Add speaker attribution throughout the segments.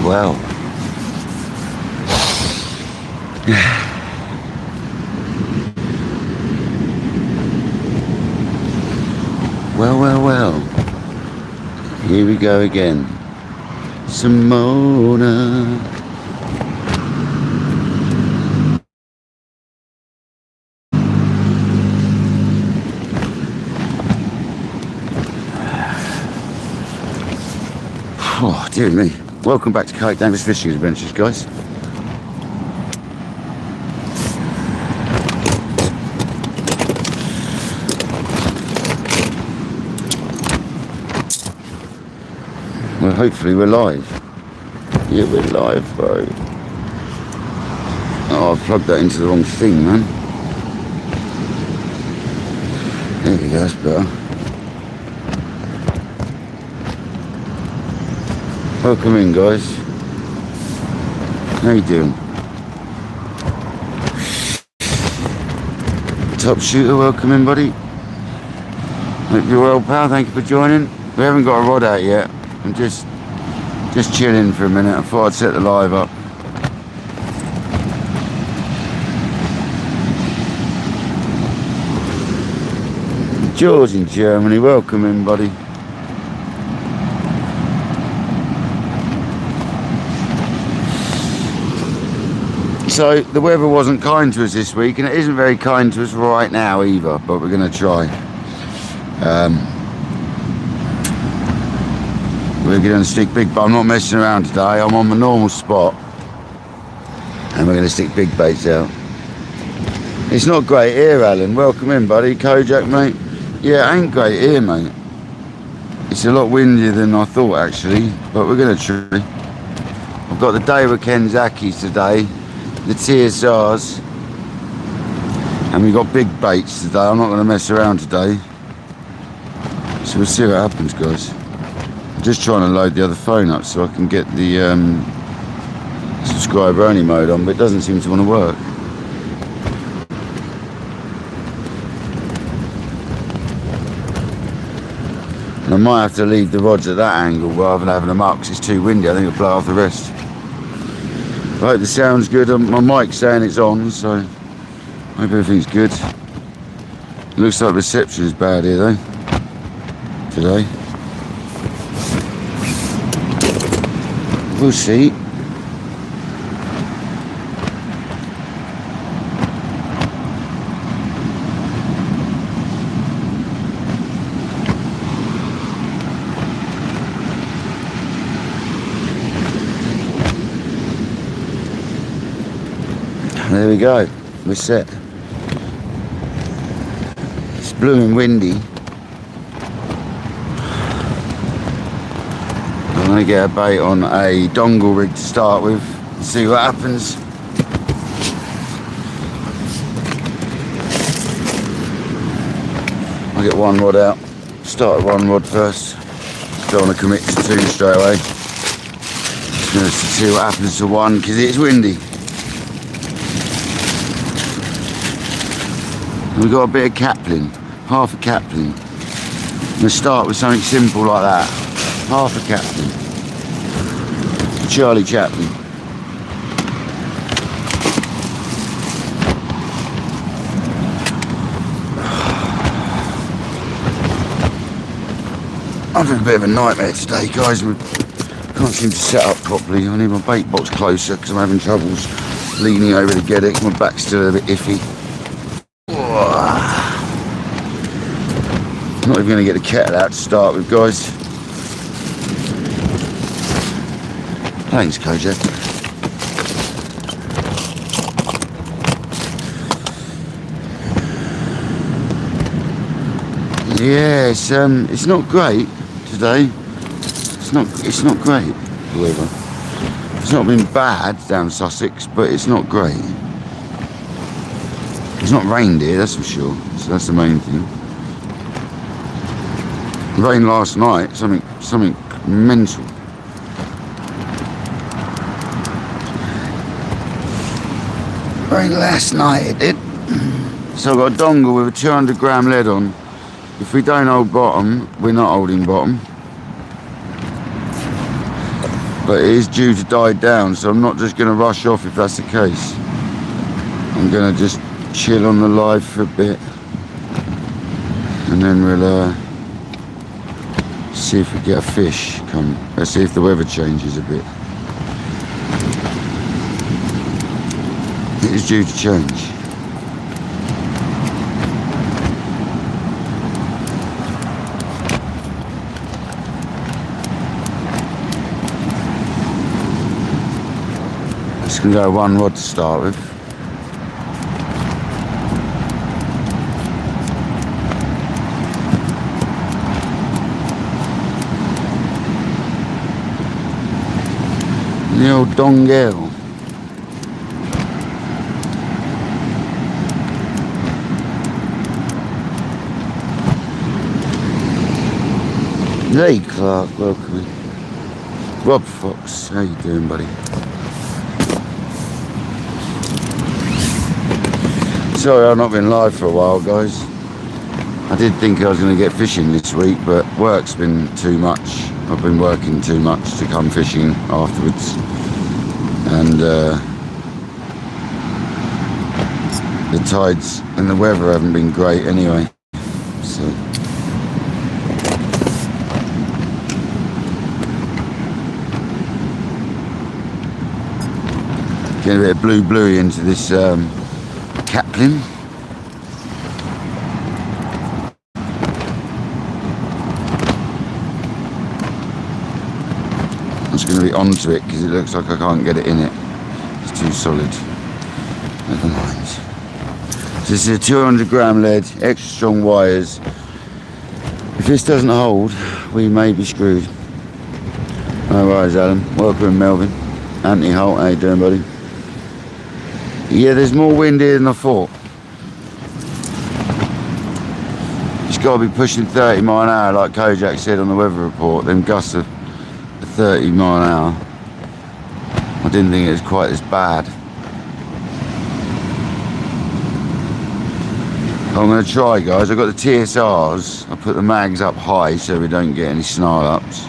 Speaker 1: Well. Well. Here we go again. Simona. Oh, dear me. Welcome back to KayakDangler's fishing adventures, guys. Well, hopefully we're live. Yeah, we're live, bro. Oh, I've plugged that into the wrong thing, man. There we go, that's better. Welcome in, guys. How you doing? Top shooter, welcome in, buddy. Hope you're well, pal. Thank you for joining. We haven't got a rod out yet. I'm just chilling for a minute. I thought I'd set the live up. George in Germany, welcome in, buddy. So the weather wasn't kind to us this week, and it isn't very kind to us right now either, but we're going to try. We're going to stick big, but I'm not messing around today. I'm on my normal spot, and we're going to stick big baits out. It's not great here, Alan. Welcome in, buddy. Kojak, mate. Yeah, it ain't great here, mate. It's a lot windier than I thought, actually, but we're going to try. I've got the Daiwa Kenzakis today, the TSRs, and we've got big baits today. I'm not going to mess around today, so we'll see what happens, guys. I'm just trying to load the other phone up so I can get the subscriber only mode on, but it doesn't seem to want to work. And I might have to leave the rods at that angle rather than having them up because it's too windy. I think it'll blow off the rest. I hope the sound's good. My mic's saying it's on, so I hope everything's good. It looks like reception is bad here though, today. We'll see. There we go, we're set. It's blooming windy. I'm going to get a bait on a dongle rig to start with and see what happens. I'll get one rod out. Start with one rod first. Don't want to commit to two straight away. Just going to see what happens to one because it's windy. We've got a bit of capling, half a capling. I'm going to start with something simple like that. Half a capling. Charlie Chaplin. I'm having a bit of a nightmare today, guys. We can't seem to set up properly. I need my bait box closer because I'm having troubles leaning over to get it. My back's still a bit iffy. I'm not even going to get the kettle out to start with, guys. Thanks, Kojak. Yeah, it's not great today. It's not great, however. It's not been bad down Sussex, but it's not great. It's not rained here, that's for sure. So that's the main thing. Rain last night, something mental. Rain last night it did. So I've got a dongle with a 200 gram lead on. If we don't hold bottom, we're not holding bottom. but it is due to die down, so I'm not just going to rush off if that's the case. I'm going to just chill on the live for a bit, and then we'll see if we get a fish come. Let's see if the weather changes a bit. It is due to change. Just gonna go one rod to start with. The old Congers. Hey Clark, welcome in. Rob Fox, how you doing, buddy? Sorry I've not been live for a while, guys. I did think I was going to get fishing this week, but work's been too much. I've been working too much to come fishing afterwards. And the tides and the weather haven't been great anyway. So getting a bit of bluey into this capling. I'm just going to be onto it because it looks like I can't get it in it. It's too solid. Never mind. So this is a 200 gram lead, extra strong wires. If this doesn't hold, we may be screwed. No worries, Alan. Welcome, Melvin. Anthony Holt, how you doing, buddy? Yeah, there's more wind here than I thought. It's got to be pushing 30 mile an hour, like Kojak said on the weather report. Them gusts are 30 mile an hour. I didn't think it was quite as bad. I'm going to try, guys. I've got the TSRs. I put the mags up high so we don't get any snarl ups.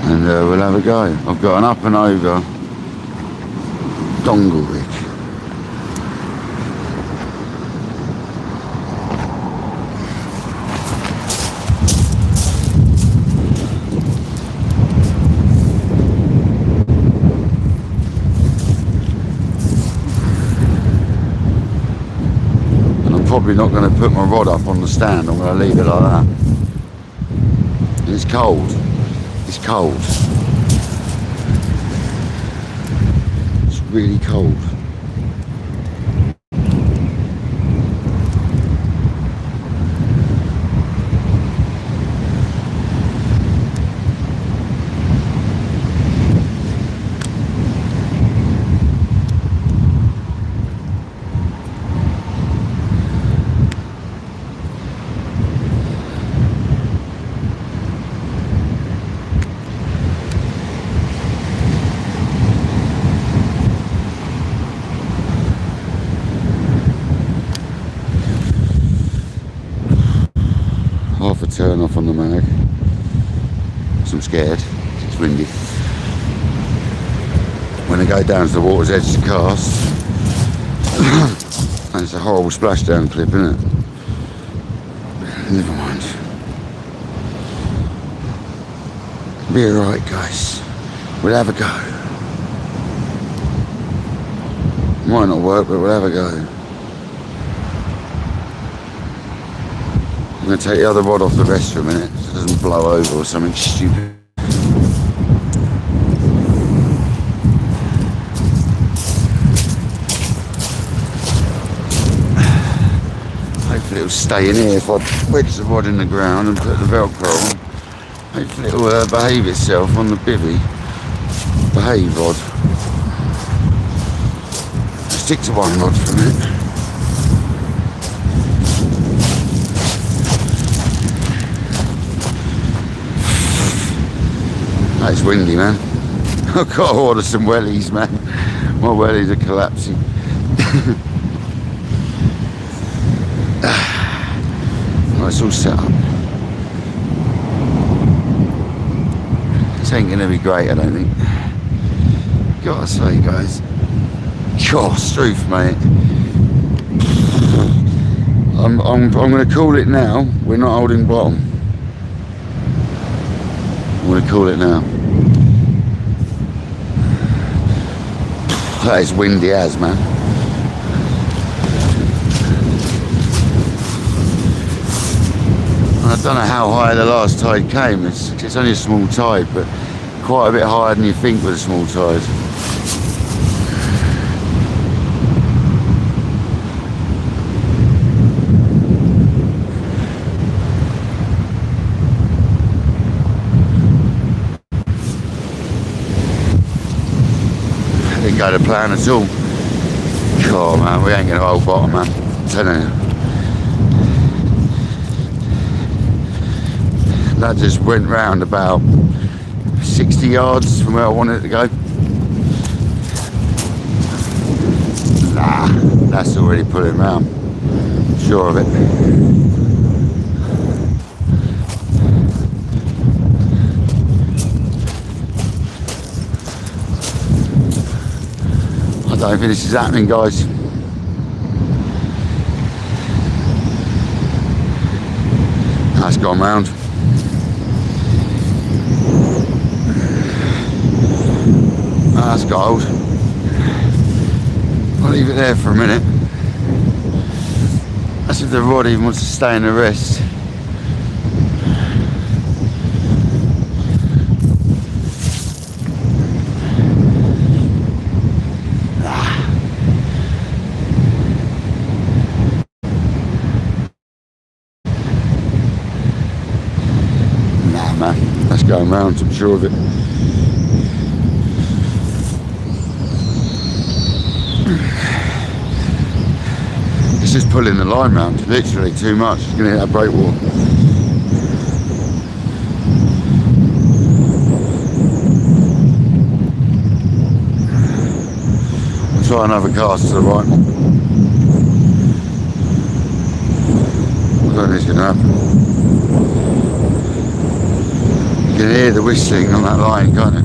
Speaker 1: And we'll have a go. I've got an up and over dongle rig. Probably not going to put my rod up on the stand. I'm going to leave it like that. And it's cold. It's cold. It's really cold. Half a turn off on the mag. So I'm scared. It's windy. When I go down to the water's edge to cast, and it's a horrible splashdown clip, isn't it? Never mind. Be alright, guys. We'll have a go. Might not work, but we'll have a go. I'm going to take the other rod off the rest for a minute so it doesn't blow over or something stupid. Hopefully it'll stay in here if I wedge the rod in the ground and put the Velcro on. Hopefully it'll behave itself on the bivvy. Behave rod. Stick to one rod for a minute. It's windy, man. I've got to order some wellies, man. My wellies are collapsing. Right, it's all set up. This ain't gonna be great, I don't think. Gotta say, guys. Gosh, truth, mate. I'm gonna call it now. We're not holding bottom. I'm gonna call it now. That is windy as, man. I don't know how high the last tide came. It's only a small tide, but quite a bit higher than you think with a small tide. Didn't go to plan at all. God, man, we ain't gonna hold bottom, man. I'm telling you. That just went round about 60 yards from where I wanted it to go. Nah, that's already pulling round. Sure of it. I don't think this is happening, guys. That's gone round. That's gold. I'll leave it there for a minute. That's if the rod even wants to stay in the rest. Nah, man, that's going round, I'm sure of it. It's just pulling the line round, literally too much. It's gonna hit that breakwater. I'll try another cast to the right. I don't think it's gonna happen. You can hear the whistling on that line, can't you?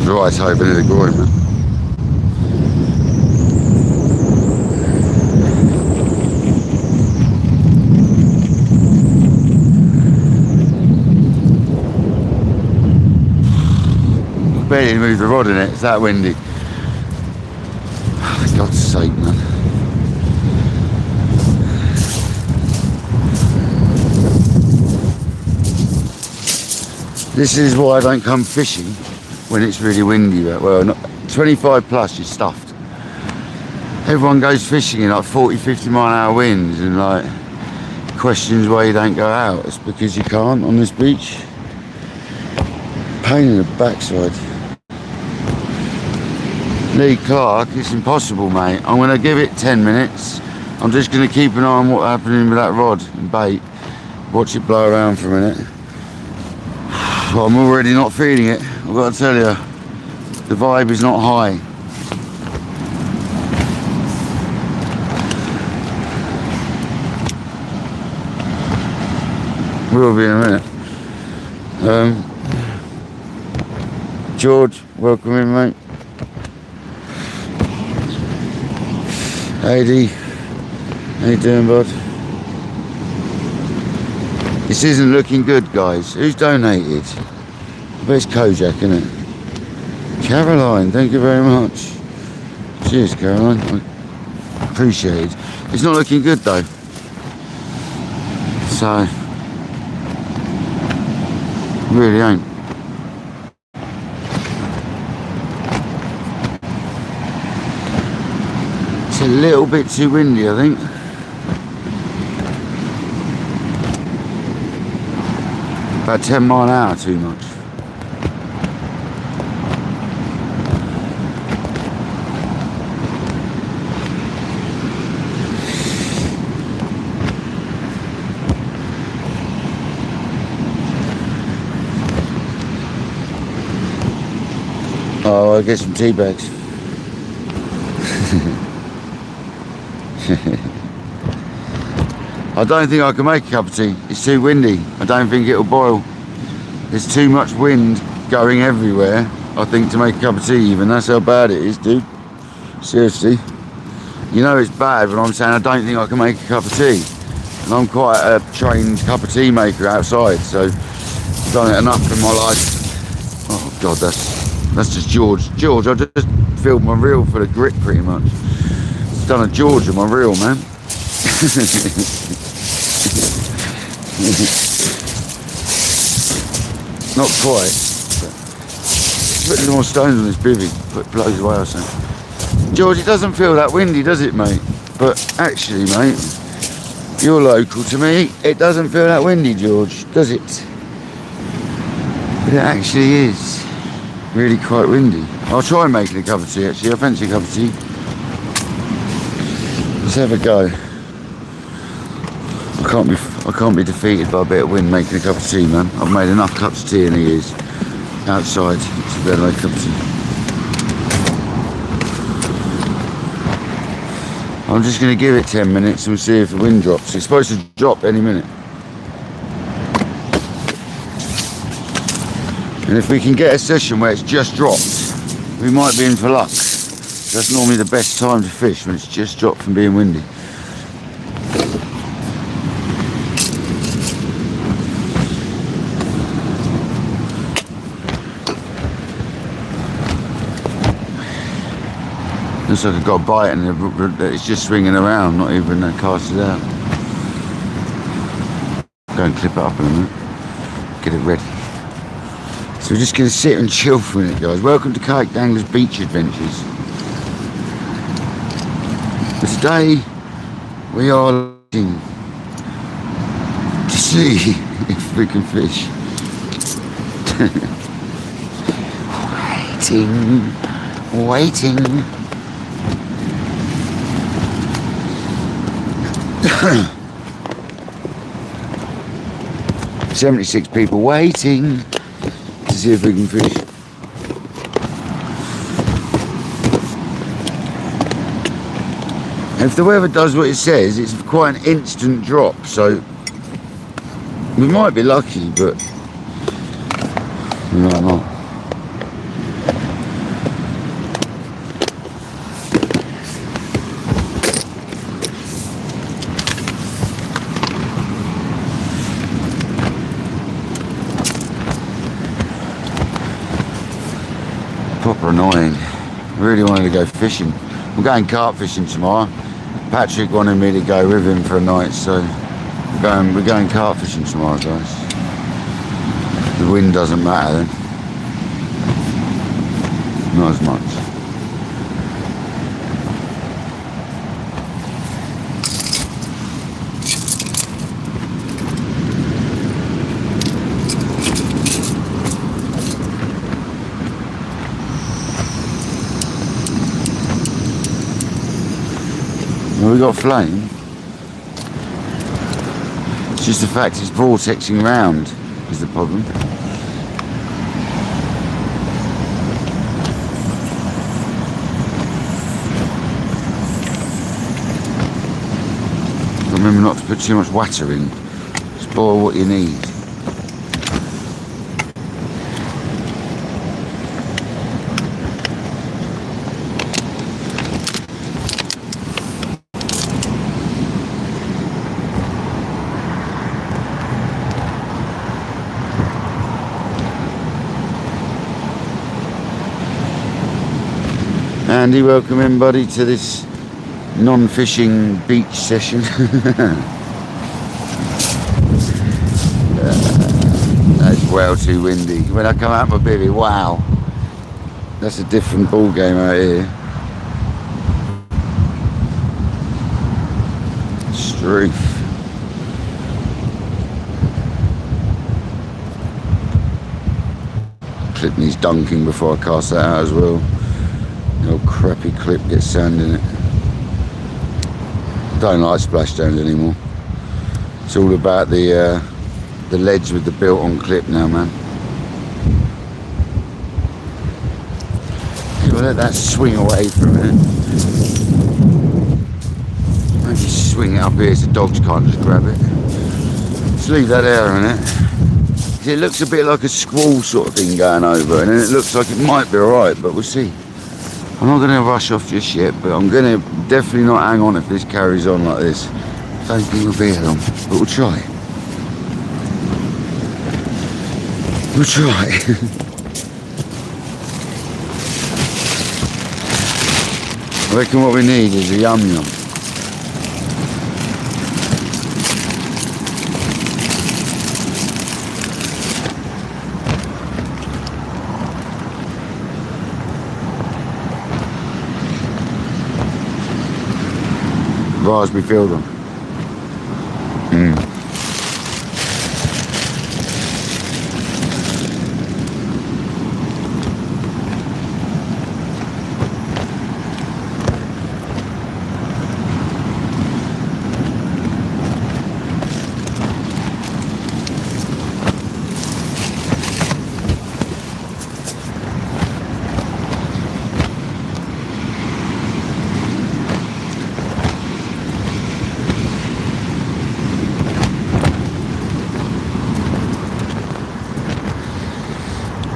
Speaker 1: Right, hoping it'll go in, man. I barely moved the rod in it, it's that windy. Oh, for God's sake, man. This is why I don't come fishing when it's really windy. Well, not 25 plus, you're stuffed. Everyone goes fishing in like 40-50 mile an hour winds and like questions why you don't go out. It's because you can't on this beach. Pain in the backside. Lee Clark, it's impossible, mate. I'm gonna give it 10 minutes. I'm just gonna keep an eye on what's happening with that rod and bait. Watch it blow around for a minute. Well, I'm already not feeling it. I've got to tell you, the vibe is not high. We'll be in a minute. George, welcome in, mate. AD, how you doing, bud? This isn't looking good, guys. Who's donated? I bet it's Kojak, isn't it? Caroline, thank you very much. Cheers, Caroline. I appreciate it. It's not looking good, though. So, really ain't. It's a little bit too windy, I think. About 10 mile an hour too much. Oh, I'll get some tea bags. I don't think I can make a cup of tea. It's too windy. I don't think it'll boil. There's too much wind going everywhere, I think, to make a cup of tea even. That's how bad it is, dude. Seriously. You know it's bad when I'm saying I don't think I can make a cup of tea. And I'm quite a trained cup of tea maker outside, so I've done it enough in my life. Oh God, that's just George. George, I just filled my reel full of grit pretty much. It's done a George on my reel, man. Not quite. Put some more stones on this bivvy. Put blows away or something. George, it doesn't feel that windy, does it, mate? But actually, mate, you're local to me. It doesn't feel that windy, George, does it? But it actually is really quite windy. I'll try making a cup of tea, actually. I fancy a cup of tea. Let's have a go. I can't be defeated by a bit of wind making a cup of tea, man. I've made enough cups of tea in the years. Outside, it's a better like a cup of tea. I'm just going to give it 10 minutes and we'll see if the wind drops. It's supposed to drop any minute. And if we can get a session where it's just dropped, we might be in for luck. That's normally the best time to fish, when it's just dropped from being windy. Looks like I've got a bite and it's just swinging around, not even cast it out. Go and clip it up in a minute, get it ready. So we're just going to sit and chill for a minute, guys. Welcome to KayakDangler's Beach Adventures. But today we are looking to see if we can fish. Waiting. 76 people waiting to see if we can fish. If the weather does what it says, it's quite an instant drop, so we might be lucky, but we might not. Proper annoying. Really wanted to go fishing. I'm going carp fishing tomorrow. Patrick wanted me to go with him for a night, so we're going carp fishing tomorrow, guys. The wind doesn't matter then. Not as much. Well, we got flame. It's just the fact it's vortexing round is the problem. Remember not to put too much water in. Just boil what you need. Andy, welcome in, buddy, to this non-fishing beach session. That's well too windy. When I come out my bivvy, wow, that's a different ball game out here. Struth. Clip needs dunking before I cast that out as well. The old crappy clip gets sand in it. Don't like splashdowns anymore. It's all about the ledge with the built-on clip now, man. We'll let that swing away for a minute. Maybe swing it up here so dogs can't just grab it. Just leave that there a minute. It looks a bit like a squall sort of thing going over, and it looks like it might be alright, but we'll see. I'm not going to rush off just yet, but I'm going to definitely not hang on if this carries on like this. I don't think we'll be here long, but we'll try. We'll try. I reckon what we need is a yum-yum. Raspberry filled them.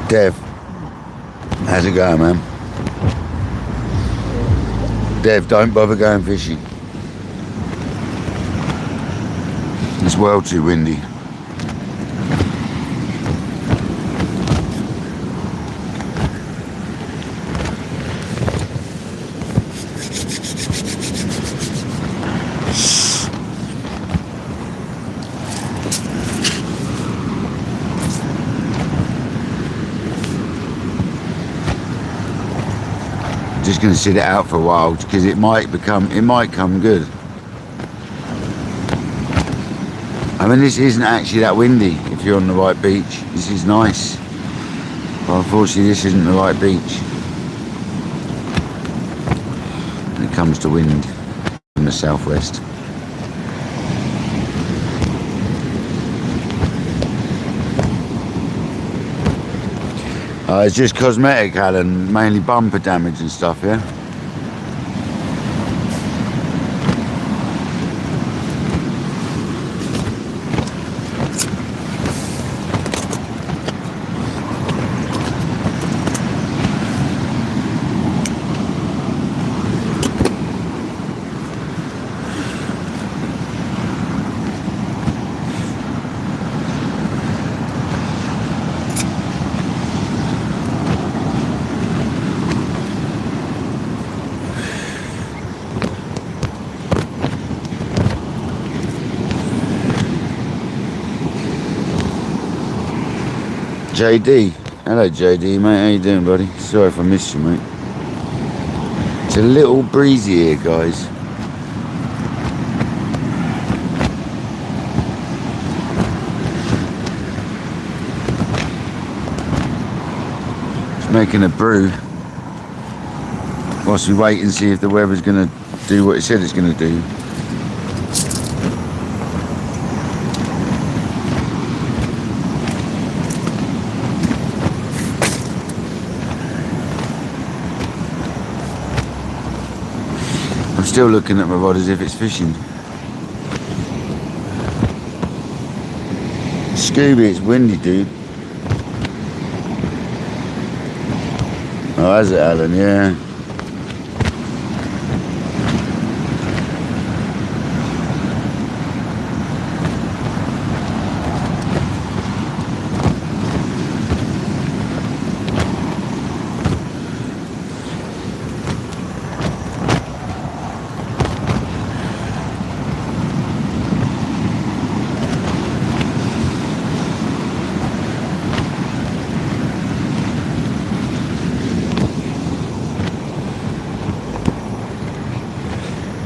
Speaker 1: Dev, how's it going, man? Dev, don't bother going fishing. It's well too windy. Just going to sit it out for a while because it might come good. I mean, this isn't actually that windy if you're on the right beach. This is nice, but unfortunately this isn't the right beach when it comes to wind from the southwest. It's just cosmetic, Alan, mainly bumper damage and stuff, yeah? JD, hello JD, mate, how you doing, buddy? Sorry if I missed you, mate. It's a little breezy here, guys. Just making a brew whilst we wait and see if the weather's going to do what it said it's going to do. I'm still looking at my rod as if it's fishing. Scooby, it's windy, dude. Oh, has it, Alan? Yeah.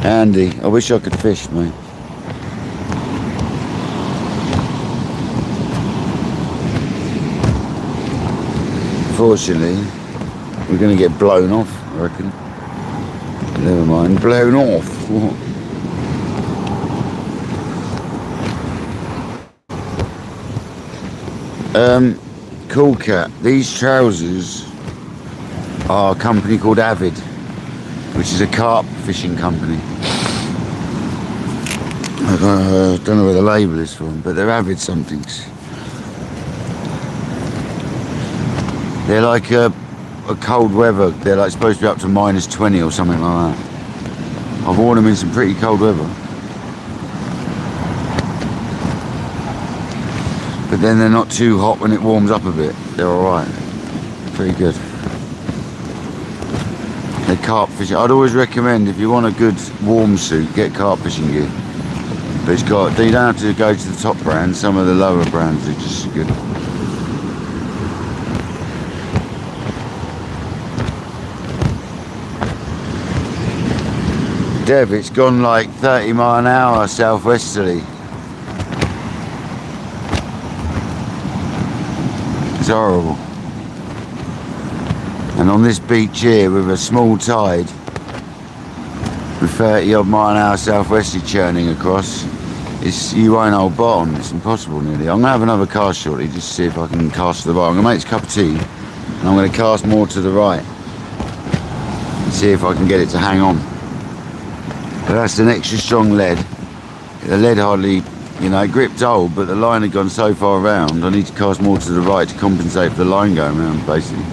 Speaker 1: Andy, I wish I could fish, mate. Fortunately, we're going to get blown off, I reckon. Never mind, blown off. Cool cat, these trousers are a company called Avid, which is a carp fishing company. I don't know where the label is from, but they're Avid somethings. They're like a cold weather. They're like supposed to be up to -20 or something like that. I've worn them in some pretty cold weather. But then they're not too hot when it warms up a bit. They're alright. Pretty good. They're carp fishing. I'd always recommend, if you want a good warm suit, get carp fishing gear. But it's got, you don't have to go to the top brands. Some of the lower brands are just good. Dev, it's gone like 30 mile an hour southwesterly. It's horrible. And on this beach here, with a small tide, with 30 odd mile an hour southwesterly churning across, you won't hold bottom. It's impossible nearly. I'm gonna have another cast shortly just to see if I can cast to the bottom. I'm gonna make this cup of tea and I'm gonna cast more to the right and see if I can get it to hang on. But that's an extra strong lead. The lead hardly, you know, it gripped old, but the line had gone so far around, I need to cast more to the right to compensate for the line going around, basically.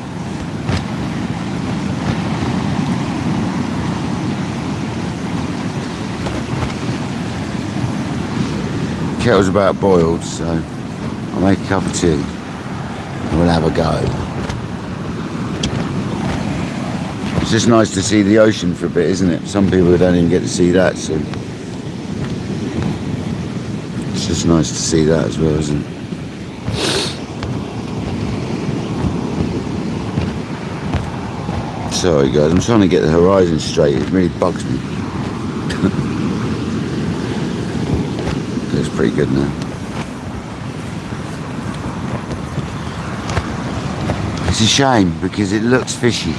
Speaker 1: Kettle's about boiled, so I'll make a cup of tea and we'll have a go. It's just nice to see the ocean for a bit, isn't it? Some people don't even get to see that, so it's just nice to see that as well, isn't it? Sorry guys, I'm trying to get the horizon straight. It really bugs me. Looks pretty good now. It's a shame because it looks fishy.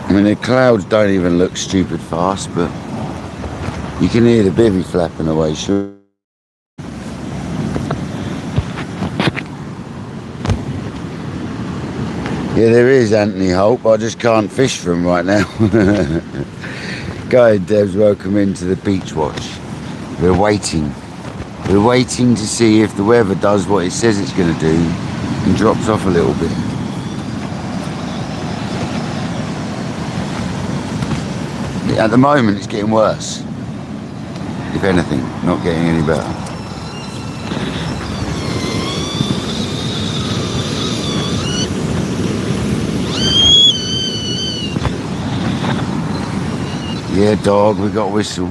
Speaker 1: I mean, the clouds don't even look stupid fast, but you can hear the bivvy flapping away, sure. Yeah, there is Anthony Hope. I just can't fish for him right now. Go ahead, Debs. Welcome into the beach watch. We're waiting. We're waiting to see if the weather does what it says it's going to do and drops off a little bit. At the moment, it's getting worse. If anything, not getting any better. Yeah, dog, we got a whistle.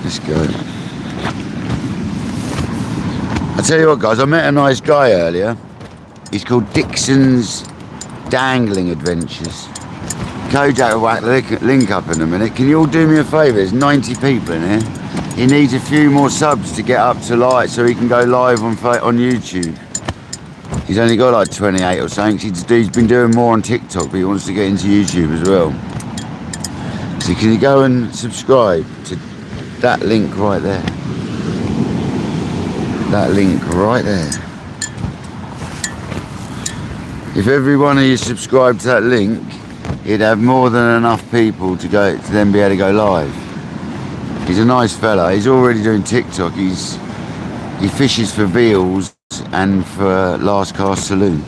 Speaker 1: Let's go. I tell you what guys, I met a nice guy earlier. He's called Dixon's Dangling Adventures. Kojak will whack the link up in a minute. Can you all do me a favour? There's 90 people in here. He needs a few more subs to get up to light so he can go live on YouTube. He's only got like 28 or something. He's been doing more on TikTok, but he wants to get into YouTube as well. So can you go and subscribe to that link right there? That link right there. If every one of you subscribed to that link, he'd have more than enough people to then be able to go live. He's a nice fella. He's already doing TikTok. He fishes for Veals and for Last Cast Saloon.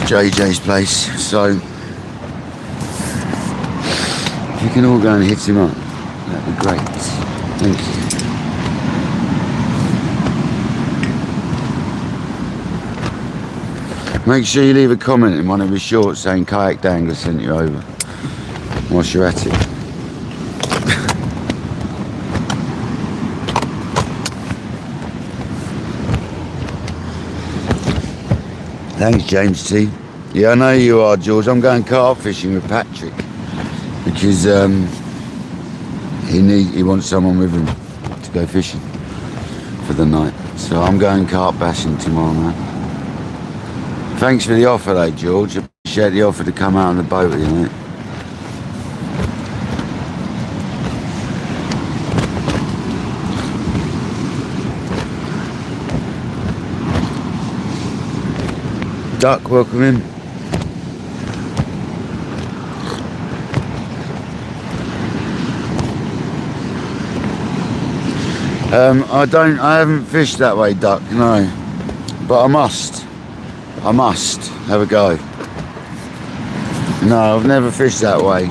Speaker 1: JJ's place. So if you can all go and hit him up, that'd be great. Thank you. Make sure you leave a comment in one of his shorts saying Kayak Dangler sent you over whilst you're at it. Thanks, James T. Yeah, I know you are, George. I'm going carp fishing with Patrick because he wants someone with him to go fishing for the night. So I'm going carp bashing tomorrow night. Thanks for the offer though, George. Appreciate the offer to come out on the boat with you, mate. Duck, welcome in. I haven't fished that way, Duck, no. But I must have a go. No, I've never fished that way.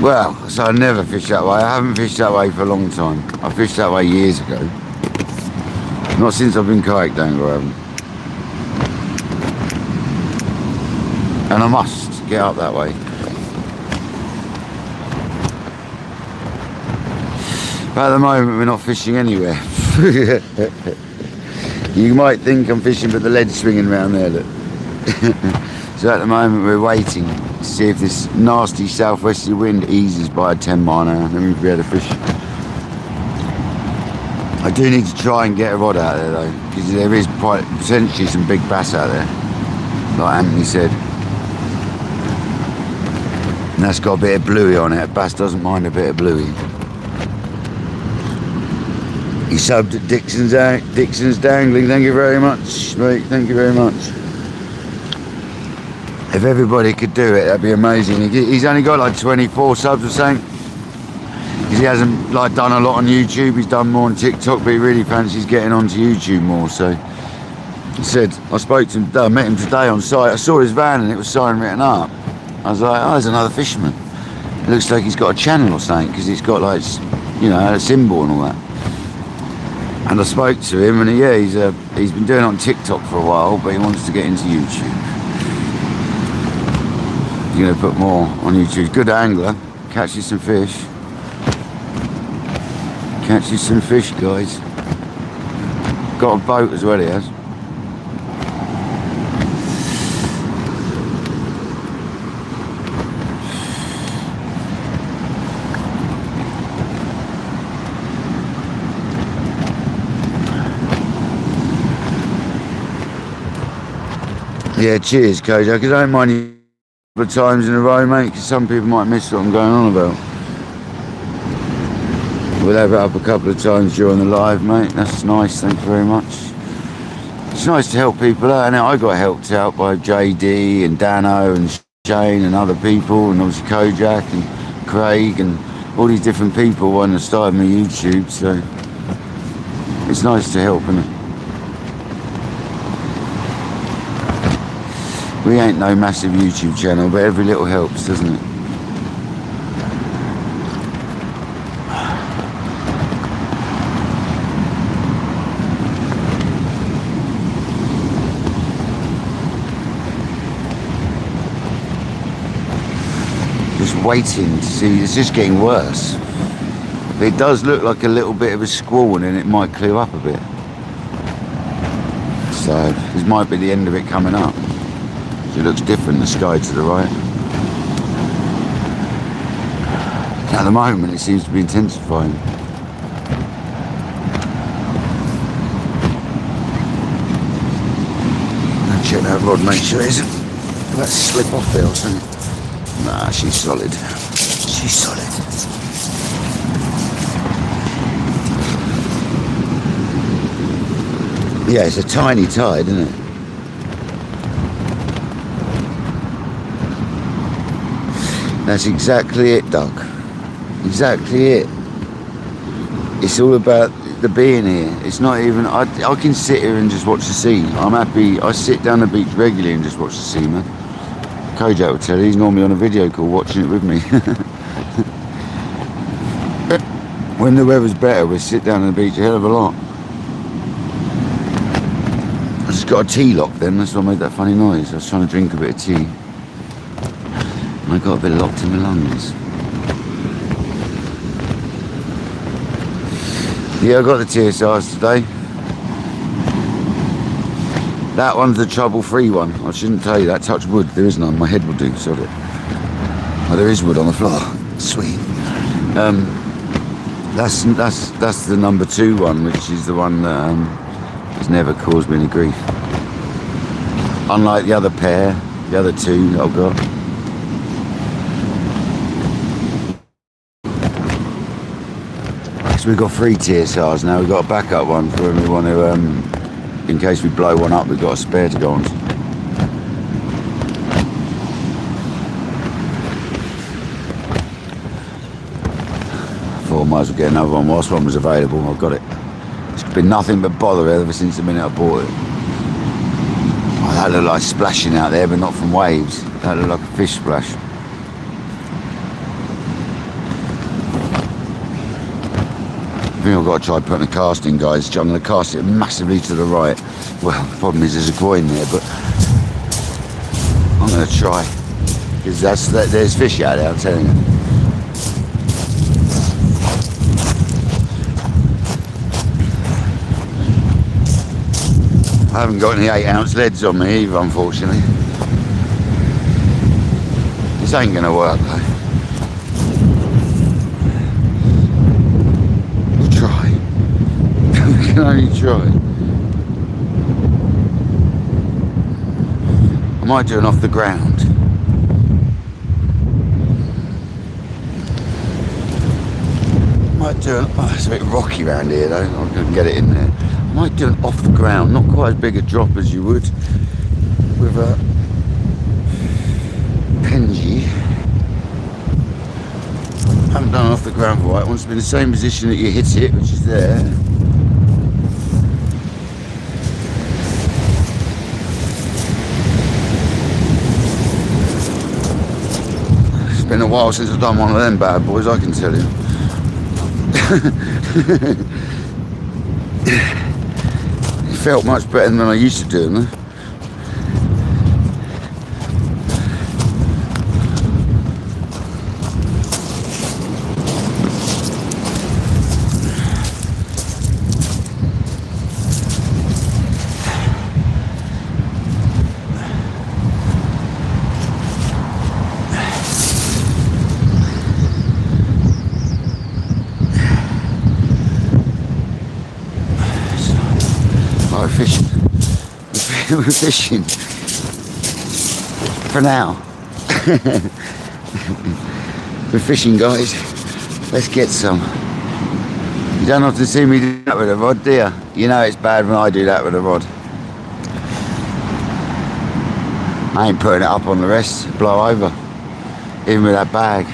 Speaker 1: Well, so I never fished that way. I haven't fished that way for a long time. I fished that way years ago. Not since I've been kayak dangler, I haven't. And I must get up that way. But at the moment we're not fishing anywhere. You might think I'm fishing, but the lead's swinging around there, look. So at the moment we're waiting to see if this nasty southwesterly wind eases by 10 mile an hour, then we'll be able to fish. I do need to try and get a rod out there though, because there is potentially some big bass out there, like Anthony said. And that's got a bit of bluey on it. Bass doesn't mind a bit of bluey. He subbed at Dixon's Dangling. Thank you very much, mate. Thank you very much. If everybody could do it, that'd be amazing. He's only got like 24 subs or something. Because he hasn't like done a lot on YouTube. He's done more on TikTok, but he really fancies getting onto YouTube more. So he said, I spoke to him, I met him today on site. I saw his van and it was sign written up. I was like, oh, there's another fisherman. It looks like he's got a channel or something, because it's got like, you know, a symbol and all that. And I spoke to him, and yeah, he's been doing it on TikTok for a while, but he wants to get into YouTube. He's going to put more on YouTube. Good angler, catches some fish. Catches some fish, guys. Got a boat as well, he has. Yeah, cheers, Kojak. I don't mind you a couple of times in a row, mate, because some people might miss what I'm going on about. We'll have it up a couple of times during the live, mate. That's nice, thank you very much. It's nice to help people out, and I got helped out by JD and Dano and Shane and other people, and obviously Kojak and Craig and all these different people when I started my YouTube, so it's nice to help, isn't it? We ain't no massive YouTube channel, but every little helps, doesn't it? Just waiting to see, it's just getting worse. But it does look like a little bit of a squall, and then it might clear up a bit. So this might be the end of it coming up. It looks different, the sky to the right. At the moment it seems to be intensifying. I'll check that rod, make sure it isn't. Let's slip off there or something. Nah, she's solid. She's solid. Yeah, it's a tiny tide, isn't it? That's exactly it, Doug. Exactly it. It's all about the being here. It's not even, I can sit here and just watch the sea. I'm happy. I sit down the beach regularly and just watch the sea, man. Kojak will tell you, he's normally on a video call watching it with me. When the weather's better, we sit down on the beach a hell of a lot. I just got a tea lock then, that's why I made that funny noise. I was trying to drink a bit of tea. I got a bit locked in my lungs. Yeah, I got the TSRs today. That one's the trouble-free one. I shouldn't tell you that. Touch wood. There is none. My head will do. Sod it. Oh, there is wood on the floor. Sweet. That's the number 2 one, which is the one that has never caused me any grief. Unlike the other pair, the other 2 that I've got. So we've got 3 TSRs now. We've got a backup one for when we want to, in case we blow one up, we've got a spare to go on. I might as well get another one whilst one was available. I've got it. It's been nothing but bother ever since the minute I bought it. Oh, that looked like splashing out there, but not from waves. That looked like a fish splash. I think I've got to try putting a cast in, guys. I'm going to cast it massively to the right. Well, the problem is there's a coin there, but I'm going to try. Because there's fish out there, I'm telling you. I haven't got any 8-ounce leads on me either, unfortunately. This ain't gonna work though. We'll try. We can only try. I might do an off the ground. Might do an, oh, it's a bit rocky around here though. I'm gonna get it in there. Might do an off the ground, not quite as big a drop as you would with a Penji. Haven't done off the ground for a while. It wants to be in the same position that you hit it, which is there. It's been a while since I've done one of them bad boys, I can tell you. Felt much better than I used to do them. We're fishing for now. We're fishing, guys. Let's get some. You don't have to see me do that with a rod, do you? You know it's bad when I do that with a rod. I ain't putting it up on the rest, blow over. Even with that bag.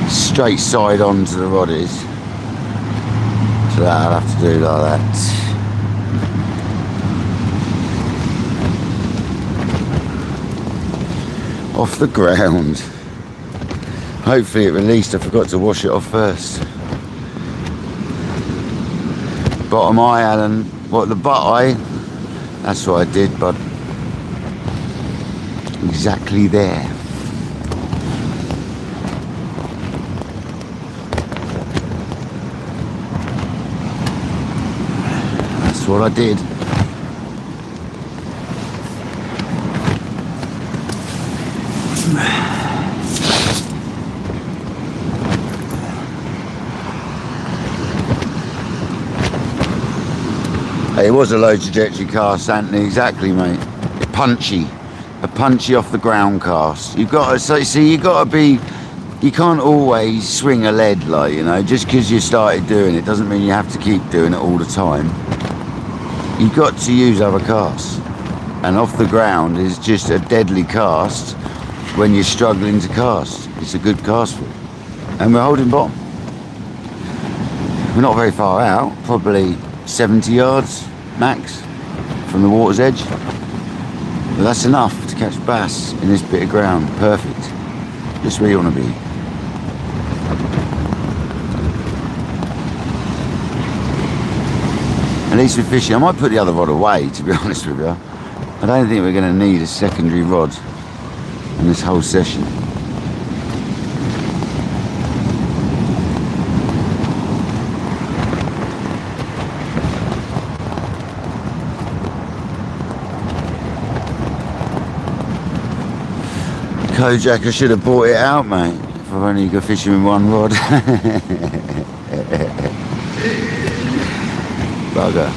Speaker 1: Straight side on to the rod is. So that I'll have to do like that. Off the ground. Hopefully it released. I forgot to wash it off first. Bottom eye, Alan. What, the butt eye? That's what I did, but exactly there. That's what I did. It was a low trajectory cast, Anthony, exactly, mate. Punchy. A punchy off the ground cast. You've got to, so see, you got to be, you can't always swing a lead, like, you know, just because you started doing it doesn't mean you have to keep doing it all the time. You've got to use other casts. And off the ground is just a deadly cast when you're struggling to cast. It's a good cast for it. And we're holding bottom. We're not very far out, probably 70 yards max from the water's edge. But that's enough to catch bass in this bit of ground. Perfect. Just where you want to be. At least with fishing, I might put the other rod away, to be honest with you. I don't think we're going to need a secondary rod in this whole session. Kojak, I should have bought it out, mate. if I've only got fishing with one rod. Bugger.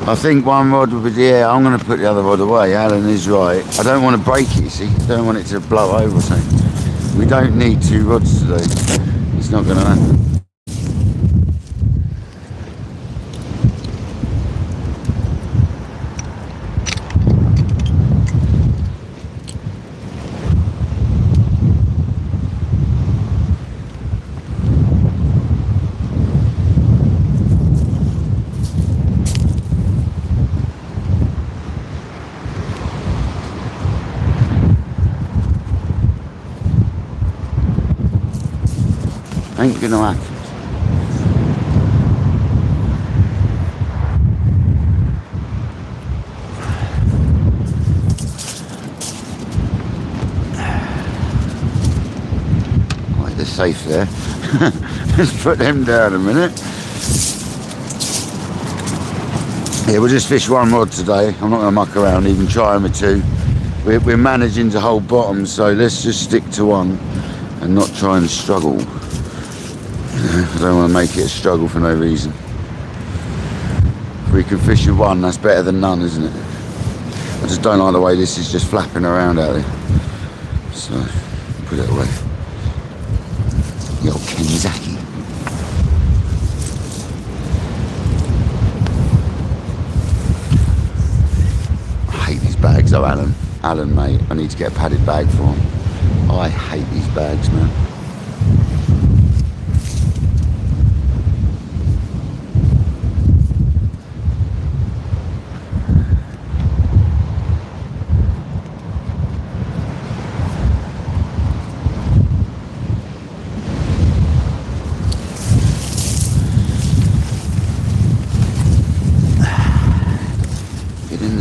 Speaker 1: I think one rod would be, yeah, I'm going to put the other rod away. Alan is right. I don't want to break it, you see. I don't want it to blow over or something. We don't need 2 rods today. It's not going to happen. Ain't gonna happen. Right, they're safe there. Let's put them down a minute. Yeah, we'll just fish one rod today. I'm not gonna muck around, even try them with 2. We're managing to hold bottom, so let's just stick to one and not try and struggle. I don't want to make it a struggle for no reason. If we can fish with 1, that's better than none, isn't it? I just don't like the way this is just flapping around out there. So, put it away. The old Kenzaki. I hate these bags though, Alan. Alan, mate, I need to get a padded bag for him. I hate these bags, man.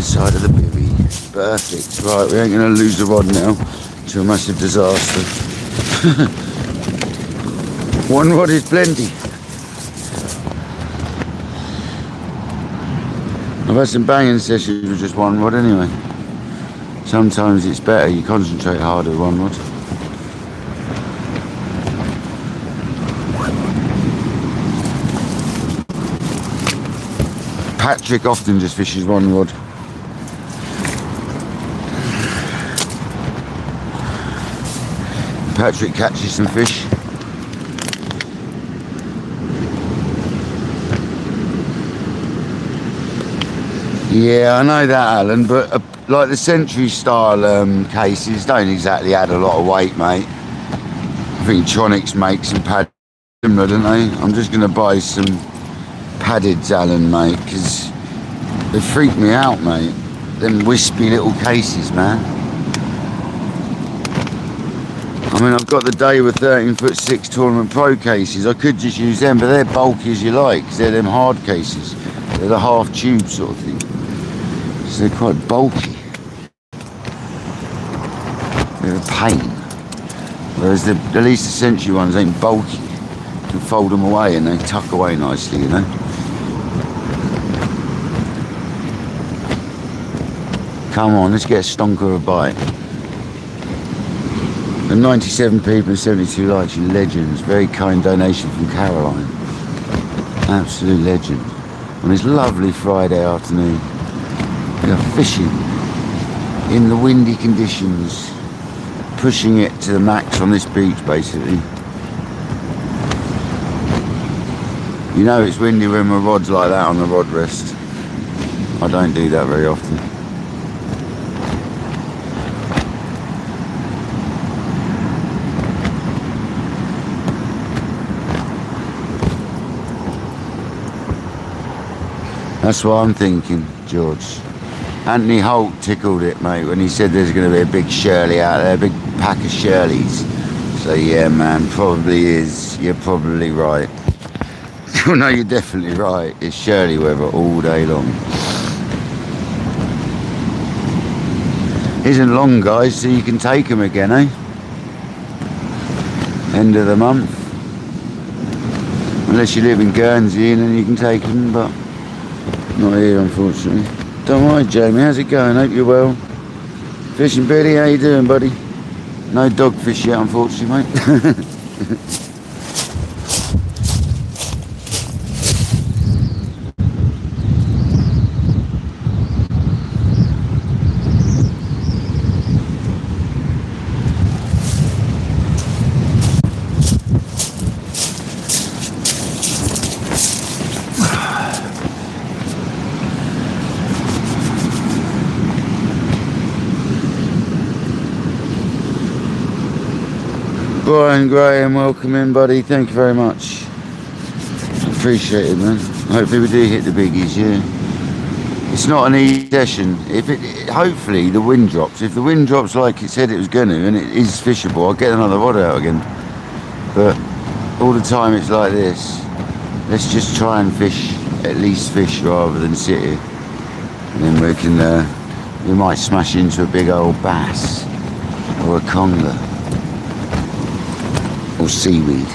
Speaker 1: Side of the bivvy. Perfect. Right, we ain't going to lose the rod now to a massive disaster. 1 rod is plenty. I've had some banging sessions with just 1 rod anyway. Sometimes it's better, you concentrate harder with 1 rod. Patrick often just fishes 1 rod. Patrick catches some fish. Yeah, I know that, Alan, but like the Century style cases don't exactly add a lot of weight, mate. I think Tronics make some padded similar, don't they? I'm just going to buy some padded, Alan, mate, because they freak me out, mate. Them wispy little cases, man. I mean, I've got the Daiwa 13'6" Tournament Pro cases. I could just use them, but they're bulky as you like, because they're them hard cases. They're the half tube sort of thing. So they're quite bulky. They're a pain. Whereas at least the Century ones ain't bulky. You can fold them away and they tuck away nicely, you know. Come on, let's get a stonker of a bite. And 97 people and 72 likes, you legends. Very kind donation from Caroline. Absolute legend. On this lovely Friday afternoon, we are fishing in the windy conditions, pushing it to the max on this beach basically. You know it's windy when my rod's like that on the rod rest. I don't do that very often. That's what I'm thinking, George. Anthony Holt tickled it, mate, when he said there's going to be a big Shirley out there, a big pack of Shirleys. So yeah, man, probably is. You're probably right. No, you're definitely right. It's Shirley weather all day long. Isn't long, guys, so you can take them again, eh? End of the month. Unless you live in Guernsey and then you can take them, but not here, unfortunately. Don't worry, Jamie. How's it going? Hope you're well. Fishing Billy, how you doing, buddy? No dogfish yet, unfortunately, mate. Brian Graham, welcome in, buddy. Thank you very much. Appreciate it, man. Hopefully we do hit the biggies, yeah. It's not an easy session. Hopefully the wind drops. If the wind drops like it said it was going to, and it is fishable, I'll get another rod out again. But all the time it's like this. Let's just try and fish, at least fish rather than sit here. And then we might smash into a big old bass or a conger. Or seaweed.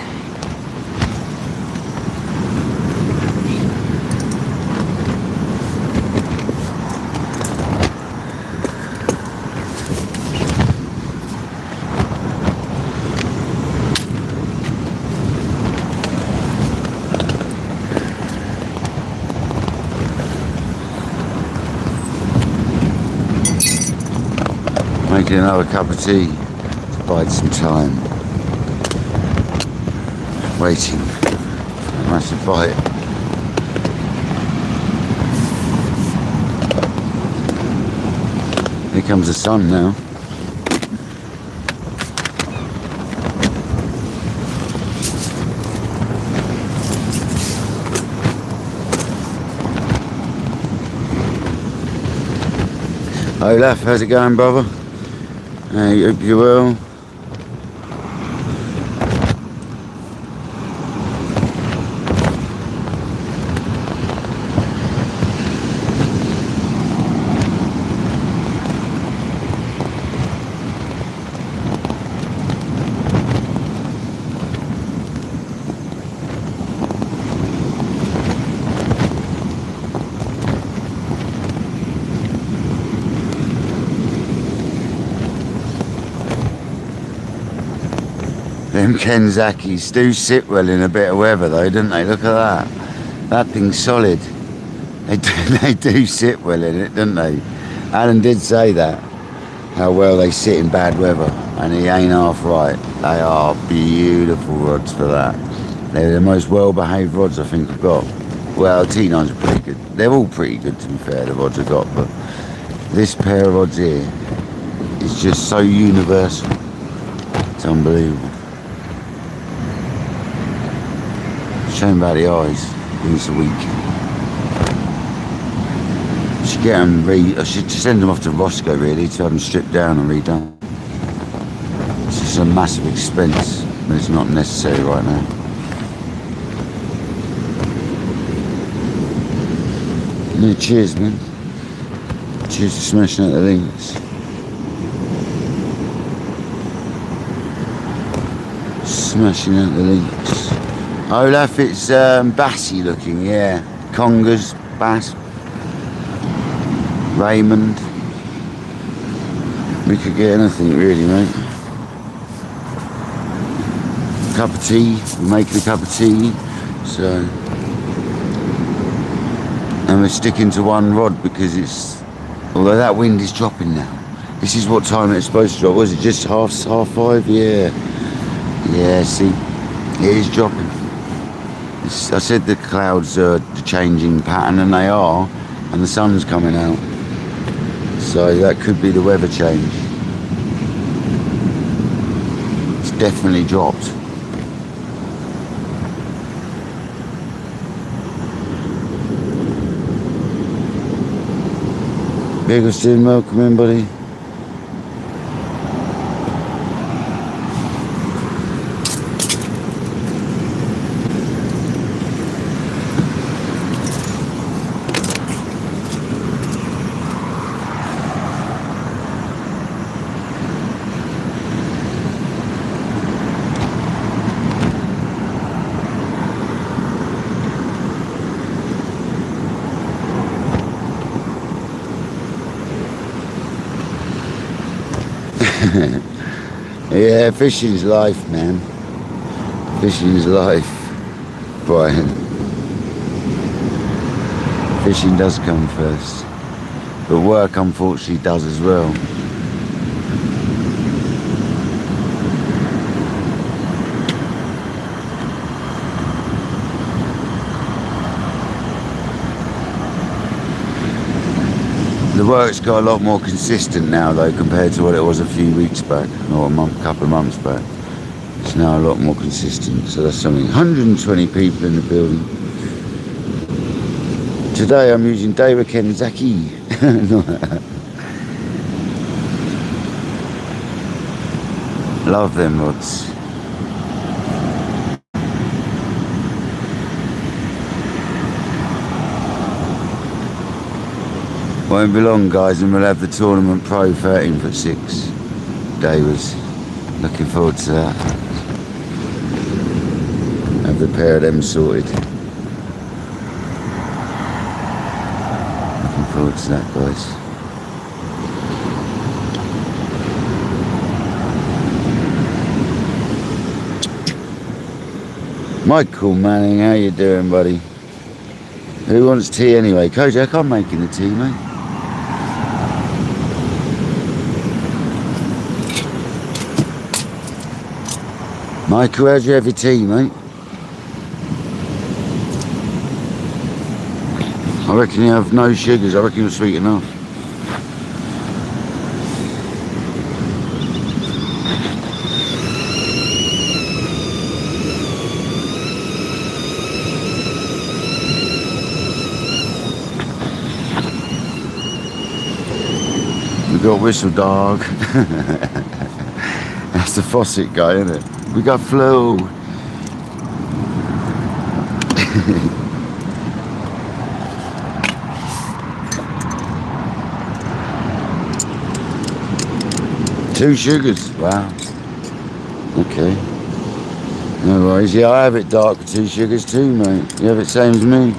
Speaker 1: Making another cup of tea to bide some time. Waiting for a massive bite. Here comes the sun now. Olaf, how's it going, brother? I hope you're well. Them Kenzakis do sit well in a bit of weather though, don't they? Look at that. That thing's solid. They do sit well in it, don't they? Alan did say that, how well they sit in bad weather, and he ain't half right. They are beautiful rods for that. They're the most well-behaved rods I think I've got. Well, T9s are pretty good. They're all pretty good, to be fair, the rods I've got, but this pair of rods here is just so universal. It's unbelievable. Shame about the eyes. It's a week. I should send them off to Roscoe really to have them stripped down and redone. It's just a massive expense, but it's not necessary right now. No, cheers, man. Cheers to smashing out the links. Smashing out the links. Olaf, it's bassy looking, yeah. Congers, bass. Raymond. We could get anything really, mate. Cup of tea, we're making a cup of tea. So, and we're sticking to one rod because it's, although that wind is dropping now. This is what time it's supposed to drop. Was it just half 5? Yeah. Yeah, see, it is dropping. I said the clouds are changing pattern, and they are, and the sun's coming out. So that could be the weather change. It's definitely dropped. Biggleston, welcome in, buddy. Yeah, fishing's life, man. Fishing's life, Brian. Fishing does come first, but work unfortunately does as well. The work's got a lot more consistent now though compared to what it was a few weeks back, or couple of months back. It's now a lot more consistent, so that's something. 120 people in the building. Today I'm using Daiwa Kenzaki. Love them rods. Won't be long, guys, and we'll have the Tournament Pro 13'6" Daiwas. Looking forward to that. Have the pair of them sorted. Looking forward to that, guys. Michael Manning, how you doing, buddy? Who wants tea anyway? Kojak, I'm making the tea, mate. Michael, how'd you have your tea, mate? I reckon you have no sugars. I reckon you're sweet enough. We got Whistle Dog. That's the Fawcett guy, isn't it? We got Flo. Two sugars. Wow. Okay. No worries. Yeah, I have it dark with 2 sugars too, mate. You have it same as me.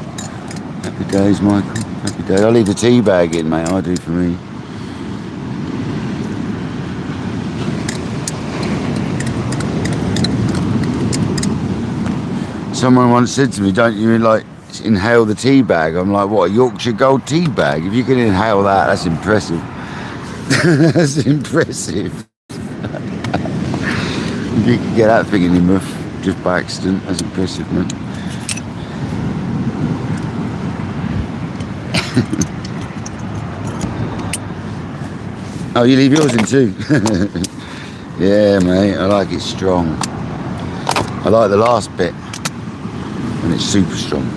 Speaker 1: Happy days, Michael. Happy days. I'll leave the tea bag in, mate. I do for me. Someone once said to me, don't you like inhale the tea bag? I'm like, what, a Yorkshire Gold tea bag? If you can inhale that, that's impressive. That's impressive. If you can get that thing in your mouth just by accident, that's impressive, man. Oh, you leave yours in too? Yeah, mate, I like it strong. I like the last bit. And it's super strong.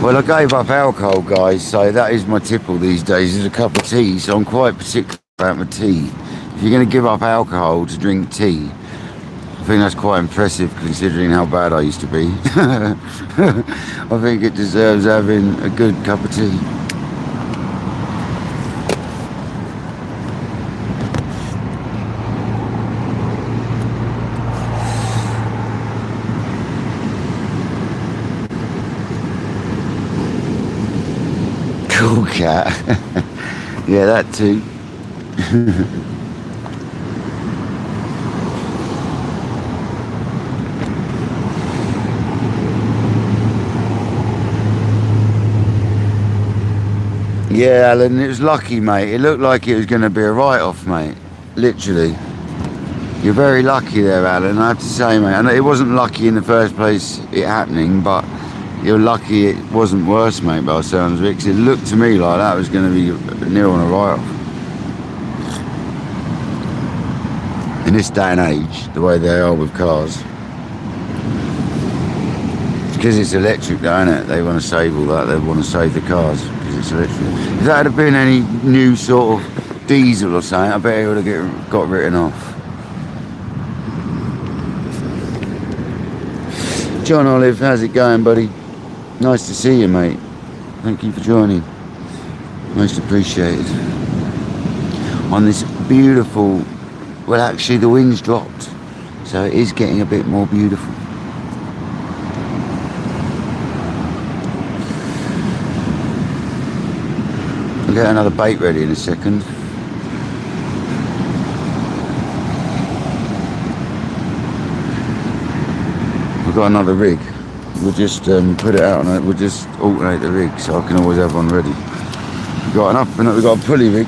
Speaker 1: Well, I gave up alcohol, guys, so that is my tipple these days, is a cup of tea, so I'm quite particular about my tea. If you're going to give up alcohol to drink tea, I think that's quite impressive considering how bad I used to be. I think it deserves having a good cup of tea. Cool cat. Yeah, that too. Yeah, Alan, it was lucky, mate. It looked like it was going to be a write-off, mate. Literally. You're very lucky there, Alan, I have to say, mate. I know it wasn't lucky in the first place, it happening, but you're lucky it wasn't worse, mate, by the sounds of it, because it looked to me like that was going to be near on a write-off. In this day and age, the way they are with cars. It's because it's electric, though, isn't it? They want to save all that. They want to save the cars because it's electric. If that had been any new sort of diesel or something, I bet it would have got written off. John Olive, how's it going, buddy? Nice to see you, mate. Thank you for joining. Most appreciated. On this beautiful, well, actually the wind's dropped, so it is getting a bit more beautiful. I'll get another bait ready in a second. We've got another rig. We'll just put it out and we'll just alternate the rig so I can always have one ready. We've got a pulley rig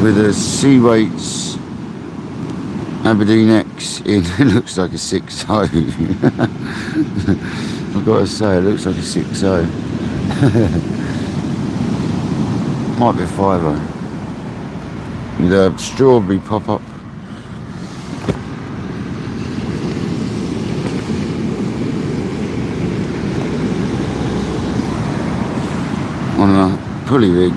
Speaker 1: with a Sea Weights Aberdeen X in. It looks like a 6.0. I've got to say, it looks like a 6.0. Might be a 5.0. With a strawberry pop-up. On a pulley rig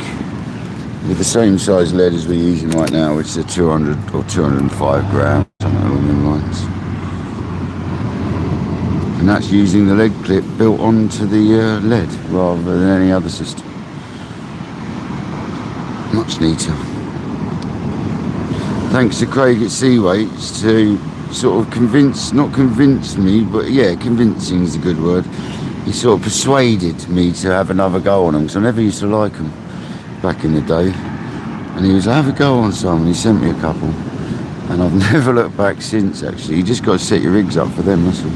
Speaker 1: with the same size lead as we're using right now, which is a 200 or 205 grams, something along them lines. And that's using the lead clip built onto the lead rather than any other system. Much neater. Thanks to Craig at Sea Weights to sort of not convince me, but yeah, convincing is a good word. He sort of persuaded me to have another go on them, because I never used to like them back in the day. And he was like, have a go on some, and he sent me a couple. And I've never looked back since, actually. You just got to set your rigs up for them, that's all.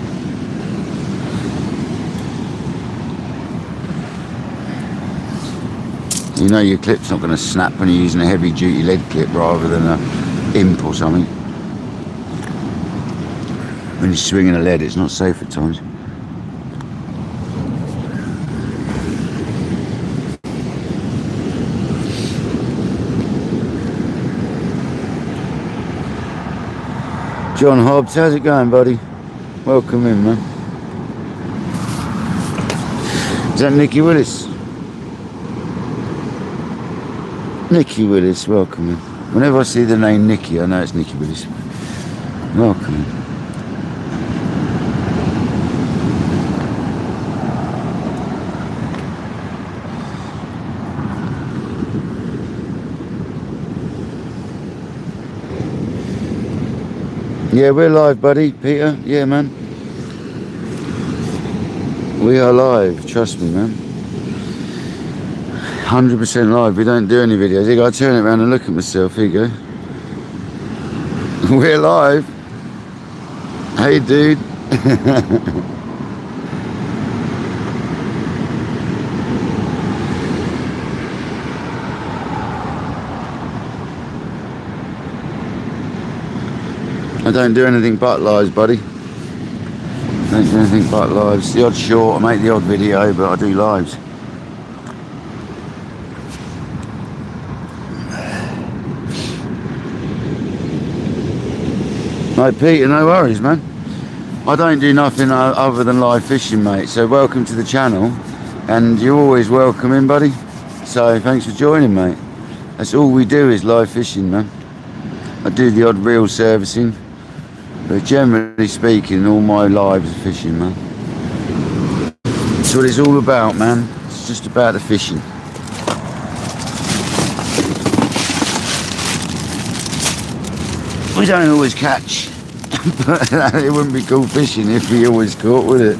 Speaker 1: You know your clip's not going to snap when you're using a heavy duty lead clip rather than a imp or something. When you're swinging a lead, it's not safe at times. John Hobbs, how's it going, buddy? Welcome in, man. Is that Nicky Willis? Nicky Willis, welcome in. Whenever I see the name Nicky, I know it's Nicky Willis. Welcome in. Yeah, we're live, buddy. Peter, yeah, man. We are live, trust me, man. 100% live. We don't do any videos. I gotta turn it around and look at myself. Here you go. We're live. Hey, dude. I don't do anything but lives, buddy. Don't do anything but lives. The odd short, I make the odd video, but I do lives. No, Peter, no worries, man. I don't do nothing other than live fishing, mate. So welcome to the channel, and you're always welcome in, buddy. So thanks for joining, mate. That's all we do is live fishing, man. I do the odd reel servicing. But generally speaking, all my lives are fishing, man. That's what it's all about, man. It's just about the fishing. We don't always catch, but it wouldn't be called fishing if we always caught, would it?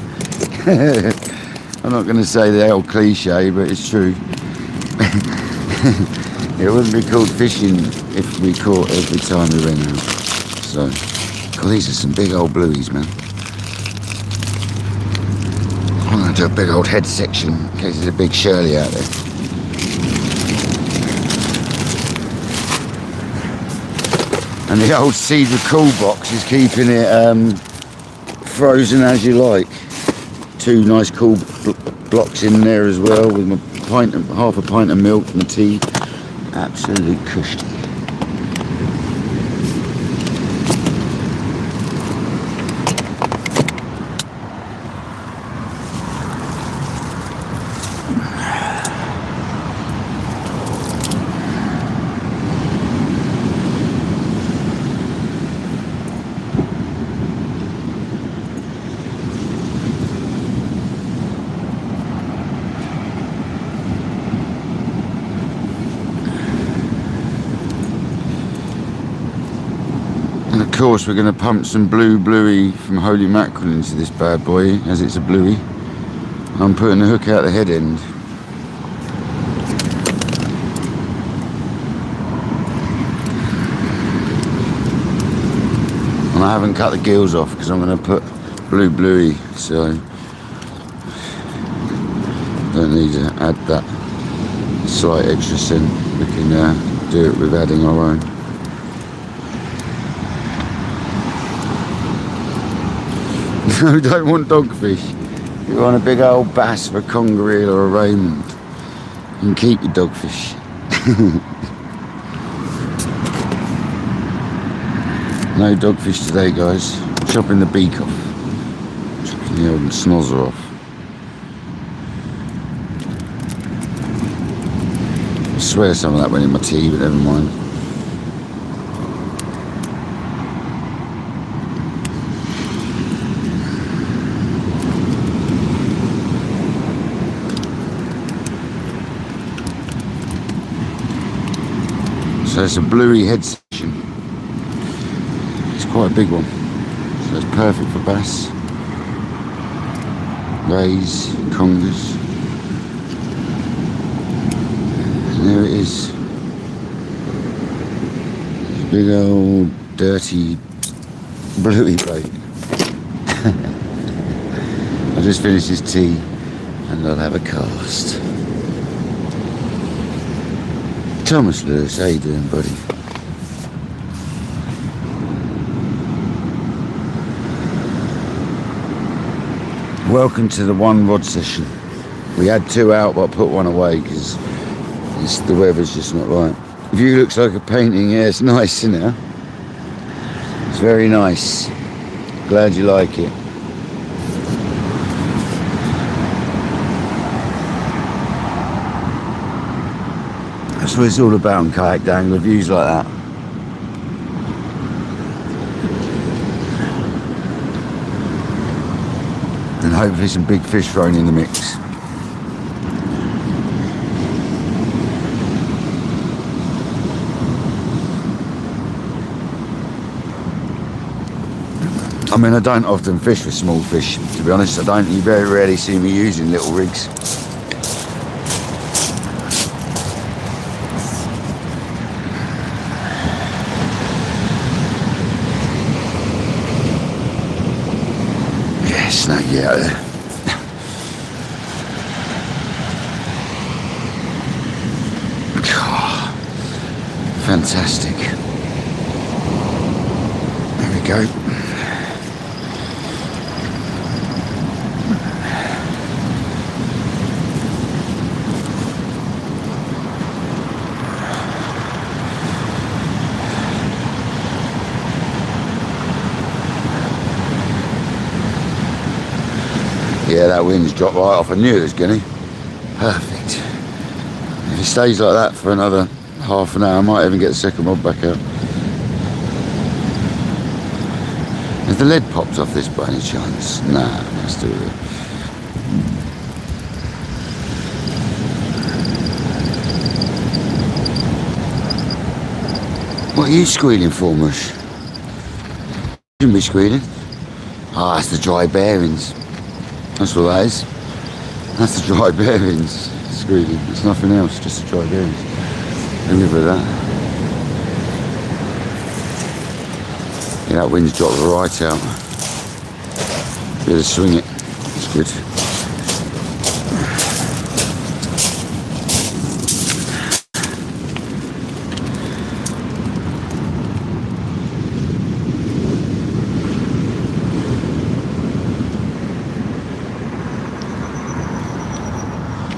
Speaker 1: I'm not going to say the old cliche, but it's true. It wouldn't be called fishing if we caught every time we went out. So. Well, these are some big old blueies, man. I'm going to do a big old head section in case there's a big Shirley out there. And the old cedar cool box is keeping it frozen as you like. Two nice cool blocks in there as well with my half a pint of milk and tea. Absolute cushion. And of course we're going to pump some bluey from Holy Mackerel into this bad boy, as it's a bluey. I'm putting the hook out the head end. I haven't cut the gills off because I'm going to put bluey, so don't need to add that slight extra scent. We can do it with adding our own. No, don't want dogfish. You want a big old bass for a conger or a Raymond. You can keep your dogfish. No dogfish today, guys. Chopping the beak off. Chopping the old snozzer off. I swear some of that went in my tea, but never mind. So it's a bluey head section. It's quite a big one. So it's perfect for bass, rays, congers. And there it is. Big old dirty bluey bait. I just finished this tea and I'll have a cast. Thomas Lewis, how you doing, buddy? Welcome to the one rod session. We had two out, but I put one away because the weather's just not right. View looks like a painting. Yeah, it's nice, isn't it? It's very nice. Glad you like it. That's what it's all about on Kayak Dangler, views like that. And hopefully some big fish thrown in the mix. I mean, I don't often fish with small fish, to be honest. You very rarely see me using little rigs. Snaggy out there. Oh, fantastic. There we go. Yeah, that wind's dropped right off. I knew it was going to. Perfect. If it stays like that for another half an hour, I might even get the second rod back out. Has the lead popped off this by any chance? Nah, let's do it. What are you squealing for, Mush? You shouldn't be squealing. Ah, that's the dry bearings. That's what that is. That's the dry bearings squealing. It's nothing else, just the dry bearings. Let me live with that. Yeah, that wind's dropped right out. Be able to swing it. It's good.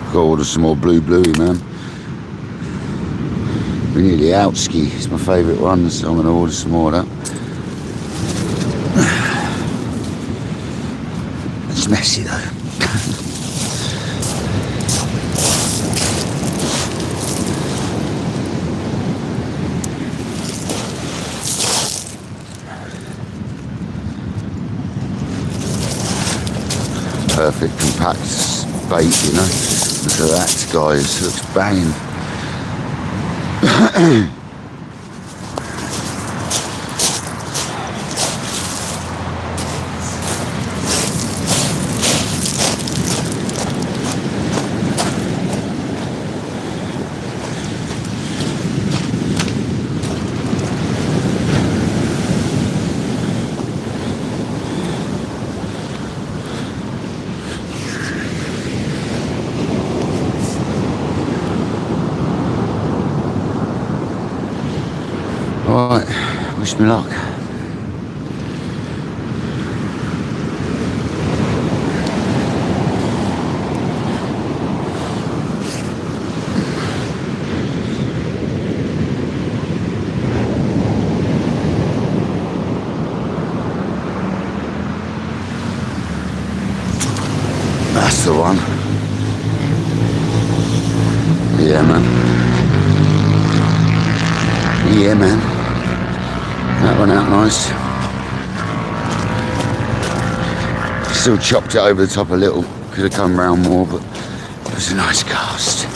Speaker 1: Got to order some more bluey, man. We're nearly out ski. It's my favourite one, so I'm going to order some more of that. It's messy though. Perfect compact bait, you know. Look at that, guys. Looks banging. Alright, wish me luck. That's the one. Yeah, man. Yeah, man. That went out nice. Still chopped it over the top a little. Could have come round more, but it was a nice cast.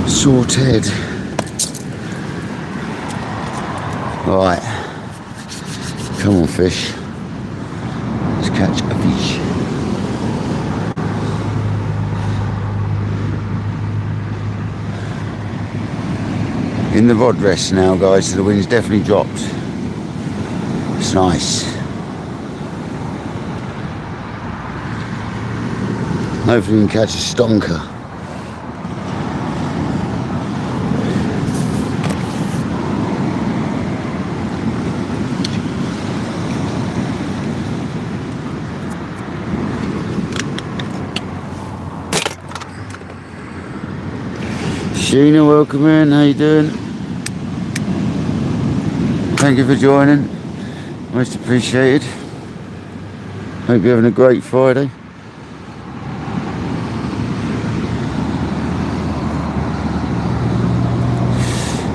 Speaker 1: Sorted. Right. Come on, fish. Let's catch a fish. In the rod rest now, guys, so the wind's definitely dropped. It's nice. Hopefully we can catch a stonker. Sheena, welcome in. How you doing? Thank you for joining. Most appreciated. Hope you're having a great Friday.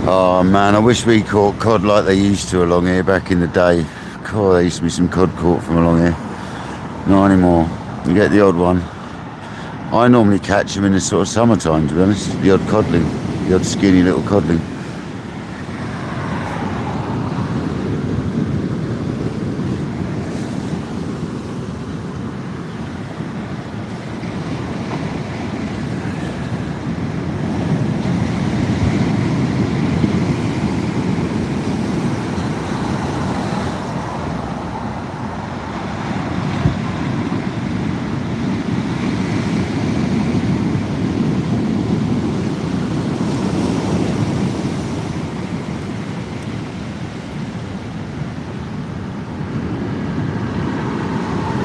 Speaker 1: Oh man, I wish we caught cod like they used to along here back in the day. God, there used to be some cod caught from along here. Not anymore. You get the odd one. I normally catch them in the sort of summertime, to be honest. The odd codling, the odd skinny little codling.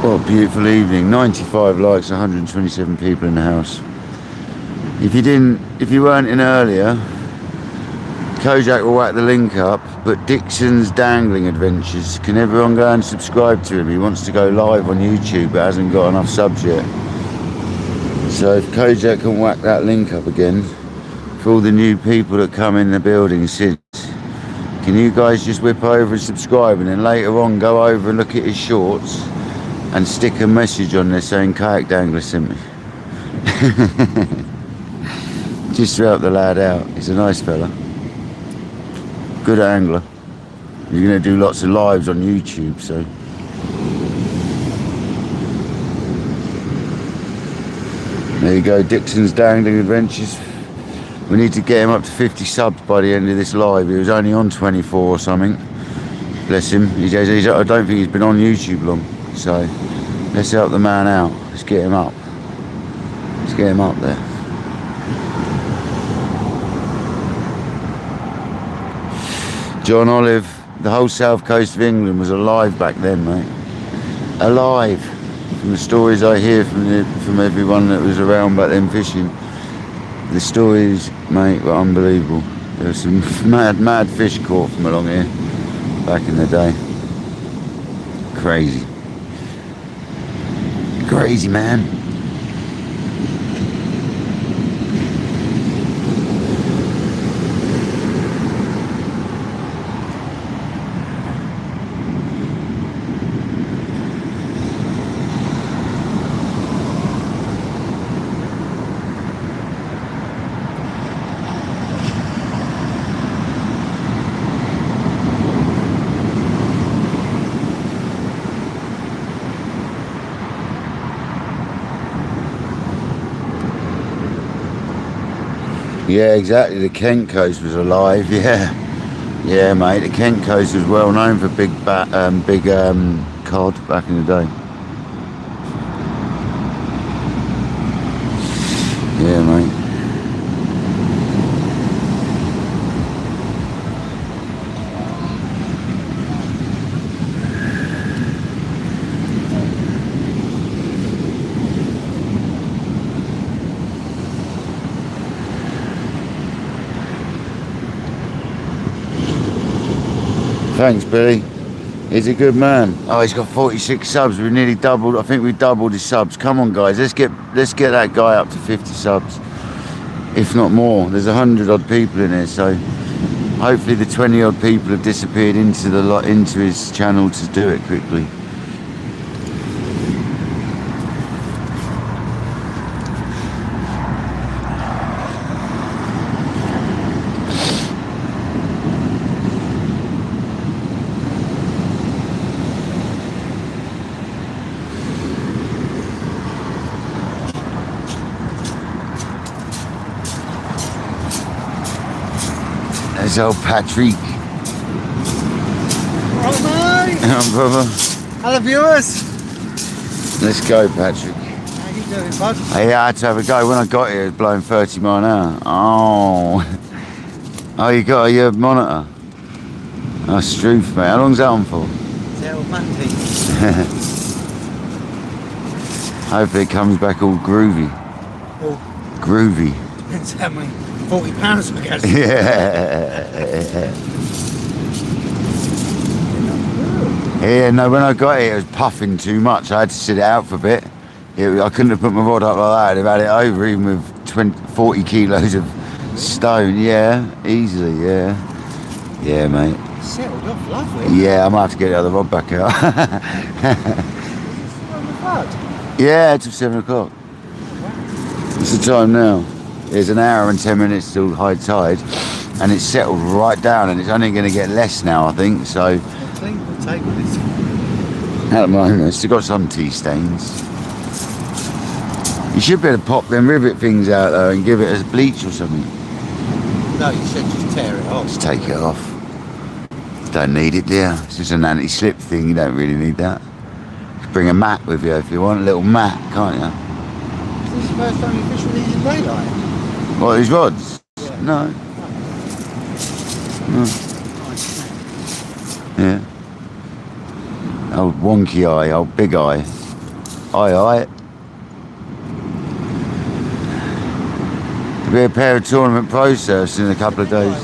Speaker 1: What a beautiful evening. 95 likes, 127 people in the house. If you weren't in earlier, Kojak will whack the link up, but Dixon's Dangling Adventures, can everyone go and subscribe to him? He wants to go live on YouTube but hasn't got enough subs yet. So if Kojak can whack that link up again, for all the new people that come in the building since, can you guys just whip over and subscribe, and then later on go over and look at his shorts and stick a message on there saying Kayak Dangler sent me. Just to help the lad out. He's a nice fella. Good angler. He's going to do lots of lives on YouTube, so. There you go, Dixon's Dangling Adventures. We need to get him up to 50 subs by the end of this live. He was only on 24 or something. Bless him. I don't think he's been on YouTube long. So let's help the man out. Let's get him up. Let's get him up there. John Olive, the whole south coast of England was alive back then, mate. Alive. From the stories I hear from everyone that was around back then fishing, the stories, mate, were unbelievable. There was some mad fish caught from along here back in the day. Crazy. Crazy, man. Yeah, exactly. The Kent coast was alive. Yeah, yeah, mate. The Kent coast was well known for big cod back in the day. Yeah, mate. Thanks, Billy. He's a good man. Oh, he's got 46 subs. We've nearly doubled. I think we've doubled his subs. Come on, guys. Let's get that guy up to 50 subs, if not more. There's 100 odd people in here, so hopefully the 20 odd people have disappeared into his channel to do it quickly. There's old Patrick.
Speaker 2: Right, mate.
Speaker 1: Brother.
Speaker 2: Hello, viewers.
Speaker 1: Let's go, Patrick.
Speaker 2: How you doing, bud?
Speaker 1: Yeah, I had to have a go. When I got here, it was blowing 30 mile an hour. Oh. Oh, you got your monitor? Oh, Struth, mate. How long's that on for?
Speaker 2: Till Monday.
Speaker 1: Hopefully it comes back all groovy.
Speaker 2: Well,
Speaker 1: Groovy.
Speaker 2: depends how many 40 pounds we get.
Speaker 1: Yeah. Yeah, no, when I got here, it was puffing too much. I had to sit it out for a bit. I couldn't have put my rod up like that. I'd have had it over even with 40 kilos of stone. Yeah, easily, yeah. Yeah, mate.
Speaker 2: Settled off lovely.
Speaker 1: Yeah, I might have to get the other rod back out.
Speaker 2: Bud.
Speaker 1: Yeah, till 7 o'clock. What's the time now? There's an hour and 10 minutes till high tide, and it's settled right down, and it's only going to get less now, I think. So
Speaker 2: Clean the table this.
Speaker 1: at the moment, it's still got some tea stains. You should be able to pop them rivet things out though and give it as bleach or something.
Speaker 2: No, you should just tear it off.
Speaker 1: Just take it off. Don't need it, dear. It's just an anti-slip thing. You don't really need that. Bring a mat with you if you want, a little mat, can't you?
Speaker 2: Is this the first time you fish with these in daylight?
Speaker 1: What, these rods?
Speaker 2: Yeah.
Speaker 1: No. No. Yeah. Old wonky eye, old big eye. Aye. There'll be a pair of tournament pro surfs in a couple of days.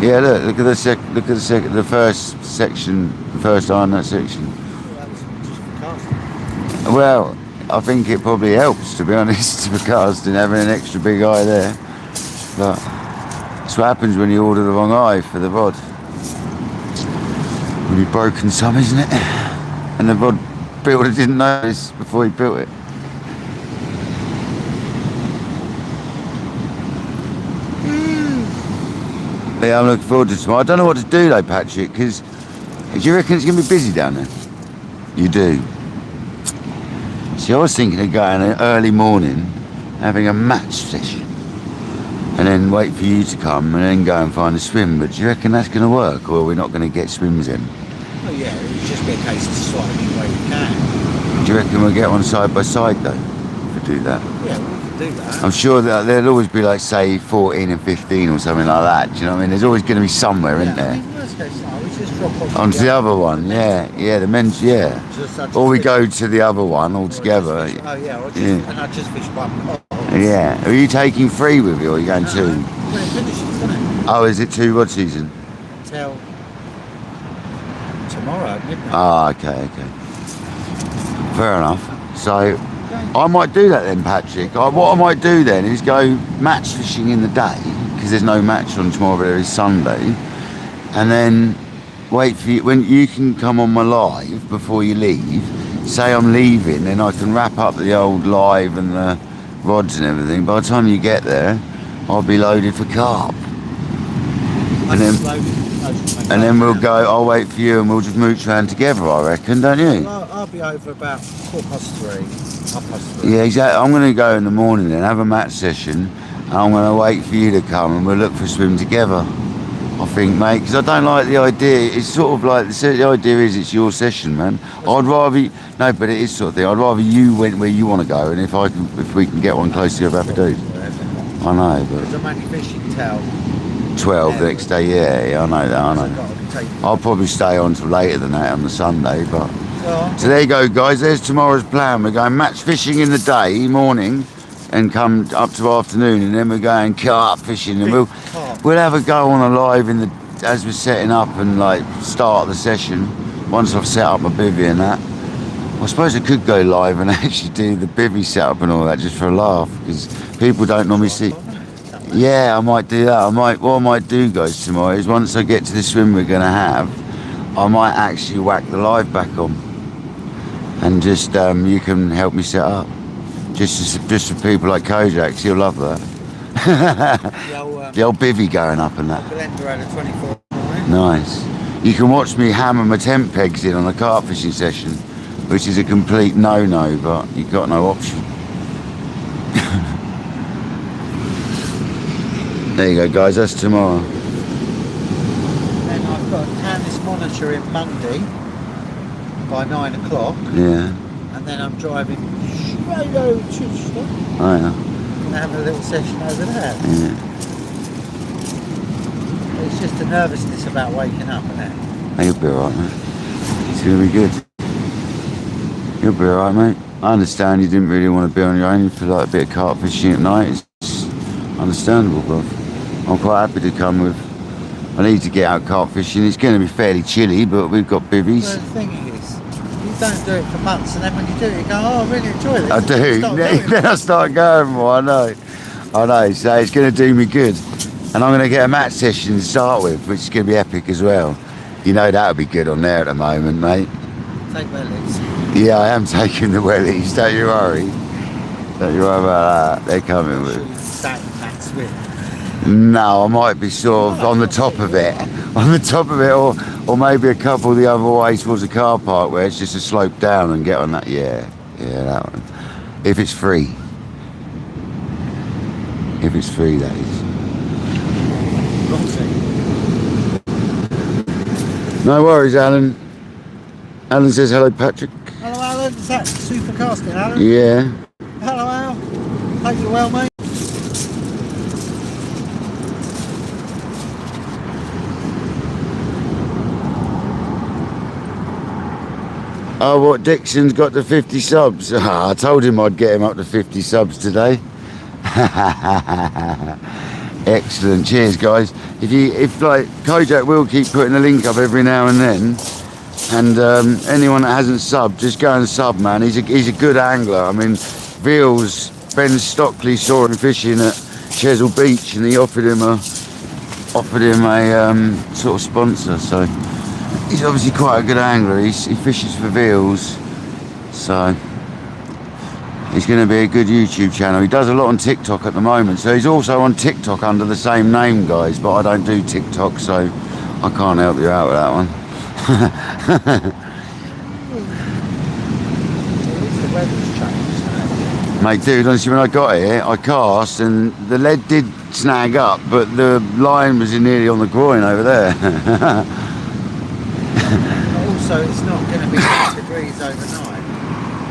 Speaker 1: Yeah, look at the first section, the first eye in that section. Well, I think it probably helps, to be honest, for casting, having an extra big eye there. But that's what happens when you order the wrong eye for the rod. When you've broken some, isn't it? And the rod builder didn't notice before he built it. Yeah, I'm looking forward to tomorrow. I don't know what to do though, Patrick, because do you reckon it's going to be busy down there? You do? See, I was thinking of going an early morning, having a match session, and then wait for you to come and then go and find a swim. But do you reckon that's going to work, or are we not going to get swims in?
Speaker 2: Oh yeah, it would just be a case of sliding where we can.
Speaker 1: Do you reckon we'll get one side by side though, if we do that?
Speaker 2: Yeah, we can do that.
Speaker 1: I'm sure that there'll always be like, say, 14 and 15 or something like that. Do you know what I mean? There's always going to be somewhere, isn't there?
Speaker 2: I mean, worst case scenario, we just drop off
Speaker 1: Onto the other one, yeah, the men's, yeah. Or we go to the other one altogether.
Speaker 2: Oh yeah,
Speaker 1: Yeah.
Speaker 2: and I just fish one.
Speaker 1: Yeah. Are you taking 3 with you, or are you going 2?
Speaker 2: When it finishes, isn't it?
Speaker 1: Oh, is it 2 rod season?
Speaker 2: Till tomorrow, midnight.
Speaker 1: Ah, okay. Fair enough. So, I might do that then, Patrick. What I might do then is go match fishing in the day, because there's no match on tomorrow, but there is Sunday, and then wait for you, when you can come on my live before you leave, say I'm leaving, then I can wrap up the old live and the rods and everything. By the time you get there, I'll be loaded for carp. And then we'll go, I'll wait for you and we'll just mooch around together, I reckon, don't you?
Speaker 2: I'll be over about 3:15.
Speaker 1: Yeah, exactly. I'm going to go in the morning then, have a match session, I'm going to wait for you to come and we'll look for a swim together. I think, mate, because I don't like the idea. It's sort of like the idea is it's your session, man. I'd rather no, but it is sort of thing. I'd rather you went where you want to go, and if we can get one close to your happy days. I know, but
Speaker 2: because I'm only fishing till
Speaker 1: 12 the next day. Yeah, I know that. I know. I'll probably stay on till later than that on the Sunday, but. So there you go, guys. There's tomorrow's plan. We're going match fishing in the day, morning, and come up to afternoon, and then we're going carp fishing, and we'll have a go on a live as we're setting up and like start the session. Once I've set up my bivvy and that, I suppose I could go live and actually do the bivvy setup and all that just for a laugh, because people don't normally see. Yeah, I might do that. What I might do, guys, tomorrow is once I get to the swim we're gonna have, I might actually whack the live back on, and just you can help me set up. Just for people like Kojak's, he'll love that. The old bivvy going up and that. Nice. You can watch me hammer my tent pegs in on a carp fishing session, which is a complete no-no, but you've got no option. There you go, guys. That's tomorrow.
Speaker 2: Then I've got to tan this monitor in Monday by 9 o'clock.
Speaker 1: Yeah.
Speaker 2: And then I'm driving straight over to Chichester.
Speaker 1: Oh, yeah.
Speaker 2: And have a little session over there.
Speaker 1: Yeah.
Speaker 2: It's just the nervousness about waking up, isn't it?
Speaker 1: Hey, you'll be alright, mate. It's going to be good. You'll be alright, mate. I understand you didn't really want to be on your own. You feel like a bit of carp fishing at night. It's understandable, bro. I'm quite happy to come with. I need to get out carp fishing. It's going to be fairly chilly, but we've got bivvies.
Speaker 2: Well, the thing is, you don't do it for months, and then when you do it, you go, oh, I really enjoy this.
Speaker 1: I do. Then I start going more. I know. So it's going to do me good. And I'm going to get a match session to start with, which is going to be epic as well. You know that'll be good on there at the moment, mate.
Speaker 2: Take wellies.
Speaker 1: Yeah, I am taking the wellies. Don't you worry. Don't you worry about that. They're coming with. No, I might be sort of on the top of it. On the top of it, or maybe a couple the other way towards the car park where it's just a slope down and get on that. Yeah, that one. If it's free. If it's free, that is. No worries, Alan. Alan says hello, Patrick.
Speaker 2: Hello, Alan. Is that super casting, Alan?
Speaker 1: Yeah.
Speaker 2: Hello, Al. Hope you're well, mate.
Speaker 1: Oh, what, Dixon's got to 50 subs? I told him I'd get him up to 50 subs today. Excellent. Cheers, guys. If like Kojak will keep putting a link up every now and then, and anyone that hasn't subbed, just go and sub, man. He's a good angler. I mean, Ben Stockley saw him fishing at Chesil Beach, and he offered him a sort of sponsor. So he's obviously quite a good angler. He fishes for veals, so he's going to be a good YouTube channel. He does a lot on TikTok at the moment, so he's also on TikTok under the same name, guys, but I don't do TikTok, so I can't help you out with that one. Mate, dude, honestly, when I got here, I cast and the lead did snag up, but the line was nearly on the groin over there.
Speaker 2: Also, it's not going to be 6 degrees overnight.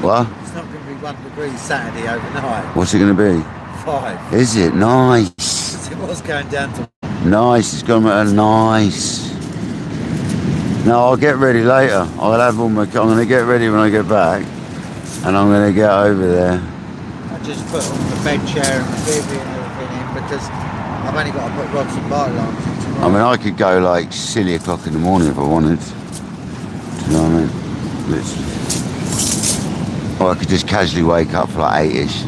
Speaker 1: What?
Speaker 2: It's not going to be 1 degree Saturday overnight.
Speaker 1: What's it going to be?
Speaker 2: 5.
Speaker 1: Is it? Nice.
Speaker 2: It was going down to...
Speaker 1: Nice, it's gone nice. No, I'll get ready later. I'll have all my... I'm going to get ready when I get back. And I'm going to get over there.
Speaker 2: I just put on the bed chair and the bivvy and everything in because I've only got to put rods and bite lines in tomorrow.
Speaker 1: I mean, I could go like silly o'clock in the morning if I wanted. Do you know what I mean? Literally. Or I could just casually wake up for like 8ish.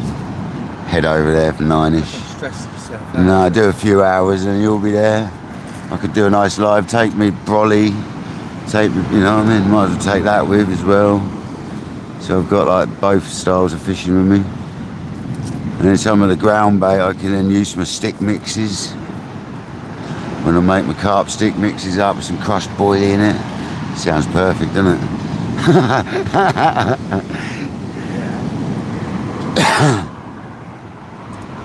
Speaker 1: Head over there for 9ish.
Speaker 2: Stress yourself out.
Speaker 1: No, do a few hours and you'll be there. I could do a nice live, take me brolly, take me, you know what I mean? Might as well take that with as well. So I've got like both styles of fishing with me. And then some of the ground bait I can then use my stick mixes. When I make my carp stick mixes up with some crushed boilie in it. Sounds perfect, doesn't it?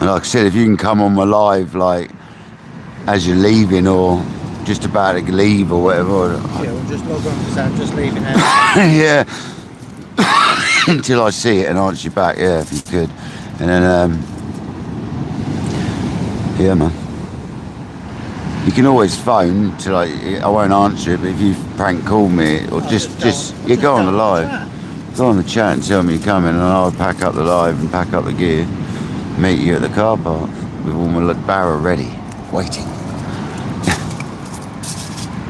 Speaker 1: And like I said, if you can come on my live, like, as you're leaving or just about to leave or whatever.
Speaker 2: Yeah, we'll just log on because I'm just leaving now.
Speaker 1: Yeah. Until I see it and answer you back, yeah, if you could. And then, yeah, man. You can always phone till I won't answer it, but if you prank call me or just go on the live. Go on the chat and tell me you're coming, and I'll pack up the live and pack up the gear, meet you at the car park with all my barrow ready, waiting.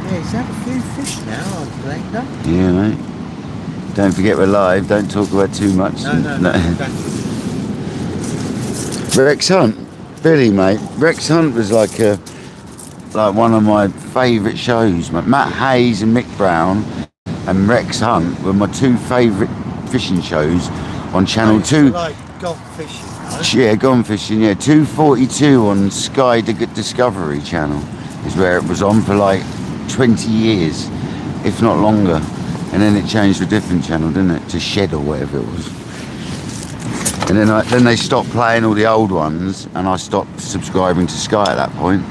Speaker 2: Yeah, he's had a few fish now, I've cleaned up.
Speaker 1: Yeah, mate. Don't forget we're live. Don't talk about too much.
Speaker 2: No.
Speaker 1: Rex Hunt, Billy, mate. Rex Hunt was like one of my favourite shows. Matt Hayes and Mick Brown and Rex Hunt were my two favourite fishing shows on Channel 2.
Speaker 2: Like gone fishing, right?
Speaker 1: Yeah, gone fishing, yeah. 242 on Sky Discovery Channel is where it was on for like 20 years, if not longer. And then it changed to a different channel, didn't it? To Shed or whatever it was. And then they stopped playing all the old ones, and I stopped subscribing to Sky at that point.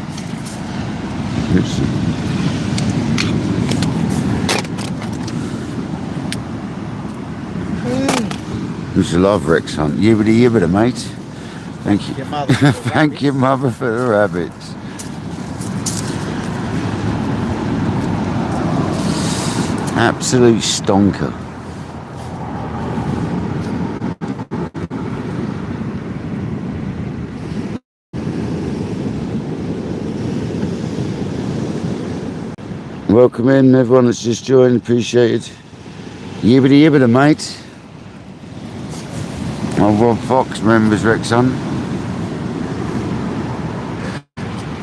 Speaker 1: Used to love Rex Hunt. Yibbity, mate. Thank you.
Speaker 2: Your mother
Speaker 1: Thank your mother for the rabbits. Absolute stonker. Welcome in, everyone that's just joined. Appreciate it. Yibbity, mate. My Rob Fox remembers Rex Hunt.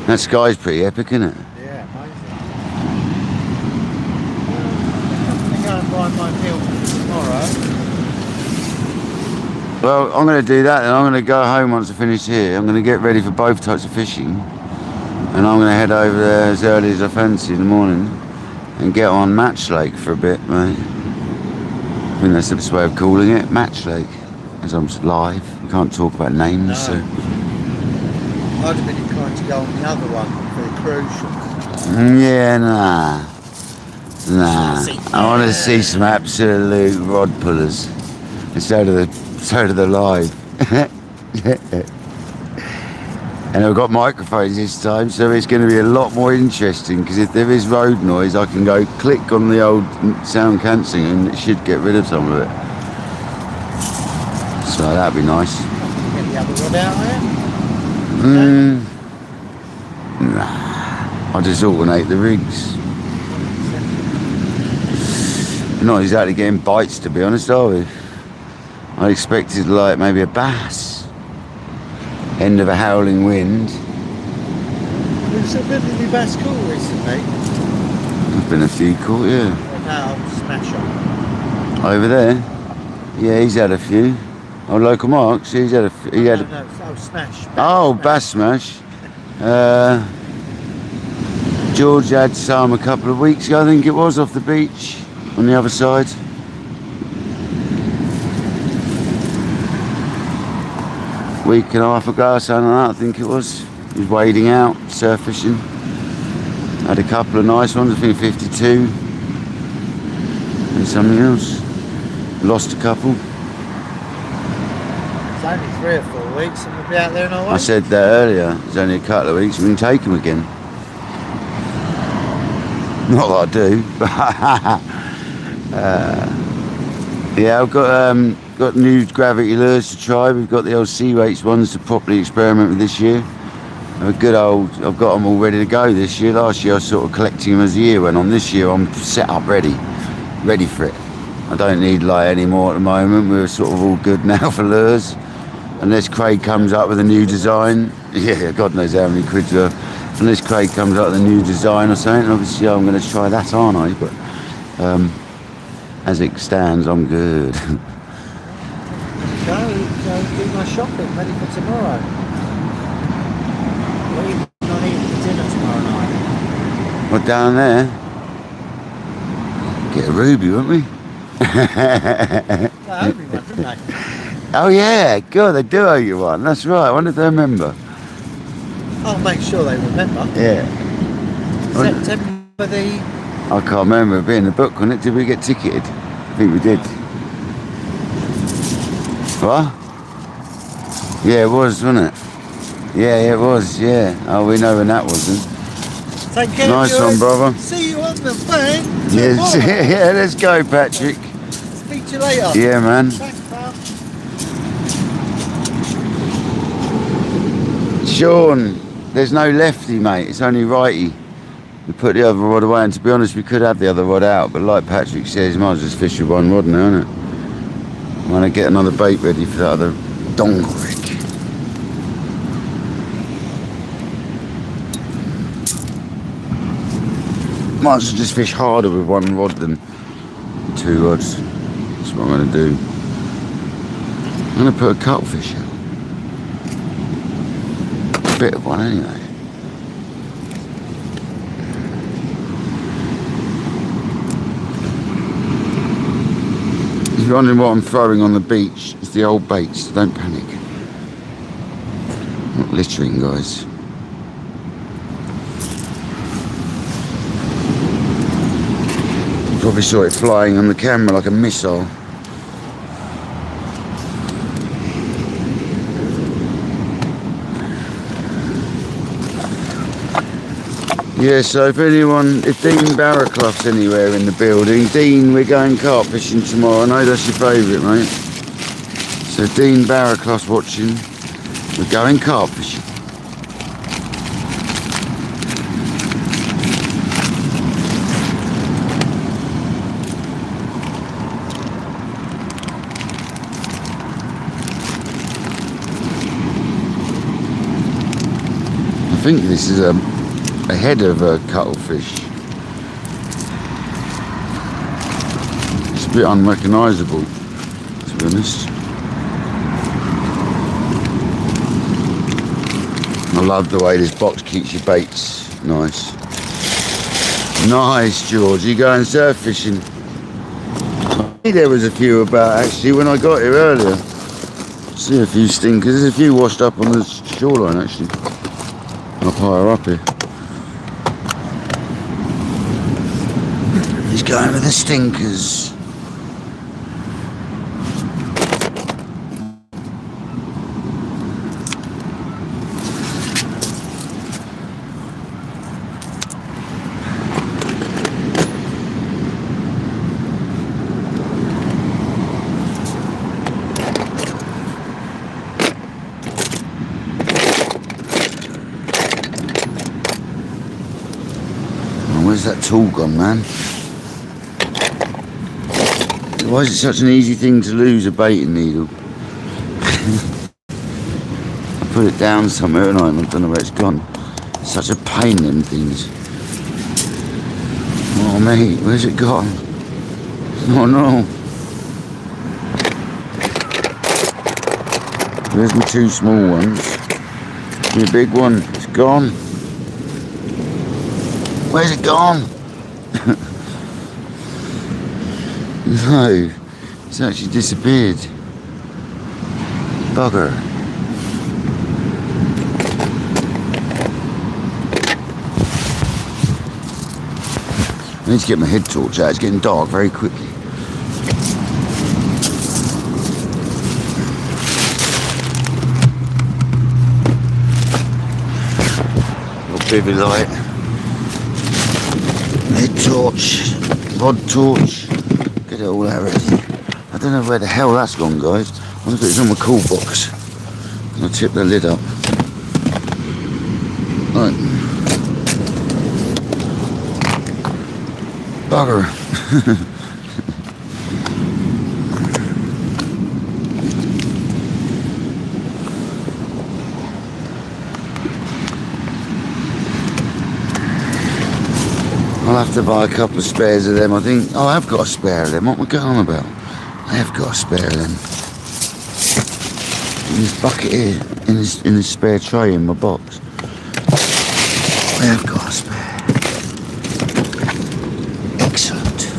Speaker 1: That sky's pretty epic, isn't it?
Speaker 2: Yeah, amazing. I'm going to go and buy my meal tomorrow.
Speaker 1: Well, I'm going to do that, and I'm going to go home once I finish here. I'm going to get ready for both types of fishing, and I'm going to head over there as early as I fancy in the morning and get on Match Lake for a bit, mate. I think that's the best way of calling it, Match Lake. As I'm live, we can't talk about names,
Speaker 2: No.
Speaker 1: so.
Speaker 2: I'd have been inclined to go on the other one for the cruise ship.
Speaker 1: Yeah, nah. I want to see some absolute rod pullers. And so do the live. And I've got microphones this time, so it's going to be a lot more interesting, because if there is road noise, I can go click on the old sound cancelling and it should get rid of some of it. So that'd be nice.
Speaker 2: Get the other rod out there?
Speaker 1: Nah. I'll just alternate the rigs. We're not exactly getting bites, to be honest, are we? I expected like maybe a bass. End of a howling wind.
Speaker 2: There's been any bass caught recently.
Speaker 1: There's been a few caught, yeah.
Speaker 2: No, smash on.
Speaker 1: Over there? Yeah, he's had a few. Oh, Local Marks, he's had a few.
Speaker 2: No, smash.
Speaker 1: Bass Smash. George had some a couple of weeks ago, I think it was, off the beach on the other side. Week and a half ago, something like that, I think it was. He was wading out, surf fishing. Had a couple of nice ones, I think 52. And something else. Lost a couple.
Speaker 2: It's only 3 or 4 weeks and we'll be out there in a while.
Speaker 1: I said that earlier, it's only a couple of weeks, we can take them again. Not that I do, but yeah, I've got new gravity lures to try. We've got the old sea weights ones to properly experiment with this year. I've got them all ready to go this year. Last year I was sort of collecting them as the year went on. This year I'm set up ready for it. I don't need like any more at the moment. We're sort of all good now for lures. Unless Craig comes up with a new design. Yeah, God knows how many quid's worth. Unless Craig comes up with a new design or something, obviously I'm going to try that, aren't I? But as it stands, I'm good.
Speaker 2: Go do my shopping, ready for tomorrow. What are you not eating for dinner tomorrow night?
Speaker 1: What, down there? Get a ruby, won't we?
Speaker 2: No, everyone, didn't they?
Speaker 1: Oh yeah, God, they do owe you one. That's right. I wonder if they remember.
Speaker 2: I'll make sure they remember.
Speaker 1: Yeah.
Speaker 2: September the...
Speaker 1: I can't remember it being a book on it. Did we get ticketed? I think we did. What? Yeah, it was, wasn't it? Yeah, it was, yeah. Oh, we know when that was then.
Speaker 2: Take care
Speaker 1: Nice
Speaker 2: of
Speaker 1: one, brother.
Speaker 2: See you on the plane.
Speaker 1: Yes, yeah, let's go, Patrick.
Speaker 2: Speak to you later.
Speaker 1: Yeah, man.
Speaker 2: Thanks, pal.
Speaker 1: Sean, there's no lefty, mate. It's only righty. We put the other rod away, and to be honest, we could have the other rod out, but like Patrick says, might as well just fish with one rod now, innit? I'm gonna get another bait ready for that other Dogfish. Might as well just fish harder with one rod than two rods. That's what I'm gonna do. I'm gonna put a cuttlefish out. A bit of one anyway. If you're wondering what I'm throwing on the beach, it's the old baits. Don't panic. Not littering, guys. You probably saw it flying on the camera like a missile. Yeah, so if Dean Barraclough's anywhere in the building, Dean, we're going carp fishing tomorrow. I know that's your favourite, mate. So Dean Barraclough's watching. We're going carp fishing. I think this is a head of a cuttlefish. It's a bit unrecognisable, to be honest. I love the way this box keeps your baits nice. Nice, George. You going surf fishing? There was a few about actually when I got here earlier. See a few stinkers. There's a few washed up on the shoreline actually. Up higher up here. He's going with the stinkers. Where's that tool gone, man? Why is it such an easy thing to lose a baiting needle? I put it down somewhere and I don't know where it's gone. It's such a pain, them things. Oh mate, where's it gone? Oh no. There's my two small ones. The big one, it's gone. Where's it gone? No, it's actually disappeared. Bugger. I need to get my head torch out. It's getting dark very quickly. Little bivvy light. Head torch. Rod torch. Get it all out ready. I don't know where the hell that's gone, guys. I wonder if it's on my cool box. I'll tip the lid up. Right. Bugger. I'll have to buy a couple of spares of them, I think. Oh, I have got a spare of them. What am I going on about? I have got a spare of them. In this bucket here, in this spare tray in my box. I have got a spare. Excellent.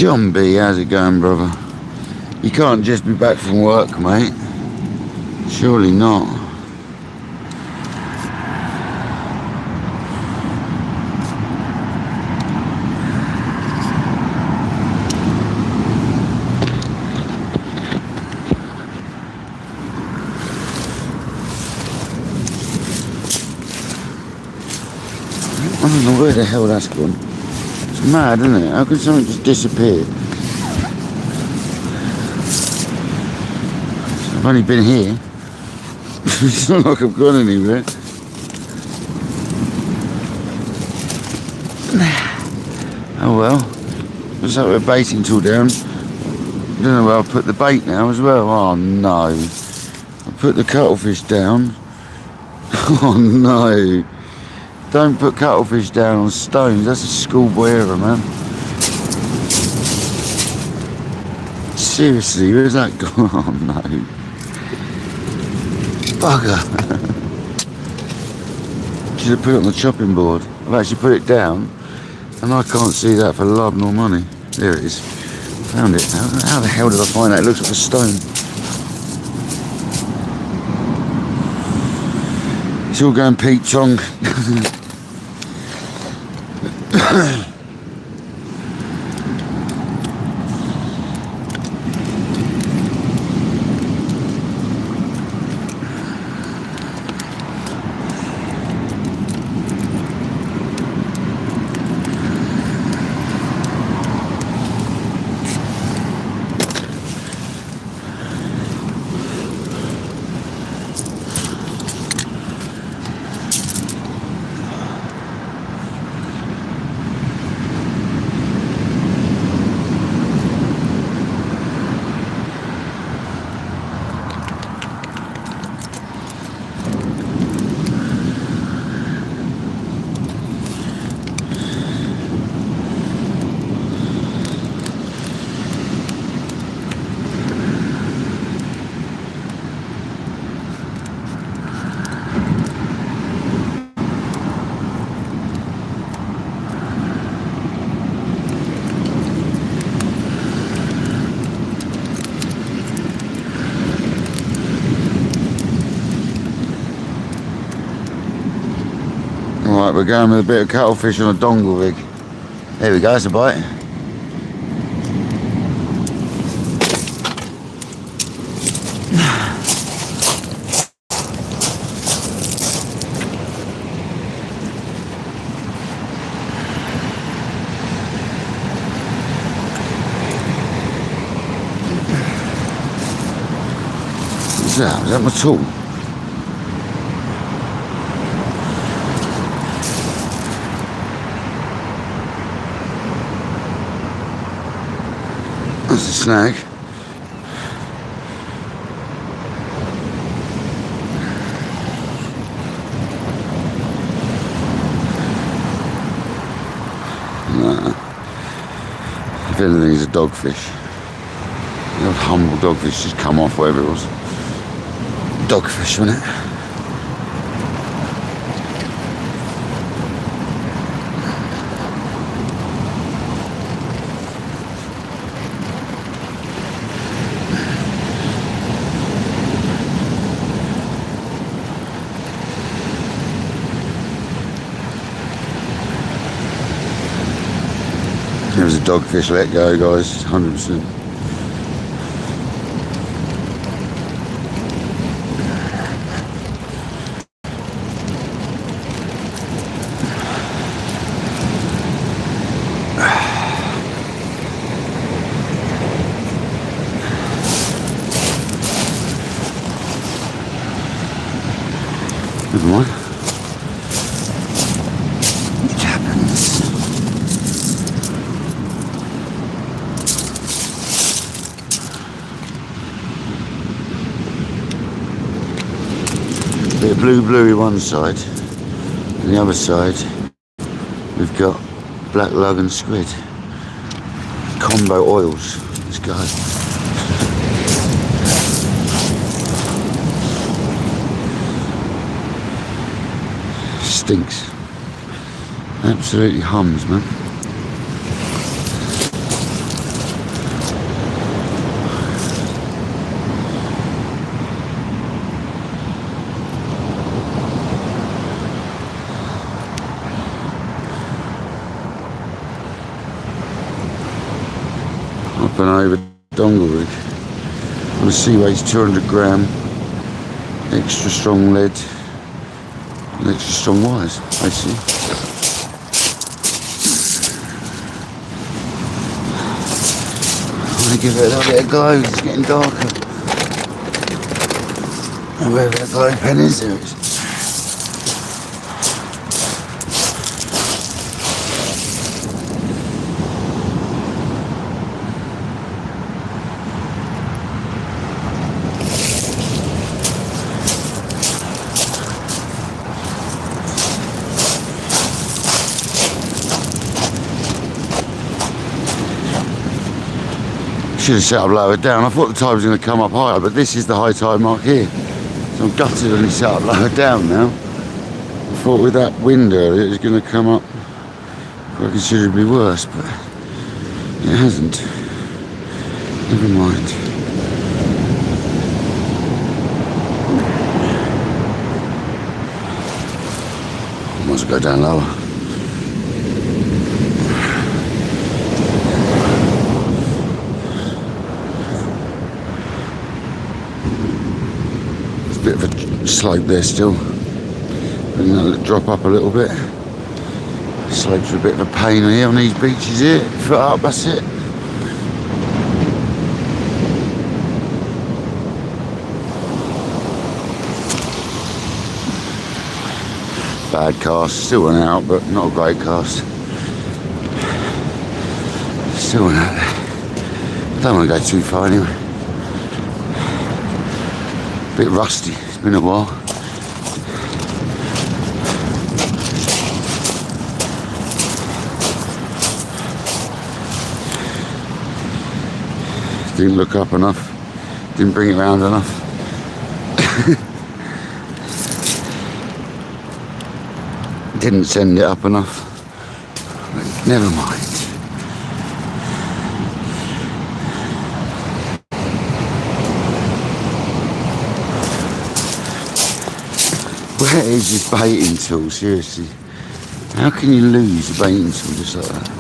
Speaker 1: John B, how's it going, brother? You can't just be back from work, mate. Surely not. I don't know where the hell that's gone. It's mad, isn't it? How can something just disappear? I've only been here. It's not like I've gone anywhere. Oh well. Looks like we're baiting till down. I don't know where I'll put the bait now as well. Oh no. I put the cuttlefish down. Oh no. Don't put cuttlefish down on stones. That's a schoolboy error, man. Seriously, where's that gone? Oh no. Bugger. Should have put it on the chopping board. I've actually put it down and I can't see that for love nor money. There it is. Found it. How the hell did I find that? It looks like a stone. It's all going Pete Tong. Alright, we're going with a bit of cuttlefish on a dongle rig. There we go, that's a bite. What's that? Is that my tool? That's a snag. Nah. If anything, it's a dogfish. The old humble dogfish just come off wherever it was. Dogfish, wasn't it? There was a dogfish let go, guys, 100%. Never mind. It happens. Bit of bluey one side, and the other side we've got black lug and squid. Combo oils. Let's go. Stinks. Absolutely hums, man. an over dongle rig on a sea weighs 200 gram, extra strong lead and extra strong wires, basically. I'm going to give it a little bit of glow, it's getting darker. And wherever that glow pen is, there it is. Should have set up lower down. I thought the tide was going to come up higher, but this is the high tide mark here. So I'm gutted when it's set up lower down now. I thought with that wind earlier it was going to come up quite considerably worse, but it hasn't. Never mind. I might as well go down lower. Bit of a slope there still, and that'll drop up a little bit. Slopes are a bit of a pain here on these beaches here. Foot up, that's it. Bad cast, still went out, but not a great cast. Still went out there. Don't want to go too far anyway. Bit rusty, it's been a while. Didn't look up enough, didn't bring it round enough. Didn't send it up enough. But never mind. Where is this baiting tool, seriously? How can you lose a baiting tool just like that?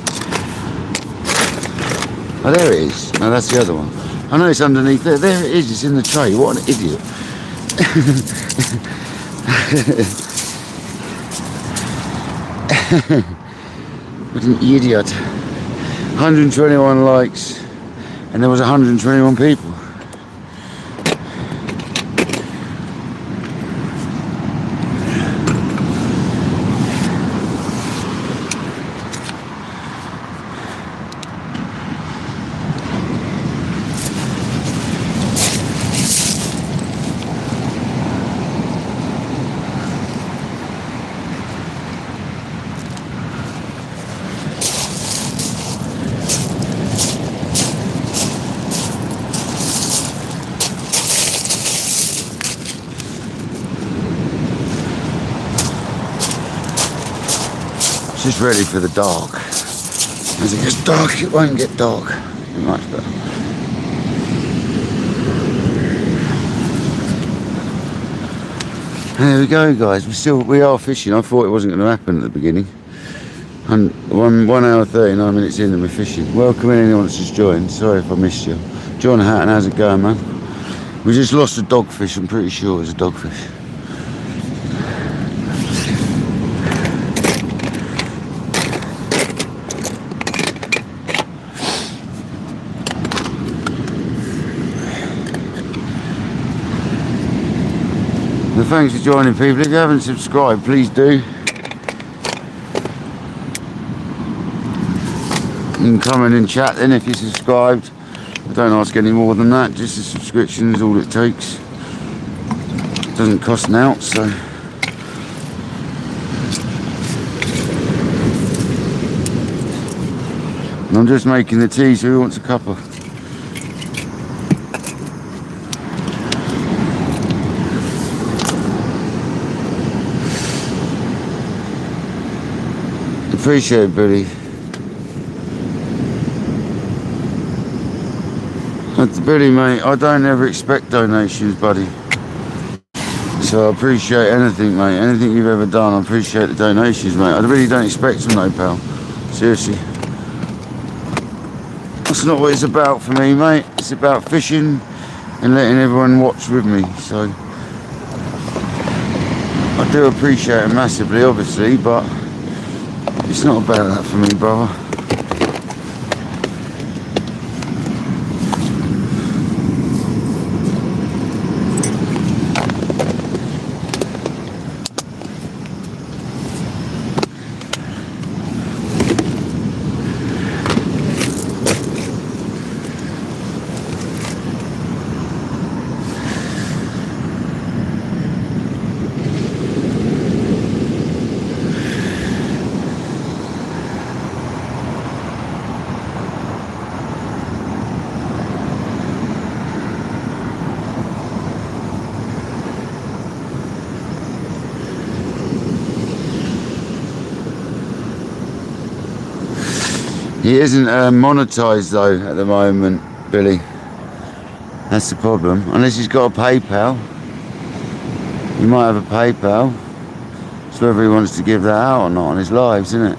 Speaker 1: Oh, there it is. No, that's the other one. I know it's underneath there. There it is, it's in the tray. What an idiot. What an idiot. 121 likes and there was 121 people. Just ready for the dark. As it gets dark, it won't get dark. Much better. There we go, guys. We are fishing. I thought it wasn't going to happen at the beginning. And 1 hour 39 minutes in and we're fishing. Welcome in anyone that's just joined. Sorry if I missed you. John Hatton, how's it going, man? We just lost a dogfish. I'm pretty sure it was a dogfish. Well, thanks for joining, people. If you haven't subscribed, please do. You can comment and chat then if you're subscribed. I don't ask any more than that. Just a subscription is all it takes. It doesn't cost an ounce, so. And I'm just making the tea, so who wants a cuppa? Appreciate it, buddy. Billy, mate, I don't ever expect donations, buddy. So I appreciate anything, mate. Anything you've ever done, I appreciate the donations, mate. I really don't expect them, though, pal. Seriously. That's not what it's about for me, mate. It's about fishing and letting everyone watch with me. So I do appreciate it massively, obviously, but it's not about that for me, brother. He isn't monetized though at the moment, Billy. That's the problem. Unless he's got a PayPal. He might have a PayPal. It's whether he wants to give that out or not on his lives, isn't it?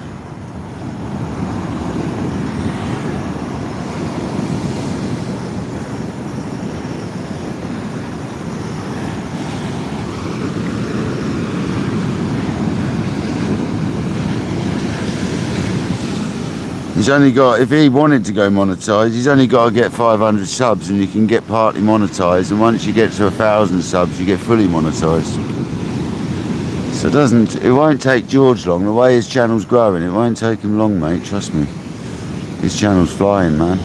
Speaker 1: He's only got, if he wanted to go monetized, he's only got to get 500 subs and you can get partly monetized, and once you get to 1,000 subs you get fully monetized. So it won't take George long. The way his channel's growing, it won't take him long, mate, trust me. His channel's flying, man.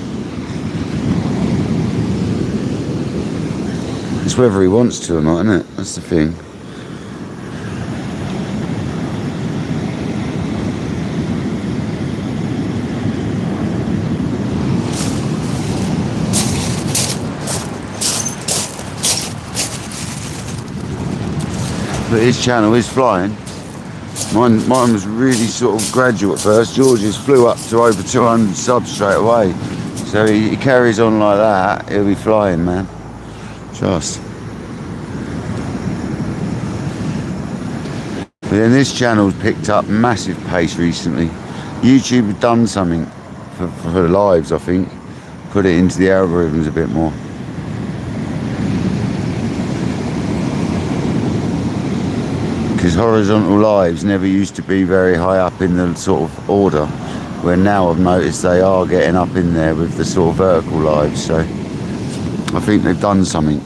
Speaker 1: It's whether he wants to or not, isn't it? That's the thing. But his channel is flying. Mine was really sort of gradual at first. George's flew up to over 200 subs straight away. So he carries on like that, he'll be flying, man. Trust. But then this channel's picked up massive pace recently. YouTube have done something for the lives, I think. Put it into the algorithms a bit more. Because horizontal lives never used to be very high up in the sort of order, where now I've noticed they are getting up in there with the sort of vertical lives. So I think they've done something,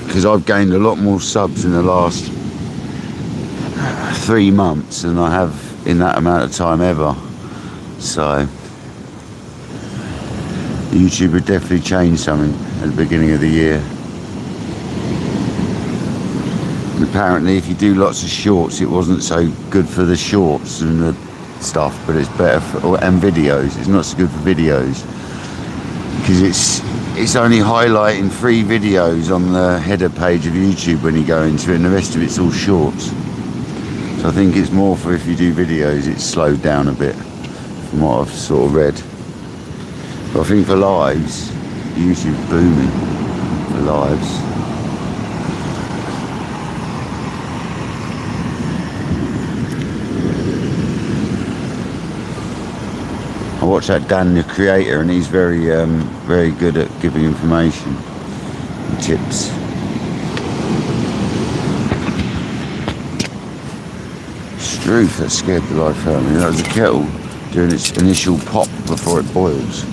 Speaker 1: because I've gained a lot more subs in the last 3 months than I have in that amount of time ever. So YouTube would definitely change something at the beginning of the year. And apparently if you do lots of shorts, it wasn't so good for the shorts and the stuff, but it's better for, and videos. It's not so good for videos because it's only highlighting 3 videos on the header page of YouTube when you go into it, and the rest of it's all shorts. So I think it's more for if you do videos, it's slowed down a bit from what I've sort of read. But I think for lives, YouTube's booming for lives. I watch that Dan the creator, and he's very very good at giving information and tips. Struth, that scared the life out of me. That was a kettle doing its initial pop before it boils.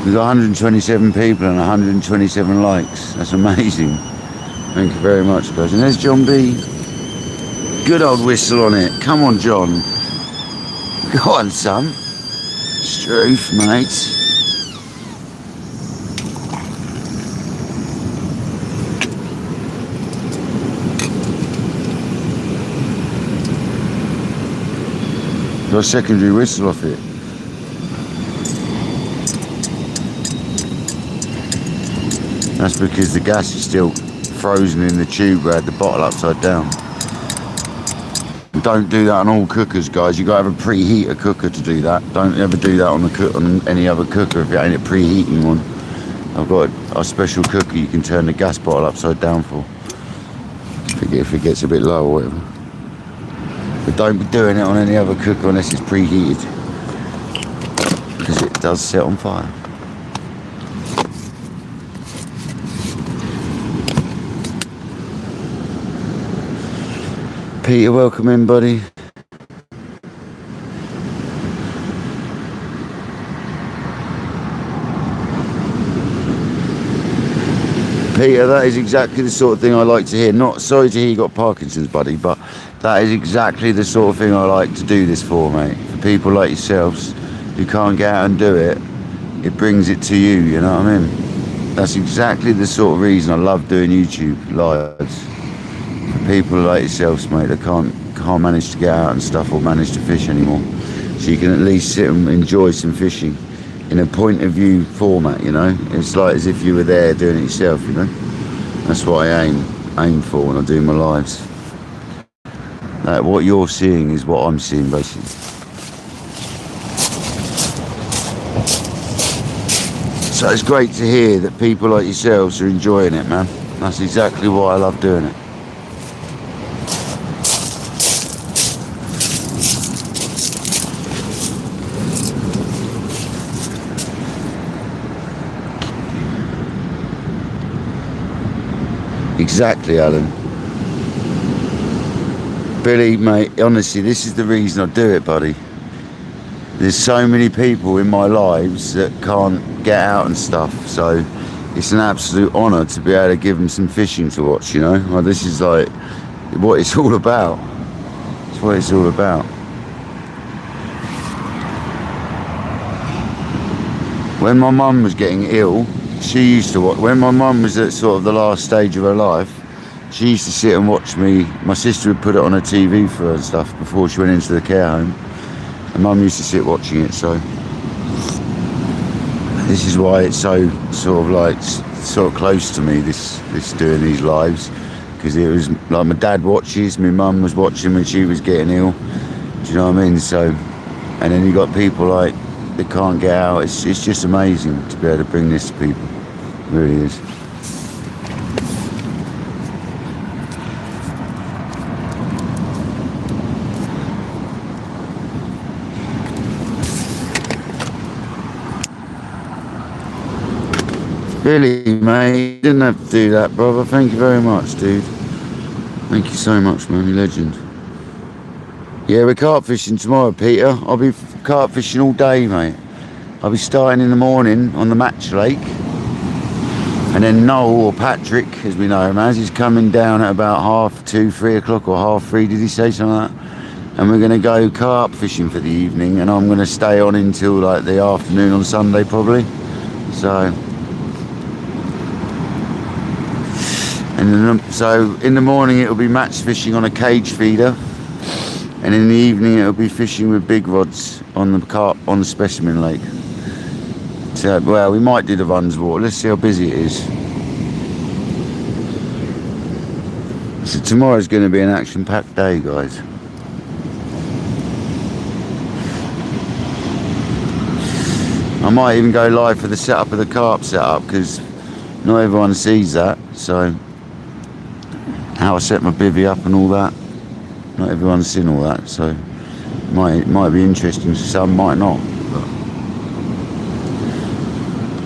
Speaker 1: We've got 127 people and 127 likes. That's amazing. Thank you very much, guys. And there's John B. Good old whistle on it. Come on, John. Go on, son. Struth, mate. Got a secondary whistle off it. That's because the gas is still frozen in the tube where I had the bottle upside down. don't do that on all cookers, guys. You got to have a preheater cooker to do that. Don't ever do that on any other cooker if it ain't a preheating one. I've got a special cooker you can turn the gas bottle upside down for. If it gets a bit low or whatever. But don't be doing it on any other cooker unless it's preheated, because it does set on fire. Peter, welcome in, buddy. Peter, that is exactly the sort of thing I like to hear. Not sorry to hear you got Parkinson's, buddy, but that is exactly the sort of thing I like to do this for, mate. For people like yourselves who can't get out and do it, it brings it to you, you know what I mean? That's exactly the sort of reason I love doing YouTube lives. For people like yourselves, mate, that can't manage to get out and stuff or manage to fish anymore. So you can at least sit and enjoy some fishing in a point of view format, you know? It's like as if you were there doing it yourself, you know? That's what I aim for when I do my lives. Like what you're seeing is what I'm seeing, basically. So it's great to hear that people like yourselves are enjoying it, man. That's exactly why I love doing it. Exactly, Alan. Billy, mate, honestly, this is the reason I do it, buddy. There's so many people in my lives that can't get out and stuff, so it's an absolute honour to be able to give them some fishing to watch, you know? Well, this is like what it's all about. It's what it's all about. When my mum was getting ill, she used to watch. When my mum was at sort of the last stage of her life, she used to sit and watch me. My sister would put it on her TV for her and stuff before she went into the care home. And Mum used to sit watching it, so this is why it's so sort of like sort of close to me, this doing these lives, because it was like my dad watches, my mum was watching when she was getting ill. Do you know what I mean? So, and then you got people like that can't get out. It's just amazing to be able to bring this to people. It really is. Billy, mate, you didn't have to do that, brother. Thank you very much, dude. Thank you so much, man. You legend. Yeah, we're carp fishing tomorrow, Peter. I'll be carp fishing all day, mate. I'll be starting in the morning on the Match Lake. And then Noel, or Patrick, as we know him as, he's coming down at about 2:30, 3 o'clock, or 3:30, did he say something like that? And we're going to go carp fishing for the evening, and I'm going to stay on until like the afternoon on Sunday, probably. So... so in the morning it'll be match fishing on a cage feeder, and in the evening it'll be fishing with big rods on the carp on the specimen lake. So, well, we might do the Runswater. Let's see how busy it is. So tomorrow's going to be an action-packed day, guys. I might even go live for the setup of the carp setup, because not everyone sees that. So how I set my bivvy up and all that, not everyone's seen all that, so might be interesting to some, might not, but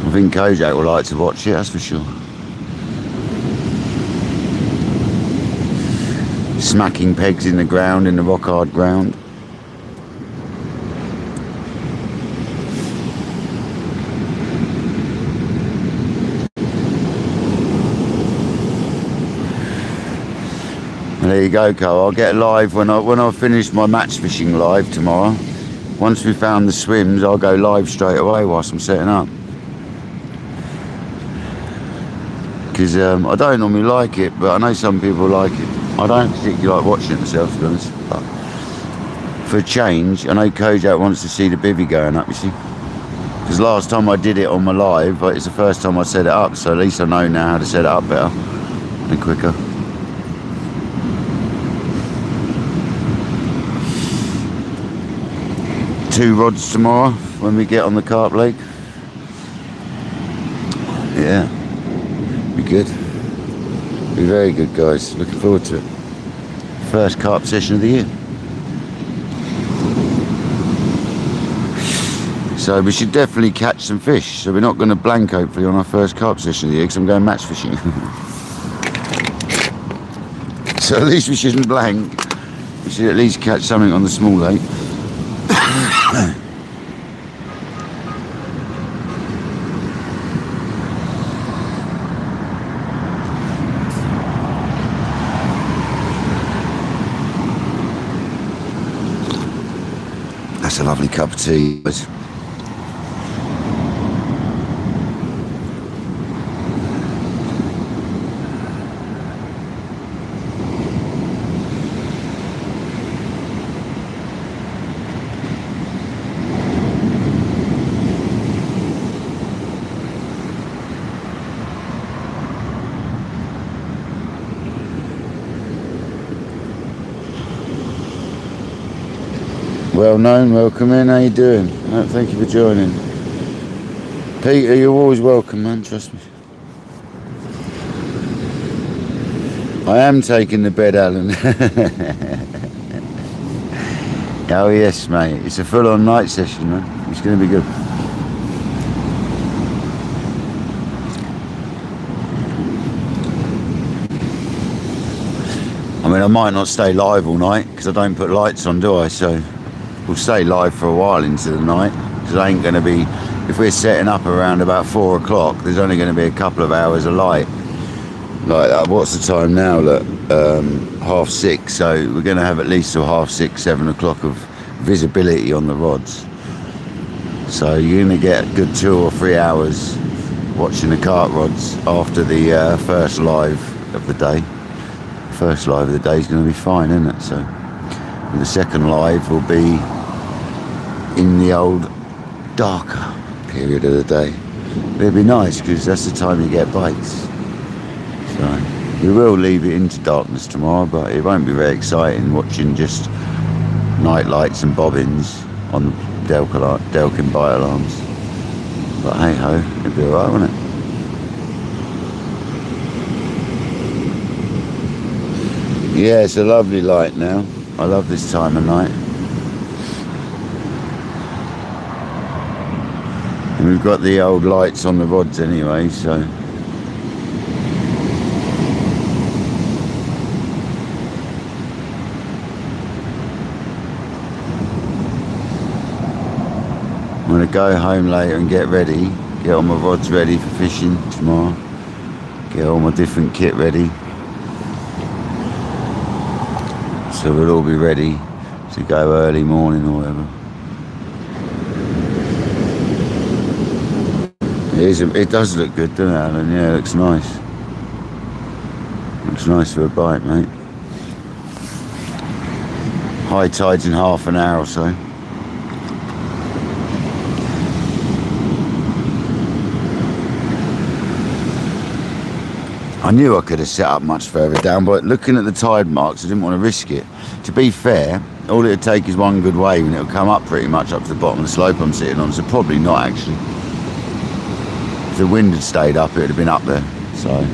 Speaker 1: I think Kojak will like to watch it, that's for sure. Smacking pegs in the ground, in the rock hard ground. There you go, Carl. I'll get live when I finish my match fishing live tomorrow. Once we found the swims, I'll go live straight away whilst I'm setting up. Because I don't normally like it, but I know some people like it. I don't particularly like watching it myself, to be honest. But for a change, I know Kojak wants to see the bivvy going up, you see. Because last time I did it on my live, it's the first time I set it up, so at least I know now how to set it up better and quicker. 2 rods tomorrow when we get on the carp lake. Yeah, be good. Be very good, guys. Looking forward to it. First carp session of the year. So we should definitely catch some fish. So we're not going to blank hopefully on our first carp session of the year because I'm going match fishing. So at least we shouldn't blank. We should at least catch something on the small lake. That's a lovely cup of tea. Well known, welcome in, how you doing? Thank you for joining. Peter, you're always welcome, man, trust me. I am taking the bed, Alan. Oh yes, mate, it's a full-on night session, man. It's going to be good. I mean, I might not stay live all night because I don't put lights on, do I? So we'll stay live for a while into the night because I ain't going to be, if we're setting up around about 4 o'clock, there's only going to be a couple of hours of light. Like, what's the time now? Look, 6:30, so we're going to have at least till 6:30, 7 o'clock of visibility on the rods. So you're going to get a good 2 or 3 hours watching the cart rods after the first live of the day. First live of the day is going to be fine, isn't it? So the second live will be in the old darker period of the day. But it'll be nice because that's the time you get bites. So we will leave it into darkness tomorrow, but it won't be very exciting watching just night lights and bobbins on the Delkin bite alarms. But hey ho, it'll be alright, won't it? Yeah, it's a lovely light now. I love this time of night. And we've got the old lights on the rods anyway, so. I'm going to go home later and get ready. Get all my rods ready for fishing tomorrow. Get all my different kit ready. So we'll all be ready to go early morning or whatever. It does look good, doesn't it, Alan? Yeah, it looks nice. Looks nice for a bite, mate. High tide's in half an hour or so. I knew I could have set up much further down, but looking at the tide marks, I didn't want to risk it. To be fair, all it'd take is one good wave and it'll come up pretty much up to the bottom of the slope I'm sitting on, so probably not actually. If the wind had stayed up, it would have been up there, so.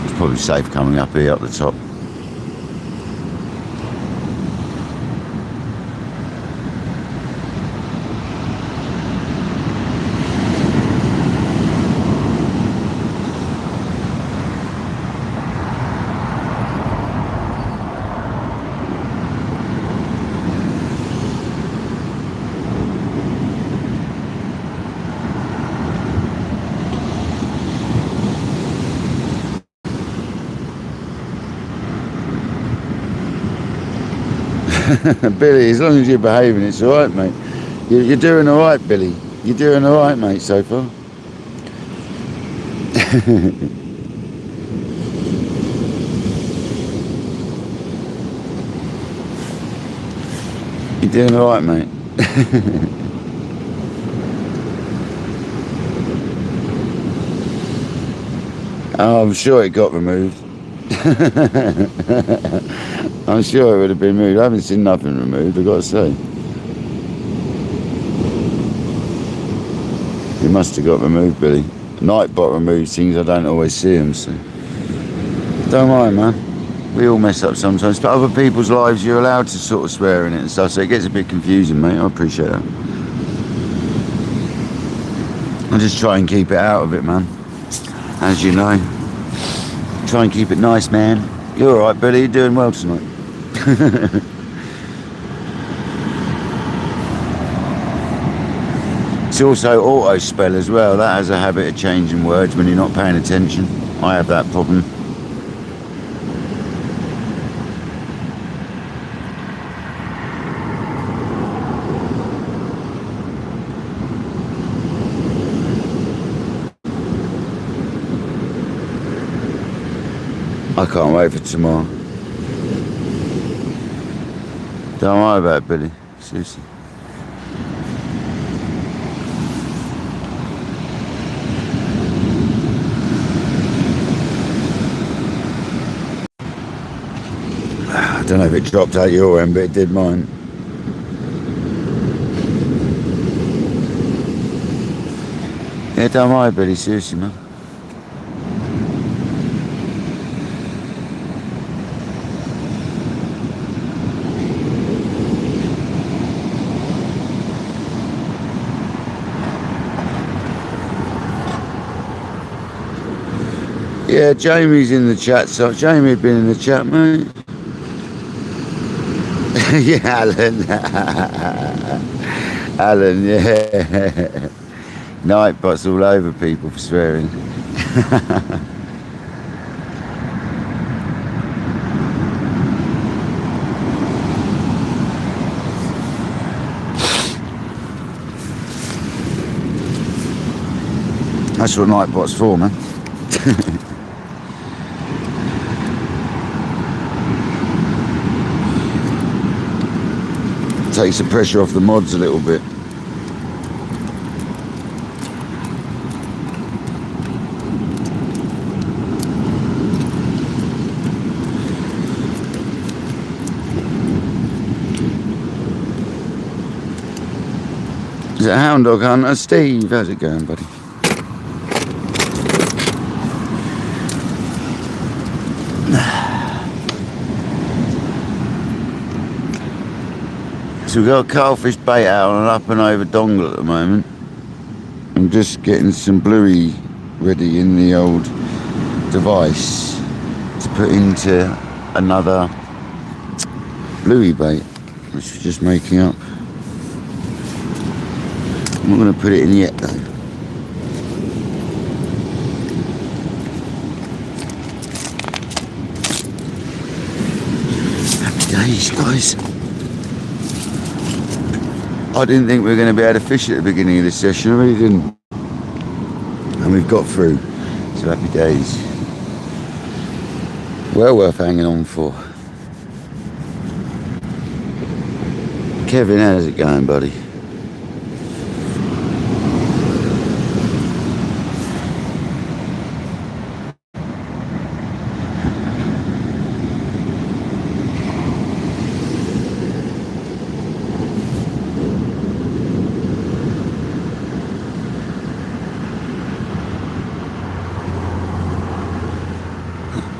Speaker 1: It's probably safe coming up here, up the top. Billy, as long as you're behaving, it's all right, mate. You're doing all right, Billy. You're doing all right, mate, so far. You're doing all right, mate. Oh, I'm sure it got removed. I'm sure it would have been removed. I haven't seen nothing removed, I've got to say. It must have got removed, Billy. Nightbot removes things, I don't always see them, so. Don't worry, man. We all mess up sometimes. But other people's lives, you're allowed to sort of swear in it and stuff, so it gets a bit confusing, mate. I appreciate that. I just try and keep it out of it, man. As you know. Try and keep it nice, man. You're alright, Billy. You're doing well tonight. It's also auto spell as well. That has a habit of changing words when you're not paying attention. I have that problem. I can't wait for tomorrow. Don't worry about it, Billy. Seriously. I don't know if it dropped out your end, but it did mine. Yeah, don't worry, Billy. Seriously, man. Yeah, Jamie's in the chat, so Jamie had been in the chat, mate. Yeah, Alan. Alan, yeah. Nightbots all over people for swearing. That's what Nightbot's for, man. Takes the pressure off the mods a little bit. Is it a hound dog hunter? Steve, how's it going, buddy? So we've got a cuttlefish bait out on an up and over dongle at the moment. I'm just getting some bluey ready in the old device to put into another bluey bait, which we're just making up. I'm not going to put it in yet though. Happy days, guys. I didn't think we were going to be able to fish at the beginning of this session, I really didn't. And we've got through, so happy days. Well worth hanging on for. Kevin, how's it going, buddy?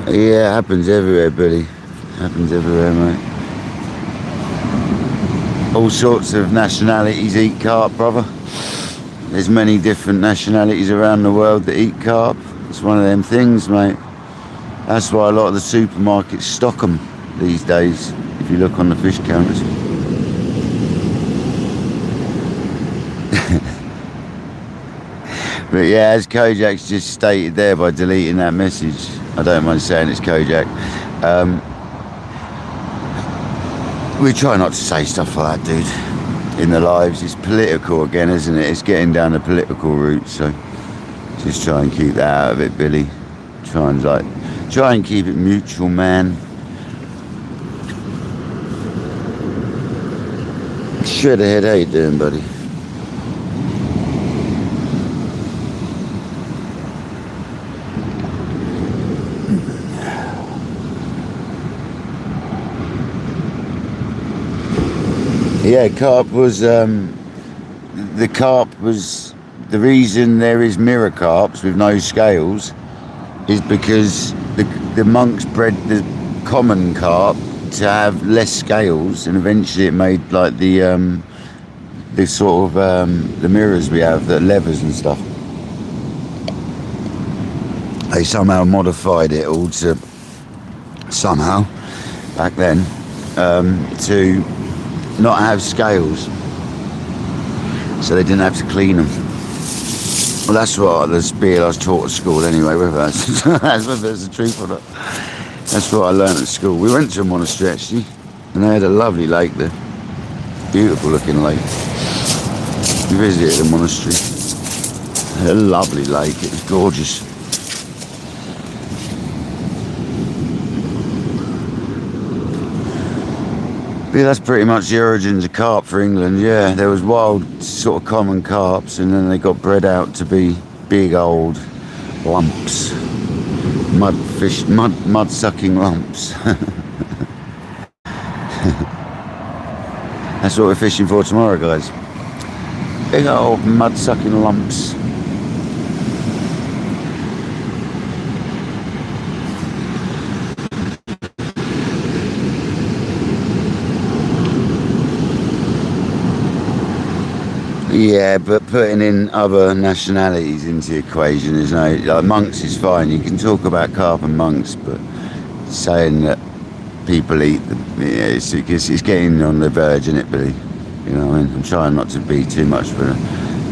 Speaker 1: Yeah, it happens everywhere, Billy. Happens everywhere, mate. All sorts of nationalities eat carp, brother. There's many different nationalities around the world that eat carp. It's one of them things, mate. That's why a lot of the supermarkets stock them these days, if you look on the fish counters. But yeah, as Kojak's just stated there by deleting that message, I don't mind saying it's Kojak. We try not to say stuff like that, dude, in the lives. It's political again, isn't it? It's getting down the political route, so just try and keep that out of it, Billy. Try and keep it mutual, man. Shred ahead, how you doing, buddy? Yeah, carp was the carp was the reason there is mirror carps with no scales is because the monks bred the common carp to have less scales, and eventually it made like the sort of the mirrors we have, the levers and stuff. They somehow modified it all to somehow back then to not have scales, so they didn't have to clean them. Well, that's what the spiel I was taught at school anyway, whether that's the truth or not. That's what I learned at school. We went to a monastery actually, and they had a lovely lake there. Beautiful looking lake. We visited the monastery. They had a lovely lake, it was gorgeous. Yeah, that's pretty much the origins of carp for England. Yeah, there was wild sort of common carps, and then they got bred out to be big old lumps, mud sucking lumps. That's what we're fishing for tomorrow, guys. Big old mud sucking lumps. Yeah, but putting in other nationalities into the equation is no, like monks is fine. You can talk about carp and monks, but saying that people eat them, yeah, it's getting on the verge, isn't it, Billy? You know what I mean? I'm trying not to be too much of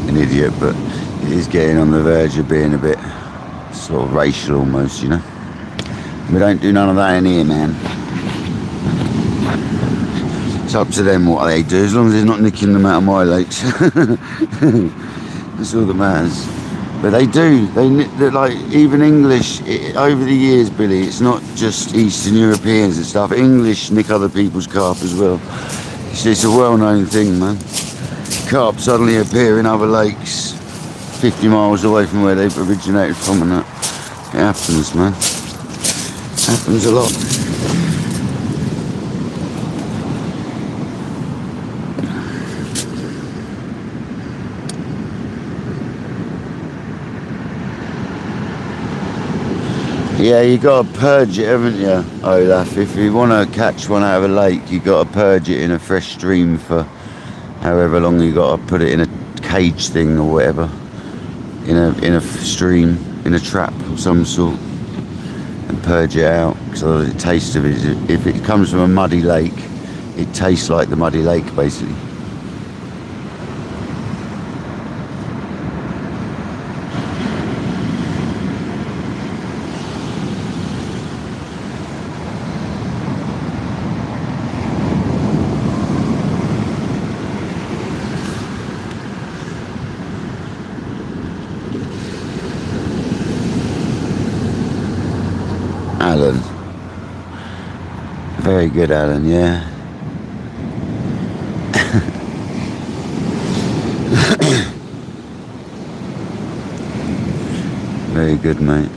Speaker 1: an idiot, but it is getting on the verge of being a bit sort of racial almost, you know? We don't do none of that in here, man. It's up to them what they do, as long as they're not nicking them out of my lakes. That's all that matters. But they do, they're like, even English, over the years, Billy, it's not just Eastern Europeans and stuff. English nick other people's carp as well. It's a well-known thing, man. Carp suddenly appear in other lakes 50 miles away from where they've originated from, and that. It happens, man. It happens a lot. Yeah, you got to purge it, haven't you, Olaf? If you want to catch one out of a lake, you got to purge it in a fresh stream for however long. You got to put it in a cage thing or whatever, in a stream, in a trap of some sort, and purge it out. So the taste of it, if it comes from a muddy lake, it tastes like the muddy lake, basically. Alan. Very good, Alan, yeah. Very good, mate.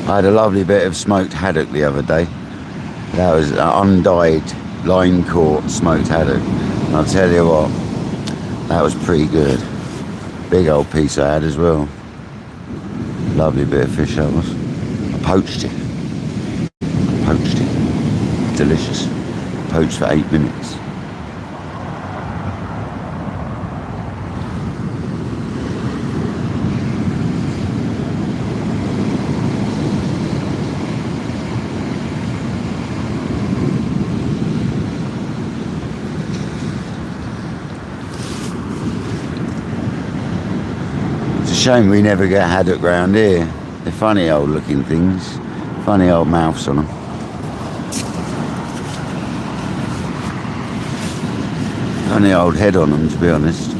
Speaker 1: I had a lovely bit of smoked haddock the other day. That was an undyed line caught smoked haddock. And I'll tell you what, that was pretty good. Big old piece I had as well. Lovely bit of fish that was. I poached it. Delicious. Poached for 8 minutes. Shame we never get haddock round here. They're funny old looking things, funny old mouths on them. Funny old head on them, to be honest.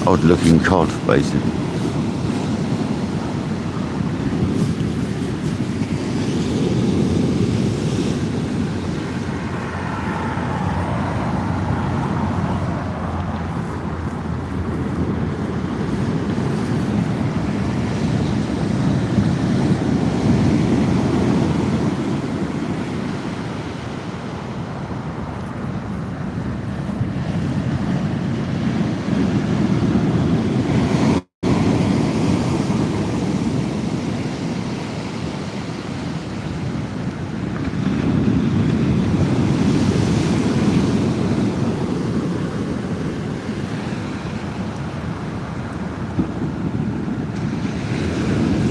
Speaker 1: Odd looking cod, basically.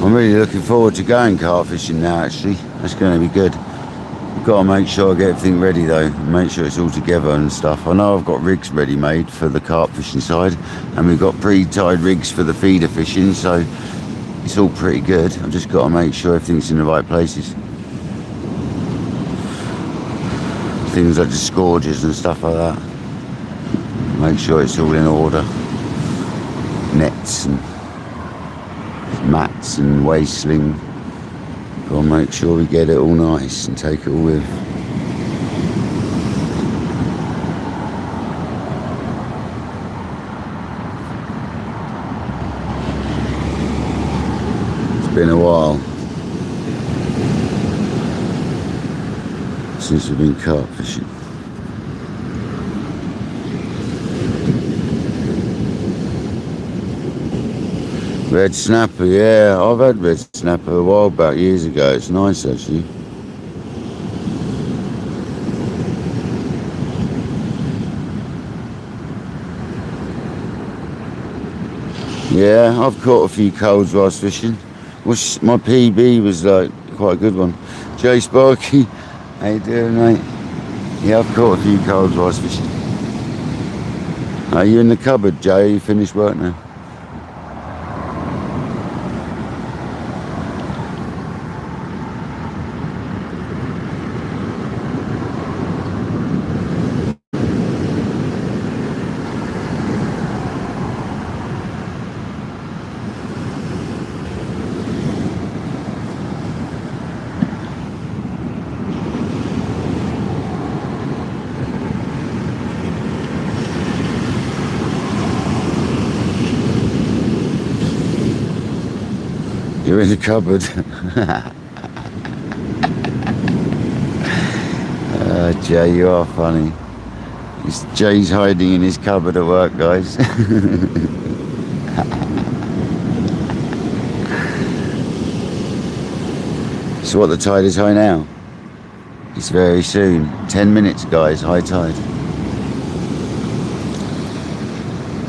Speaker 1: I'm really looking forward to going carp fishing now, actually. That's going to be good. I've got to make sure I get everything ready though, make sure it's all together and stuff. I know I've got rigs ready made for the carp fishing side, and we've got pre-tied rigs for the feeder fishing, so it's all pretty good. I've just got to make sure everything's in the right places. Things like the scourges and stuff like that. Make sure it's all in order. Nets and mats and waistling. Got to make sure we get it all nice and take it all with. It's been a while since we've been carp fishing. Red snapper, yeah, I've had red snapper a while back, years ago. It's nice actually. Yeah, I've caught a few colds whilst fishing. My PB was like quite a good one. Jay Sparky, how you doing, mate? Yeah, I've caught a few colds whilst fishing. Are you in the cupboard, Jay? You finished work now? You're in the cupboard. Jay, you are funny. Jay's hiding in his cupboard at work, guys. So what, the tide is high now? It's very soon. 10 minutes, guys, high tide.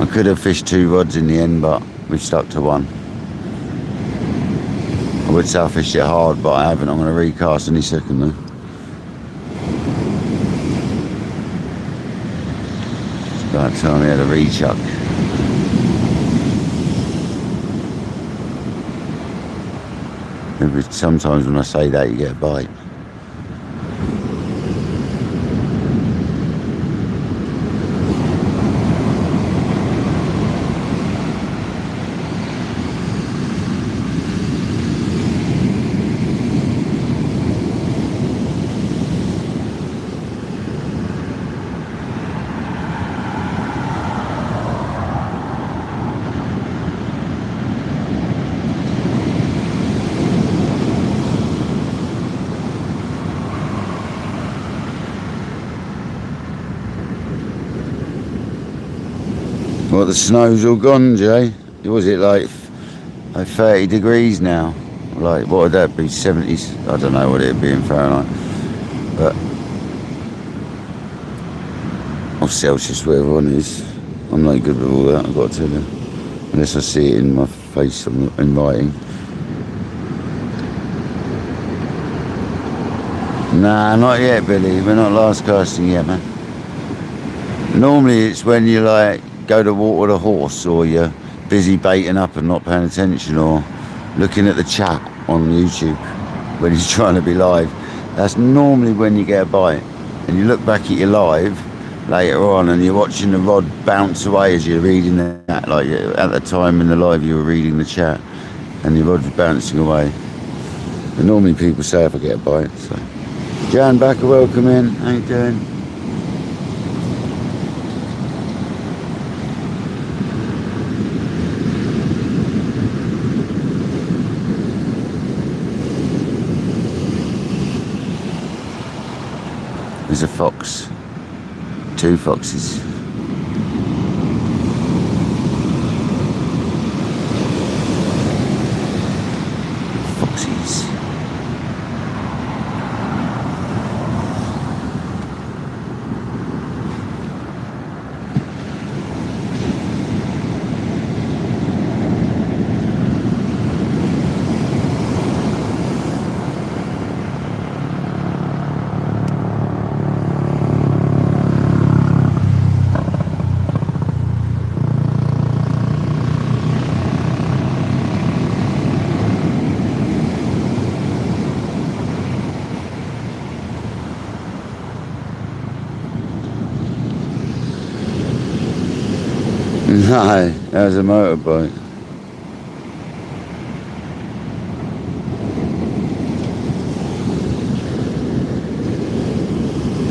Speaker 1: I could have fished 2 rods in the end, but we've stuck to 1. I would say I fished it hard, but I haven't. I'm going to recast any second though. It's about time we had a rechuck. Sometimes when I say that, you get a bite. Well, the snow's all gone, Jay. Was it like 30 degrees now? Like, what would that be? 70s? I don't know what it'd be in Fahrenheit. But, or Celsius, whatever one is. I'm not good with all that, I've got to tell you. Unless I see it in my face, I'm inviting. Nah, not yet, Billy. We're not last casting yet, man. Normally it's when you like go to water the horse, or you're busy baiting up and not paying attention, or looking at the chat on YouTube when he's trying to be live. That's normally when you get a bite. And you look back at your live later on and you're watching the rod bounce away as you're reading that. Like at the time in the live you were reading the chat and your rod was bouncing away. And normally people say if I get a bite. So Jan Backer, welcome in. How you doing? There's a fox. 2 foxes. Foxes. No, that was a motorbike.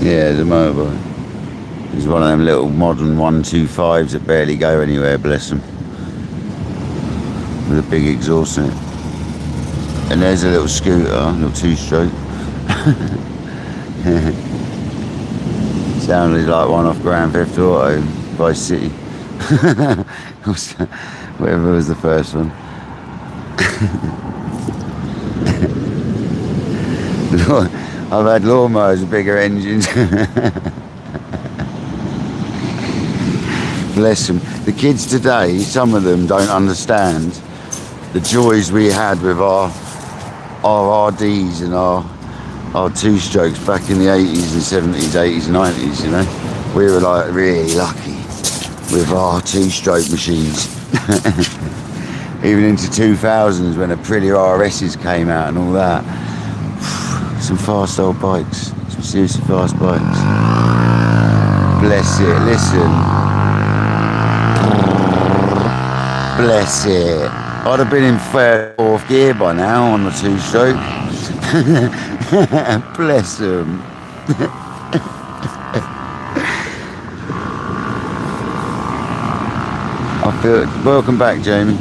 Speaker 1: Yeah, it's a motorbike. It's one of them little modern 125s that barely go anywhere, bless them. With a big exhaust in it. And there's a little scooter, a little two-stroke. Sounded like one off Grand Theft Auto, Vice City. Whatever was the first one. I've had lawnmowers with bigger engines. Bless them. The kids today, some of them don't understand the joys we had with our RDs and our two-strokes back in the 80s and 70s, 80s, 90s, you know. We were like really lucky with our two-stroke machines. Even into 2000s when the Aprilia RSs came out and all that. Some fast old bikes, some seriously fast bikes. Bless it, listen. Bless it. I'd have been in third, fourth gear by now on the two-stroke. Bless them. Welcome back, Jamie.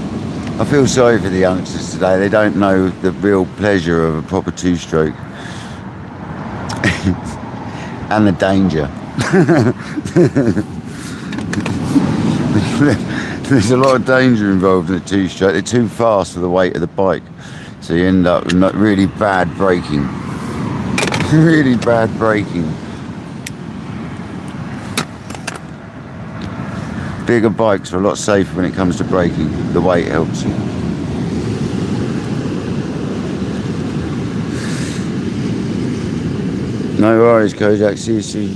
Speaker 1: I feel sorry for the youngsters today. They don't know the real pleasure of a proper two-stroke. And the danger. There's a lot of danger involved in a two-stroke. They're too fast for the weight of the bike. So you end up with really bad braking. Really bad braking. Bigger bikes are a lot safer when it comes to braking. The weight helps you. No worries, Kojak. See you soon.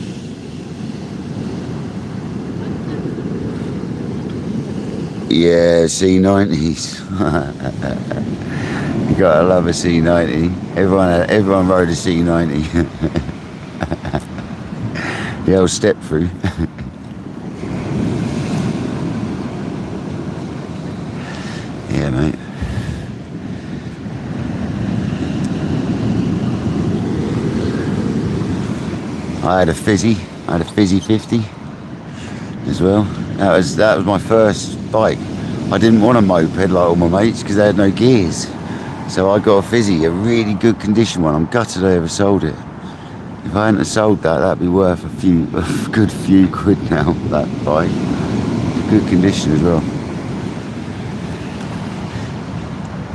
Speaker 1: Yeah, C90s. You gotta love a C90. Everyone rode a C90. The old step through. Yeah, mate. I had a fizzy 50 as well. That was my first bike. I didn't want a moped like all my mates because they had no gears. So I got a fizzy, a really good condition one. I'm gutted I ever sold it. If I hadn't have sold that, that'd be worth a good few quid now, that bike. Good condition as well.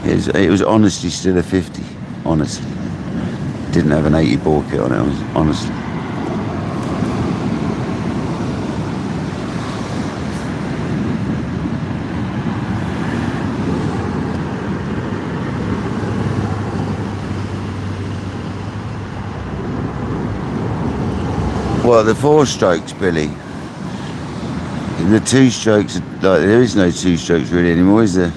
Speaker 1: It was honestly still a 50, honestly. Didn't have an 80 bore kit on it, honestly. Well, the four strokes, Billy. The two strokes, like, there is no two strokes really anymore, is there?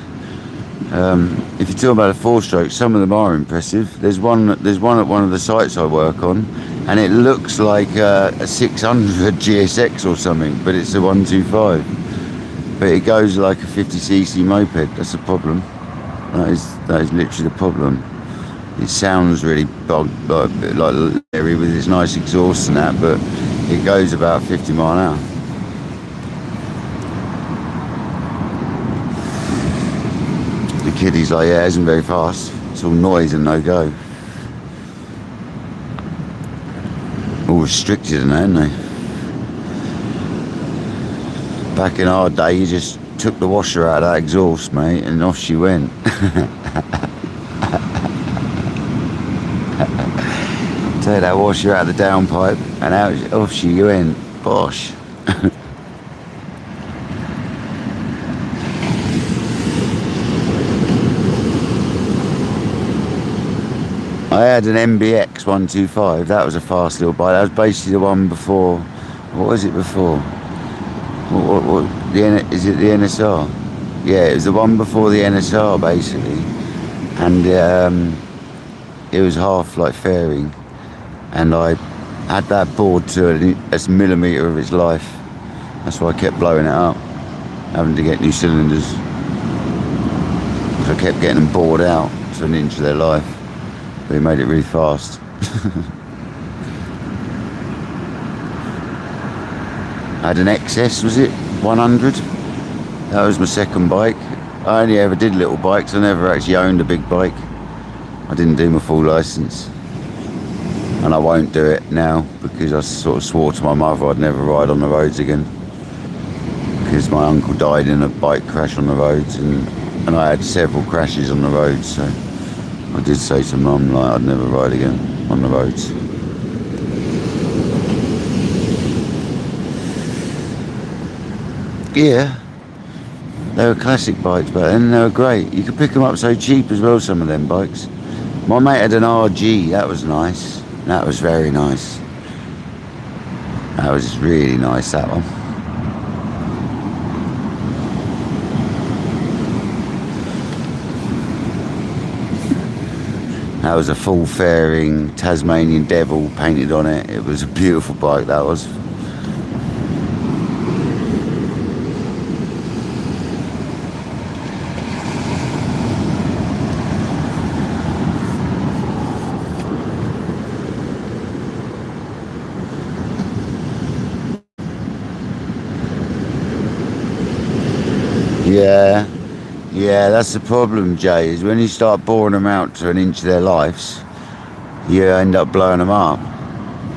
Speaker 1: If you're talking about a four stroke, some of them are impressive. There's one at one of the sites I work on, and it looks like a 600 GSX or something, but it's a 125. But it goes like a 50cc moped. That's the problem. That is literally the problem. It sounds really bogged, like airy with its nice exhaust and that, but it goes about 50 mile an hour. The kiddie's like, yeah, it isn't very fast. It's all noise and no go. All restricted and that, aren't they? Back in our day, you just took the washer out of that exhaust, mate, and off she went. Take that washer out of the downpipe and off she went. Bosh. I had an MBX 125. That was a fast little bike. That was basically the one before. What was it before? Is it the NSR? Yeah, it was the one before the NSR basically, and it was half like fairing, and I had that board to a millimetre of its life. That's why I kept blowing it up. having to get new cylinders. So I kept getting them bored out to an inch of their life, but he made it really fast. I had an XS, was it? 100. That was my second bike. I only ever did little bikes. I never actually owned a big bike. I didn't do my full license. And I won't do it now because I sort of swore to my mother I'd never ride on the roads again. Because my uncle died in a bike crash on the roads, and I had several crashes on the roads, so I did say to Mum like I'd never ride again on the roads. Yeah, they were classic bikes back then. They were great. You could pick them up so cheap as well, some of them bikes. My mate had an RG. That was nice. That was very nice. That was really nice, that one. That was a full fairing Tasmanian Devil painted on it. It was a beautiful bike, that was. Yeah, that's the problem, Jay, is when you start boring them out to an inch of their lives, you end up blowing them up.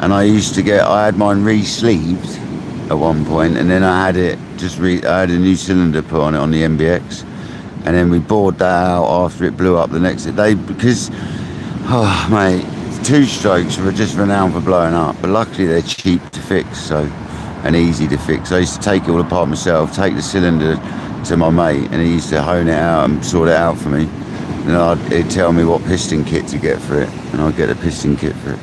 Speaker 1: And I had mine re-sleeved at one point, and then I had it I had a new cylinder put on it on the MBX, and then we bored that out after it blew up the next day, because, oh mate, two strokes were just renowned for blowing up, but luckily they're cheap to fix, and easy to fix. I used to take it all apart myself, take the cylinder to my mate, and he used to hone it out and sort it out for me. And he'd tell me what piston kit to get for it, and I'd get a piston kit for it,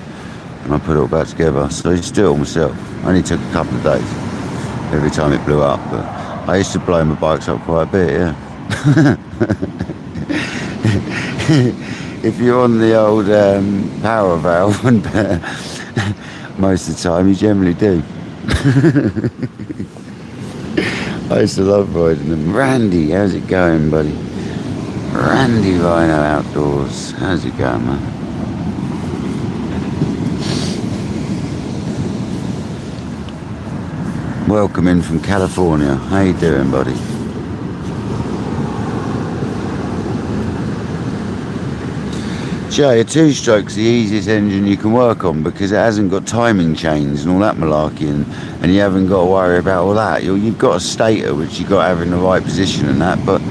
Speaker 1: and I put it all back together. So I used to do it all myself. Only took a couple of days every time it blew up, but I used to blow my bikes up quite a bit, yeah. If you're on the old power valve, most of the time you generally do. I used to love riding them. Randy, how's it going, buddy? Randy Rhino Outdoors. How's it going, man? Welcome in from California. How you doing, buddy? Jay, a two-stroke's the easiest engine you can work on because it hasn't got timing chains and all that malarkey, and you haven't got to worry about all that. You've got a stator which you've got to have in the right position and that, but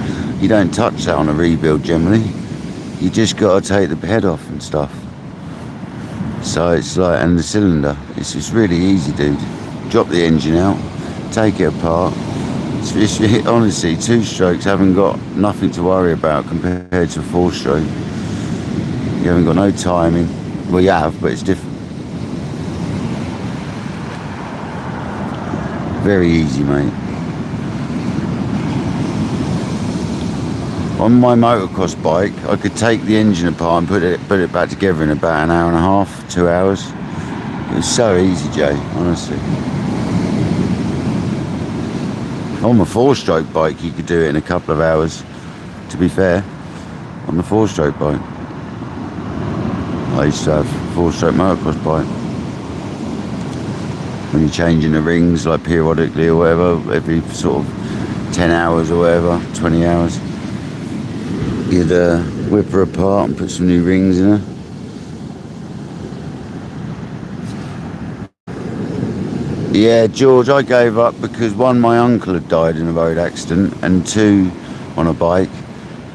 Speaker 1: you don't touch that on a rebuild generally. You just got to take the head off and stuff. So it's like, and the cylinder, it's really easy, dude. Drop the engine out, take it apart. Honestly, two-strokes haven't got nothing to worry about compared to a four-stroke. You haven't got no timing. Well, you have, but it's different. Very easy, mate. On my motocross bike, I could take the engine apart and put it back together in about an hour and a half, 2 hours. It was so easy, Jay, honestly. On the four-stroke bike, you could do it in a couple of hours, to be fair, on the four-stroke bike. I used to have a four-stroke motocross bike. When you're changing the rings, like periodically or whatever, every sort of 10 hours or whatever, 20 hours, you'd whip her apart and put some new rings in her. Yeah, George, I gave up because one, my uncle had died in a road accident, and two, on a bike,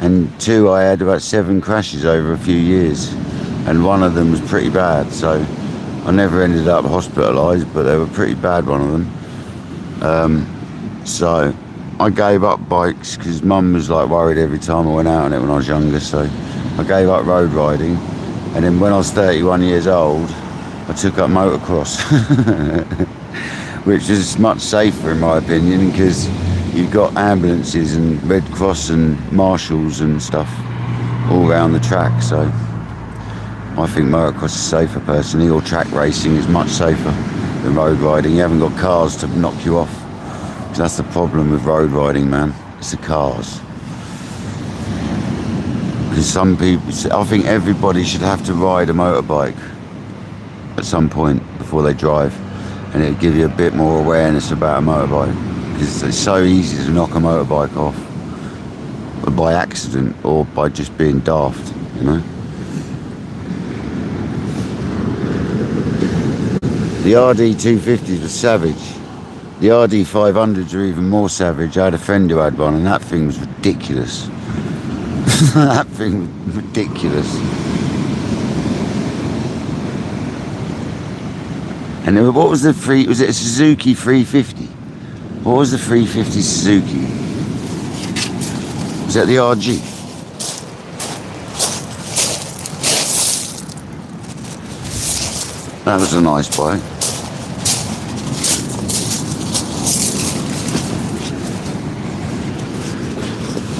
Speaker 1: and two, I had about 7 crashes over a few years. And one of them was pretty bad, so I never ended up hospitalised, but they were pretty bad, one of them. So I gave up bikes because Mum was like worried every time I went out on it when I was younger, so I gave up road riding. And then when I was 31 years old, I took up motocross, which is much safer in my opinion, because you've got ambulances and Red Cross and marshals and stuff all around the track, so I think motocross is safer personally, or track racing is much safer than road riding. You haven't got cars to knock you off 'Cause that's the problem with road riding, man. It's the cars. Because some people, I think everybody should have to ride a motorbike at some point before they drive, and it'll give you a bit more awareness about a motorbike, because it's so easy to knock a motorbike off by accident or by just being daft, you know. The RD250s were savage. The RD500s are even more savage. I had a friend who had one, and that thing was ridiculous. That thing was ridiculous. And then, what was the was it a Suzuki 350? What was the 350 Suzuki? Was that the RG? That was a nice bike.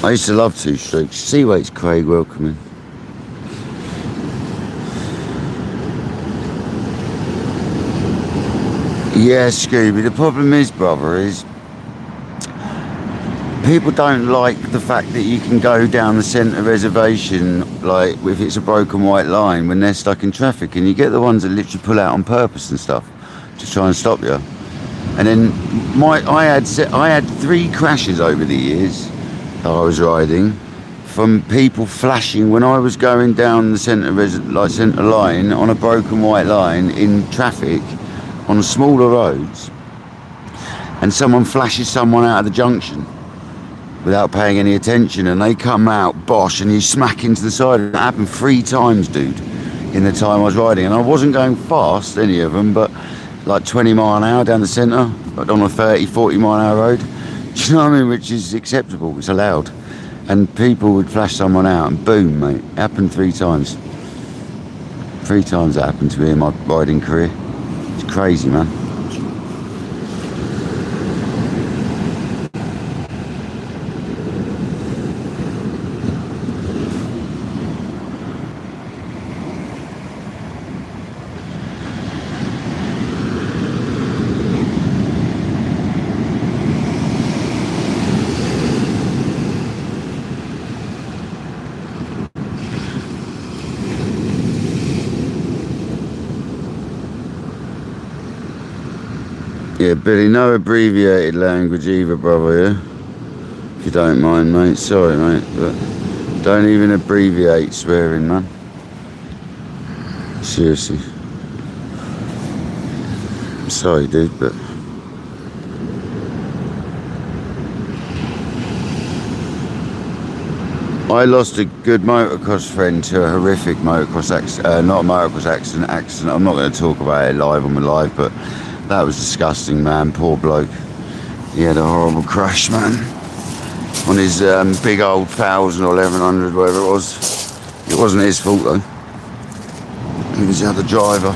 Speaker 1: I used to love two-strokes. Seaweight's Craig, welcome in. Yeah, Scooby, the problem is, brother, is people don't like the fact that you can go down the centre reservation, like if it's a broken white line, when they're stuck in traffic, and you get the ones that literally pull out on purpose and stuff to try and stop you. And then I had 3 crashes over the years that I was riding from people flashing when I was going down the centre line on a broken white line in traffic on smaller roads, and someone flashes someone out of the junction without paying any attention, and they come out, bosh, and you smack into the side. It happened 3 times, dude, in the time I was riding, and I wasn't going fast, any of them, but like 20 mile an hour down the centre, but on a 30, 40 mile an hour road. Do you know what I mean? Which is acceptable, it's allowed. And people would flash someone out, and boom, mate. It happened 3 times. 3 times that happened to me in my riding career. It's crazy, man. Yeah, Billy, no abbreviated language either, brother, yeah? If you don't mind, mate. Sorry, mate, but don't even abbreviate swearing, man. Seriously. I'm sorry, dude, but... I lost a good motocross friend to a horrific motocross accident, not a motocross accident. I'm not going to talk about it live on my live, but that was disgusting, man. Poor bloke. He had a horrible crash, man, on his big old 1000 or 1100, whatever it was. It wasn't his fault though. He was the other driver.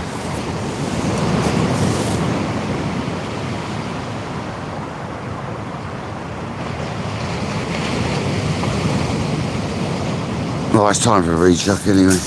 Speaker 1: Oh, it's time for a rechuck anyway.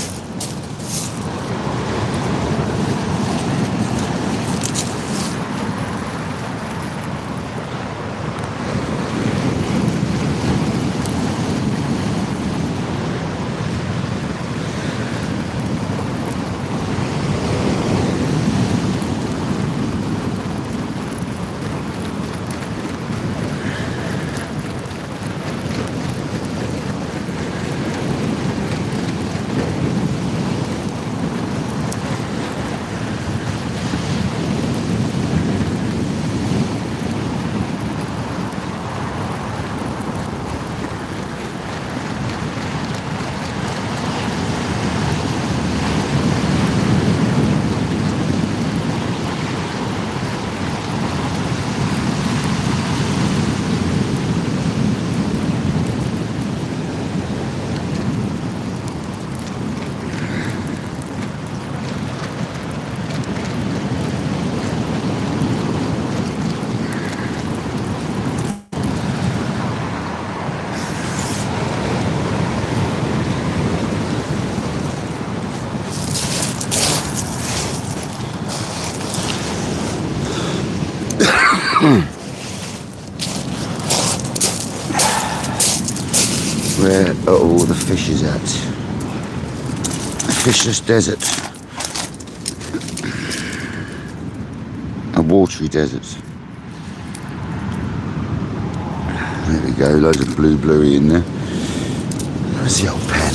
Speaker 1: fish is at. A fishless desert. A watery desert. There we go, loads of bluey in there. Where's the old pen?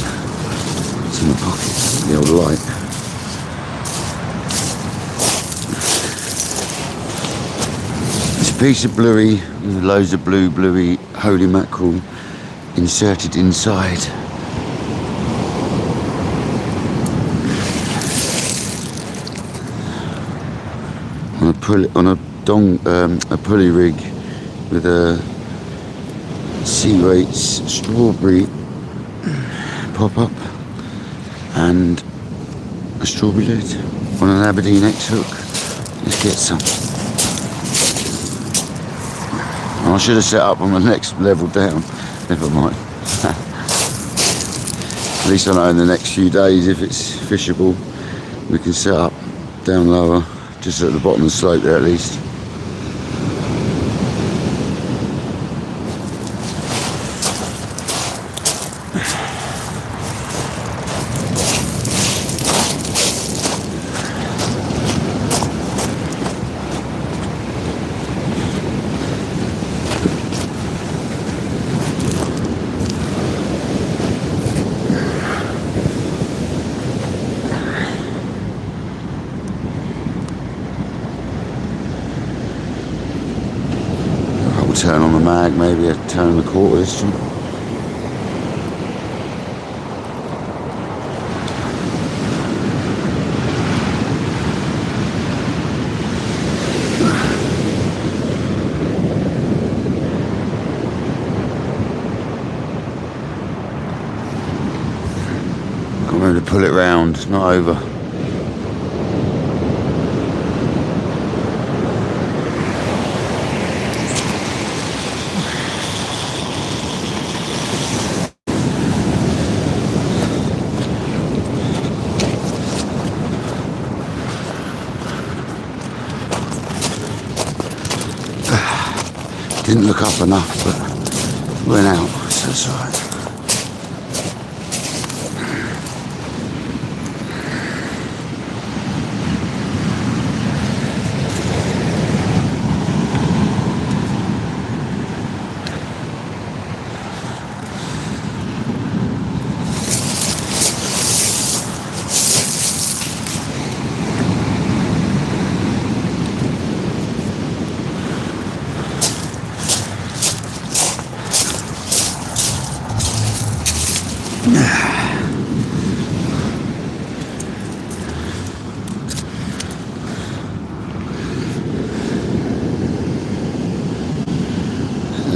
Speaker 1: It's in the pocket, the old light. It's a piece of bluey with loads of bluey holy mackerel inserted inside. On a pulley rig with a sea weights strawberry pop up and a strawberry lid on an Aberdeen X hook. Let's get some. I should have set up on the next level down. Never mind. At least I know in the next few days if it's fishable we can set up down lower, just at the bottom of the slope there at least. Turn on the mag, maybe a turn on the quarter this time. I'm going to pull it round, it's not over. Didn't look up enough, but went out, so that's alright.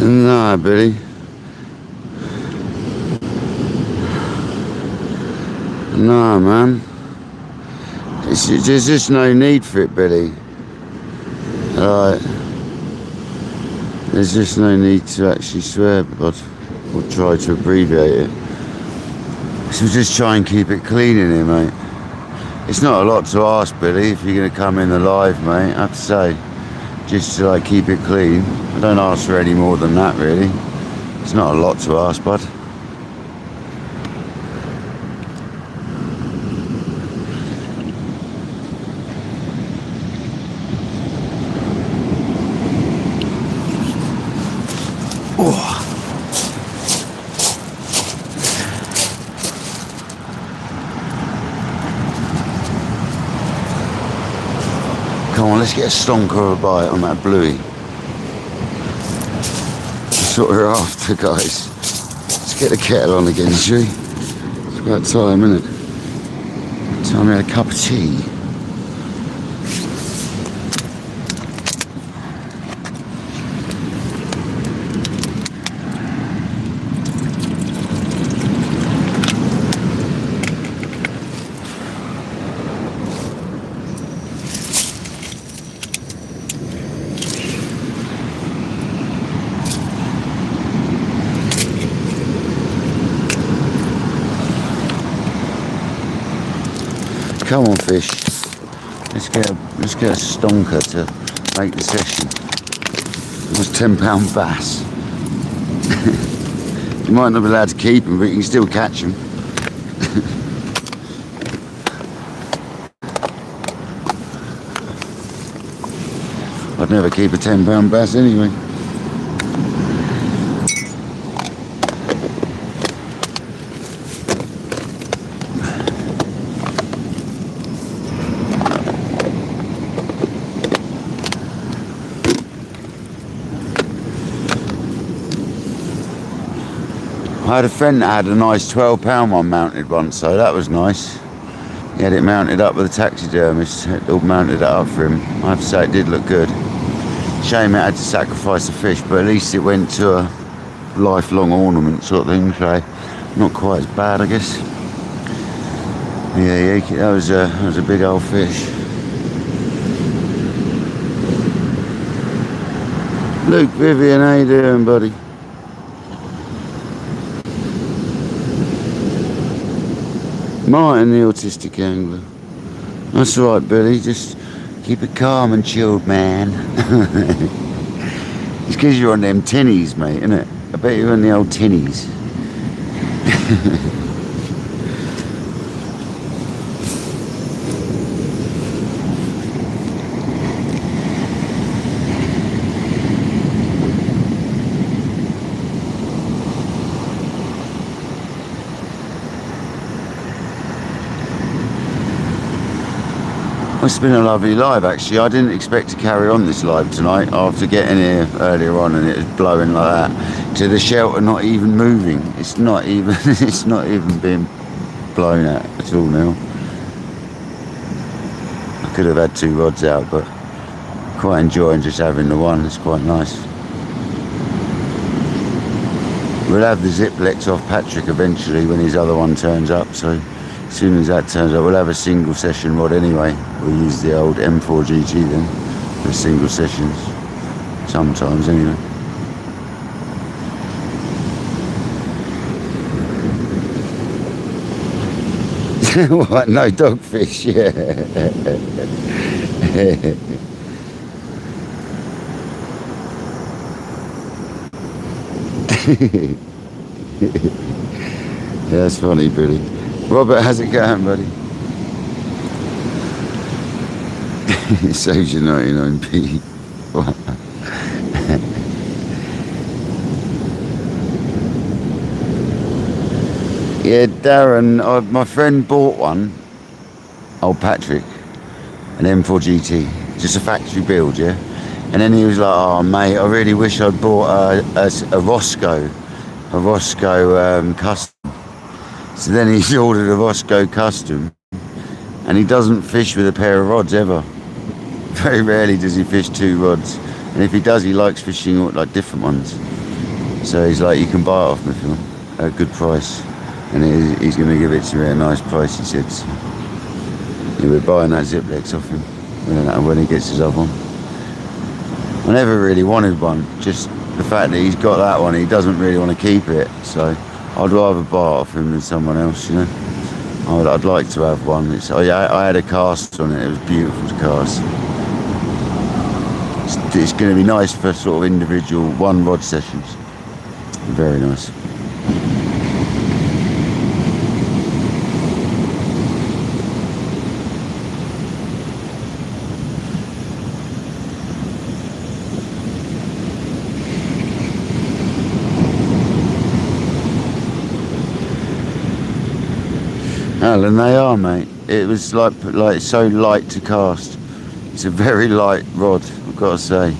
Speaker 1: Nah, Billy. Nah, man. There's just no need for it, Billy. Alright. There's just no need to actually swear, but we'll try to abbreviate it. So just try and keep it clean in here, mate. It's not a lot to ask, Billy, if you're going to come in alive, mate, I have to say. Just to like keep it clean. I don't ask for any more than that, really. It's not a lot to ask, bud. Oh. Come on, let's get a stonker of a bite on that bluey. That's what we're after, guys. Let's get the kettle on again, shall we? It's about time, isn't it? Time we had a cup of tea. Come on, fish. Let's get a stonker to make the session. It was £10 bass. You might not be allowed to keep them, but you can still catch them. I'd never keep a 10-pound bass anyway. I had a friend that had a nice 12-pound one mounted once, so that was nice. He had it mounted up with a taxidermist, all mounted it up for him. I have to say it did look good. Shame it had to sacrifice a fish, but at least it went to a lifelong ornament sort of thing, so not quite as bad, I guess. Yeah, that was a big old fish. Luke, Vivian, how you doing, buddy? Martin, the autistic angler. That's alright, Billy, just keep it calm and chilled, man. It's because you're on them tinnies, mate, innit? I bet you're on the old tinnies. It's been a lovely live, actually. I didn't expect to carry on this live tonight after getting here earlier on and it was blowing like that. To the shelter not even moving. It's not even being blown out at all now. I could have had 2 rods out, but quite enjoying just having the one. It's quite nice. We'll have the Ziplex off Patrick eventually when his other one turns up, so as soon as that turns up, we'll have a single session rod anyway. We'll use the old M4 GT then for single sessions, sometimes anyway. What? No dogfish? Yeah. Yeah, that's funny, Billy. Robert, how's it going, buddy? It saves you 99p. Yeah, Darren, my friend bought one, old Patrick, an M4 GT, just a factory build, yeah? And then he was like, oh mate, I really wish I'd bought a Roscoe custom. So then he's ordered a Roscoe custom, and he doesn't fish with a pair of rods ever. Very rarely does he fish 2 rods, and if he does, he likes fishing like different ones. So he's like, you can buy it off me, Phil, at a good price, and he's going to give it to me at a nice price, he said. So, yeah, we're buying that Ziplex off him when he gets his other one. I never really wanted one, just the fact that he's got that one, he doesn't really want to keep it, so I'd rather buy it off him than someone else, you know. I'd like to have one. I had a cast on it. It was beautiful to cast. It's going to be nice for sort of individual 1 rod sessions. Very nice. Alan, they are, mate. It was like so light to cast. It's a very light rod, I've got to say.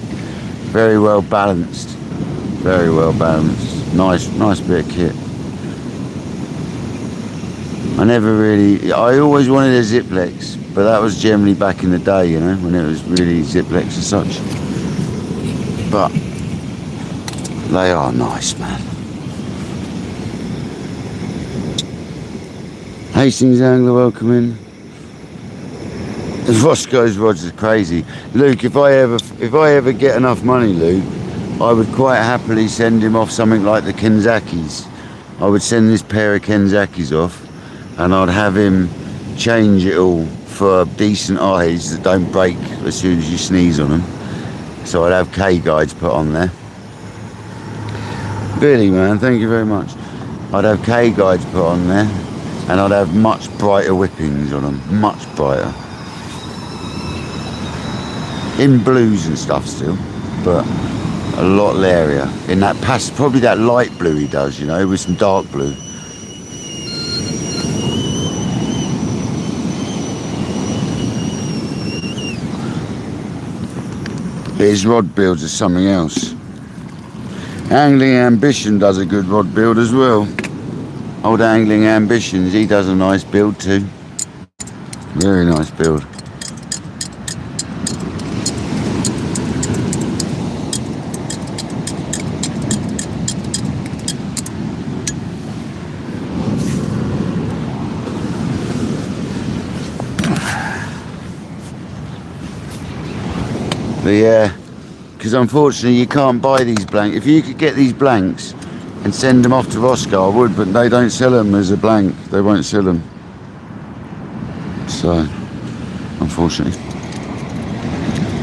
Speaker 1: Very well balanced. Very well balanced. Nice bit of kit. I always wanted a Ziplex, but that was generally back in the day, you know, when it was really Ziplex as such. But they are nice, man. Hastings Angler, welcome in. Roscoe's rods are crazy. Luke, if I ever get enough money, Luke, I would quite happily send him off something like the Kenzakis. I would send this pair of Kenzakis off, and I'd have him change it all for decent eyes that don't break as soon as you sneeze on them. So I'd have K guides put on there. Billy, man, thank you very much. I'd have K guides put on there, and I'd have much brighter whippings on them, much brighter. In blues and stuff still, but a lot lairier. In that probably that light blue he does, you know, with some dark blue. His rod builds are something else. Angling Ambition does a good rod build as well. Old Angling Ambitions, he does a nice build too. Very nice build. But yeah, because unfortunately you can't buy these blanks. If you could get these blanks and send them off to Roscoe, I would, but they don't sell them as a blank. They won't sell them. So, unfortunately,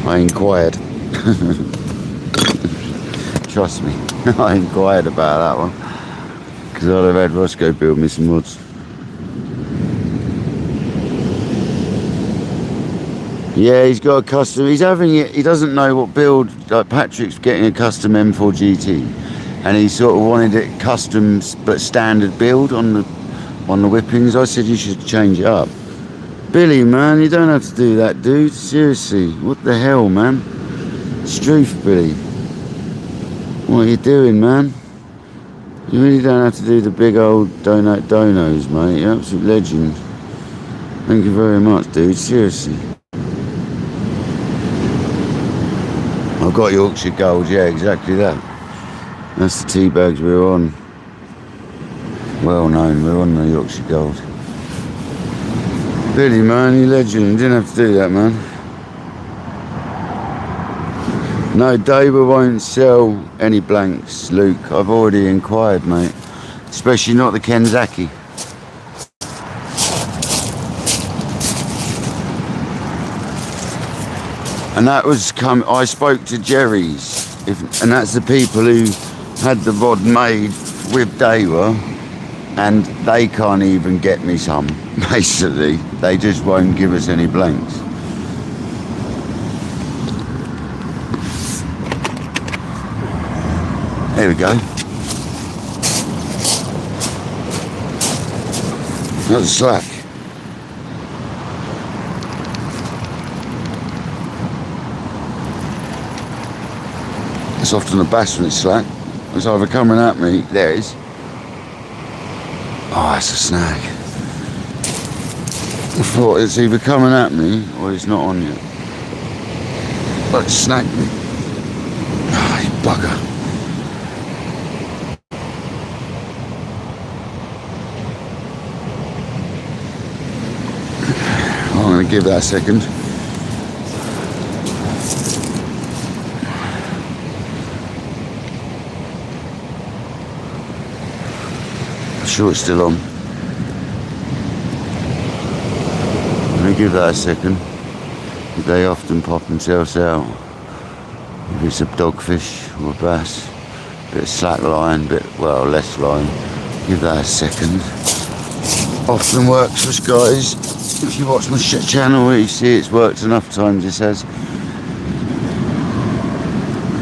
Speaker 1: I inquired. Trust me, I inquired about that one. Because I'd have had Roscoe build me some rods. Yeah, he's got a custom. He's having it. He doesn't know what build. Like Patrick's getting a custom M4 GT, and he sort of wanted it custom but standard build on the whippings. I said you should change it up. Billy, man, you don't have to do that, dude. Seriously, what the hell, man? Stroof, Billy. What are you doing, man? You really don't have to do the big old donos, mate. You're an absolute legend. Thank you very much, dude. Seriously. I've got Yorkshire Gold, yeah, exactly that. That's the tea bags we're on. Well known, we're on the Yorkshire Gold. Billy, man, you legend. You didn't have to do that, man. No, David won't sell any blanks, Luke. I've already inquired, mate. Especially not the Kenzaki. And that was I spoke to Jerry's, and that's the people who had the rod made with Daewoo, and they can't even get me some, basically. They just won't give us any blanks. There we go. That's a slack. It's often a bass when it's slack. It's either coming at me, there it is. Oh, that's a snag. I thought it's either coming at me or it's not on yet. But it snagged me. Oh, you bugger. I'm going to give that a second. Sure it's still on. Let me give that a second. They often pop themselves out. If it's a dogfish or a bass, bit of slack line, less line. Give that a second. Often works for us guys. If you watch my channel, you see it's worked enough times. It says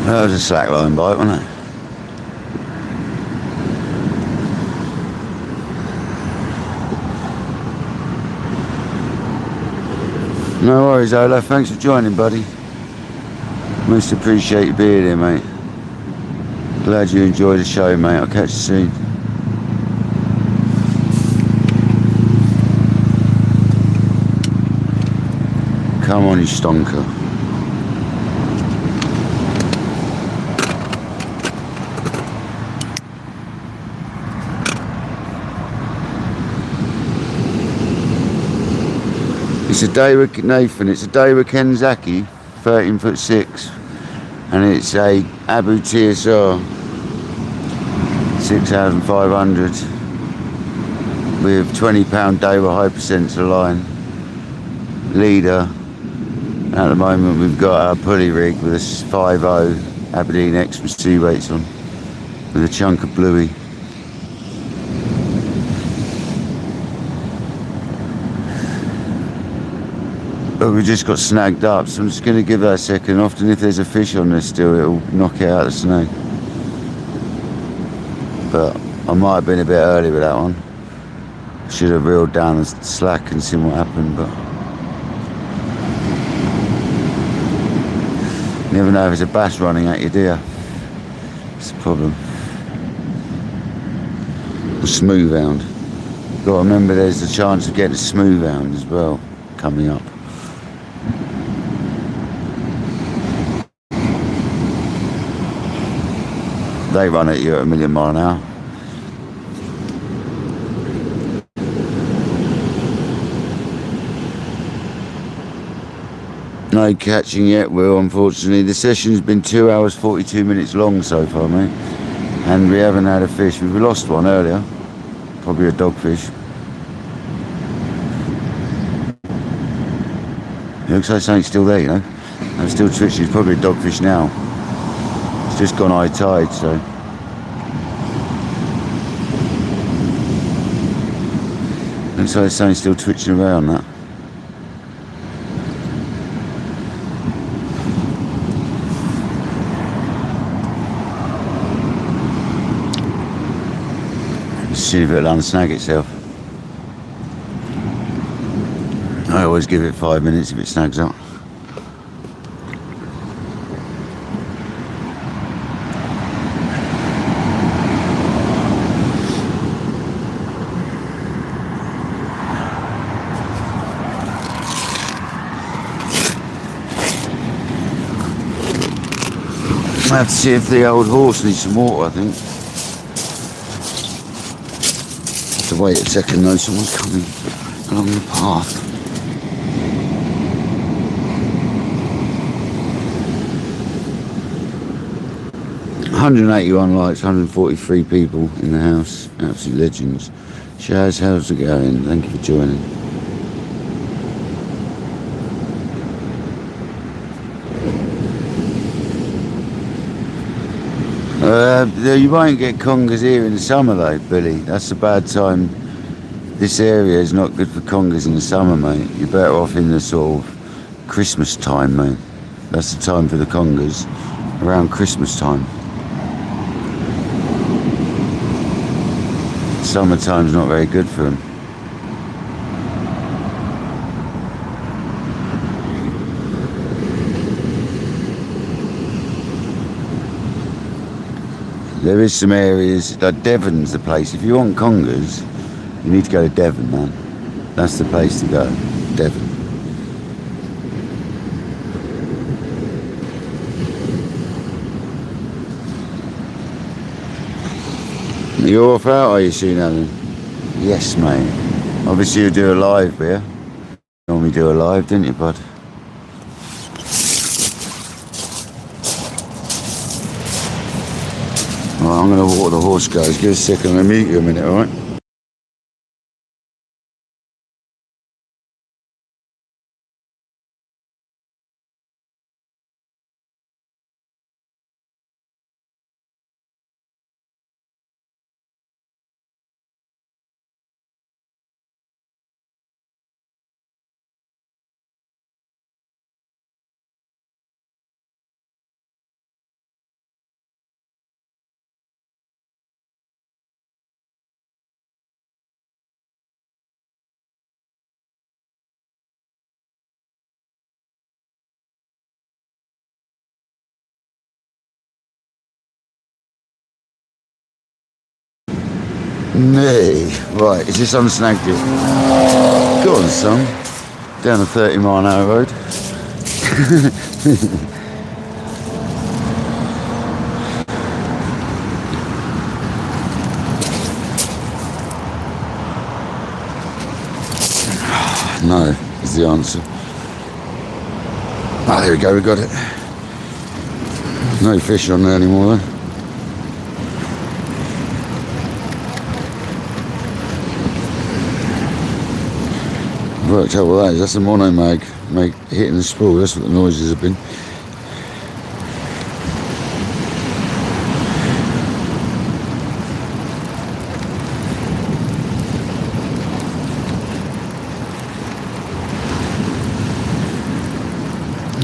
Speaker 1: that was a slack line bite, wasn't it? No worries, Ola. Thanks for joining, buddy. Most appreciate you being here, mate. Glad you enjoyed the show, mate. I'll catch you soon. Come on, you stonker. It's a Daewoo, Nathan, it's a Daewoo Kenzaki, 13'6", and it's a Abu TSR 6500 with 20-pound Daewoo hypersensor line, leader. At the moment we've got our pulley rig with a 5.0 Aberdeen X with 2 weights on, with a chunk of bluey. But we just got snagged up, so I'm just going to give that a second. Often if there's a fish on there still, it'll knock it out of the snag. But I might have been a bit early with that one. Should have reeled down the slack and seen what happened, but you never know if it's a bass running at you, do you? It's a problem. A smooth hound. Got to remember there's a chance of getting a smooth hound as well coming up. They run at you at 1,000,000 miles an hour. No catching yet, Will, unfortunately. The session's been 2 hours 42 minutes long so far, mate. And we haven't had a fish. We've lost one earlier. Probably a dogfish. It looks like something's still there, you know. I'm still twitching. It's probably a dogfish now. It's just gone high tide, so. Looks like something's still twitching around that. See if it'll unsnag itself. I always give it 5 minutes if it snags up. I have to see if the old horse needs some water, I think. Wait a second though, someone's coming along the path. "181 likes, 143 people in the house. Absolute legends. Shaz, how's it going? Thank you for joining. You won't get congers here in the summer though, Billy. That's a bad time. This area is not good for congers in the summer, mate. You're better off in the sort of Christmas time, mate. That's the time for the congers, around Christmas time. Summertime's not very good for them. There is some areas, like Devon's the place. If you want congers, you need to go to Devon, man. That's the place to go, Devon. You're off out, are you soon, Alan? Yes, mate. Obviously you do a live beer. Normally do a live, didn't you, bud? Right, I'm going to walk the horse, guys. Give us a second. I'm going to mute you a minute, alright? Nee. Right, is this unsnagged yet? Go on, son. Down the 30-mile-an-hour road. No, is the answer. Ah, there we go, we got it. No fish on there anymore then. Worked out what that is. That's a mono mag hitting the spool. That's what the noises have been.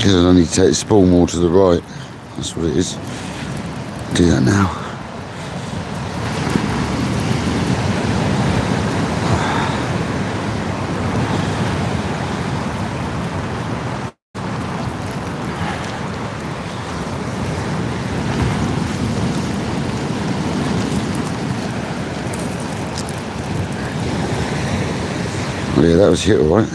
Speaker 1: Because I need to take the spool more to the right. That's what it is. Do that now. Oh yeah, that was hit alright.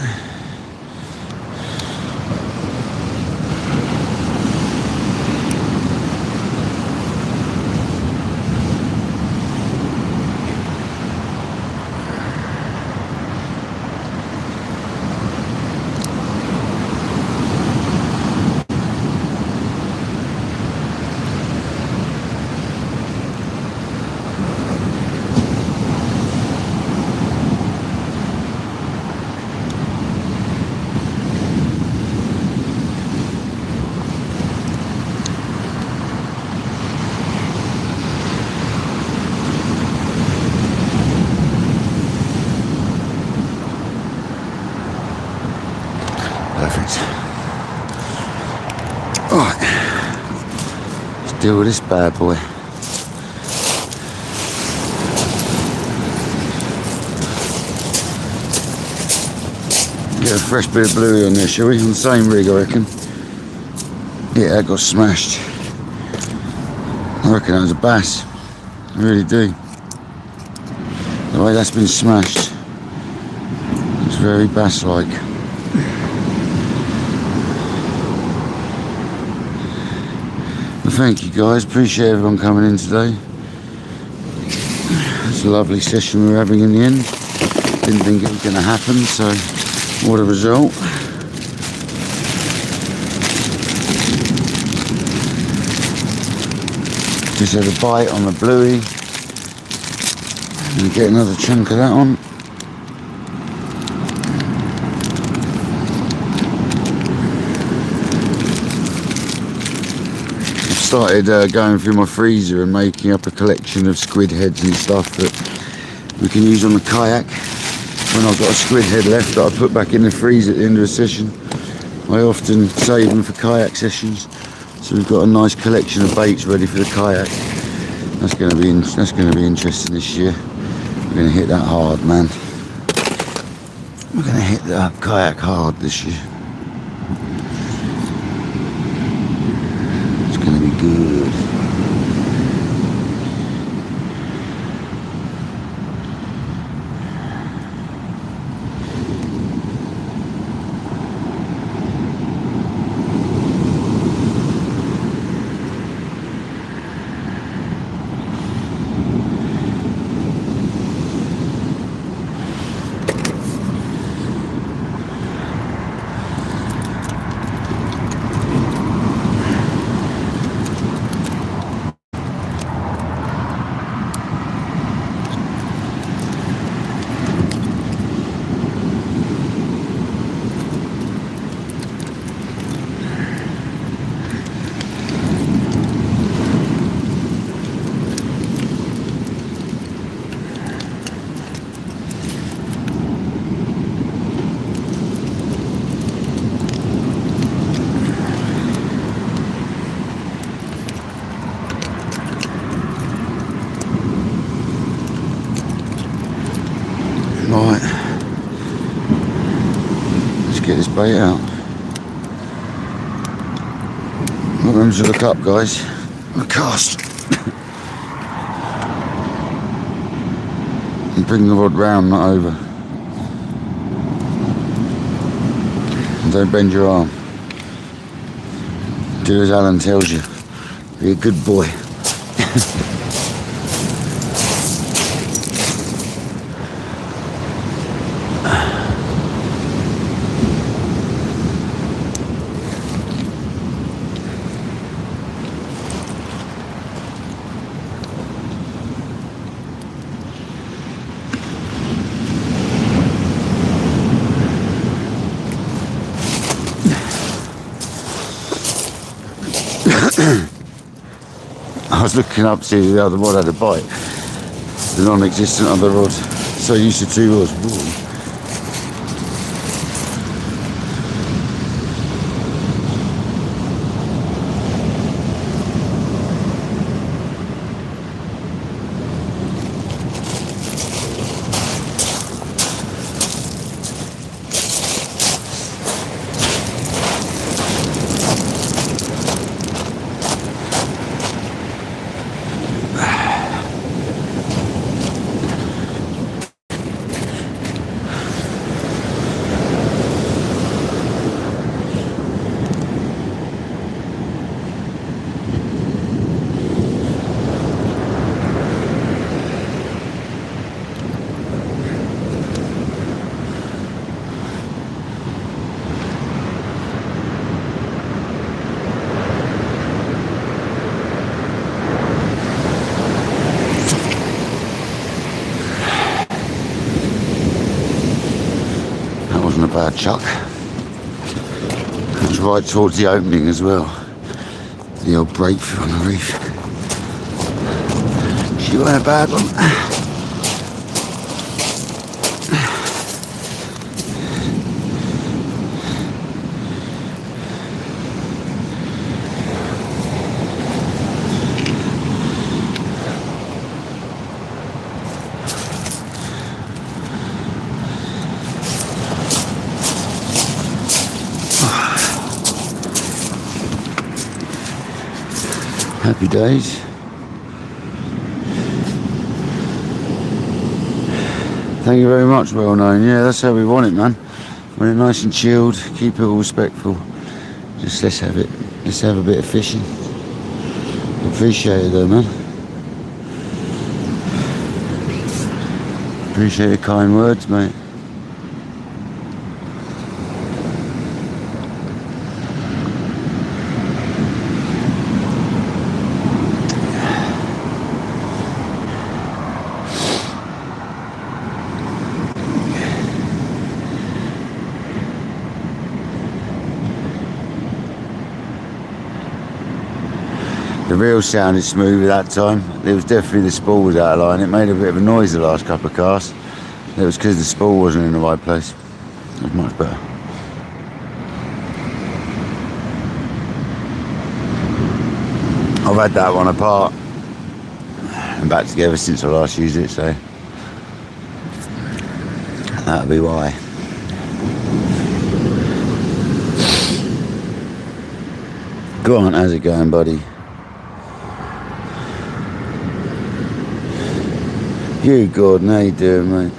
Speaker 1: Perfect. Alright, let's deal with this bad boy. Get a fresh bit of bluey on there, shall we? On the same rig, I reckon. Yeah, that got smashed. I reckon that was a bass. I really do. The way that's been smashed, it's very bass-like. Well, thank you guys, appreciate everyone coming in today. It's a lovely session we were having in the end. Didn't think it was going to happen, so what a result. Just had a bite on the bluey and get another chunk of that on. Started going through my freezer and making up a collection of squid heads and stuff that we can use on the kayak. When I've got a squid head left that I put back in the freezer at the end of a session, I often save them for kayak sessions. So we've got a nice collection of baits ready for the kayak. That's going to be interesting this year. We're going to hit that hard, man. We're going to hit the kayak hard this year. Good. Right, let's get this bait out. Remember to look up, guys. The cast. And bring the rod round, not over. And don't bend your arm. Do as Alan tells you. Be a good boy. I was looking up to see if the other rod had a bite. The non-existent other rod. So used to 2 rods. Ooh. That wasn't a bad chuck. That was right towards the opening as well. The old breakthrough on the reef. She wasn't a bad one. Happy days. Thank you very much, well known. Yeah, that's how we want it, man. Want it nice and chilled, keep it all respectful. Just let's have it. Let's have a bit of fishing. Appreciate it though, man. Appreciate your kind words, mate. The reel sounded smooth at that time. It was definitely the spool was out of line. It made a bit of a noise the last couple of casts. It was because the spool wasn't in the right place. It was much better. I've had that one apart and back together since I last used it, so that'll be why. Grant, how's it going, buddy? You, Gordon, how you doing, mate?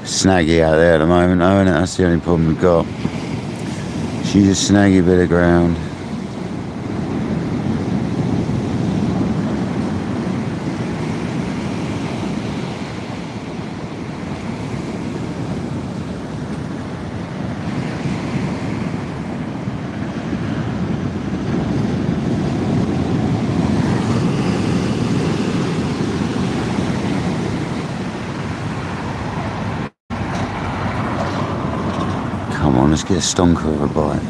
Speaker 1: Snaggy out there at the moment, though, isn't it? That's the only problem we've got. She's a snaggy bit of ground. Come on, let's get a stonker of a bite.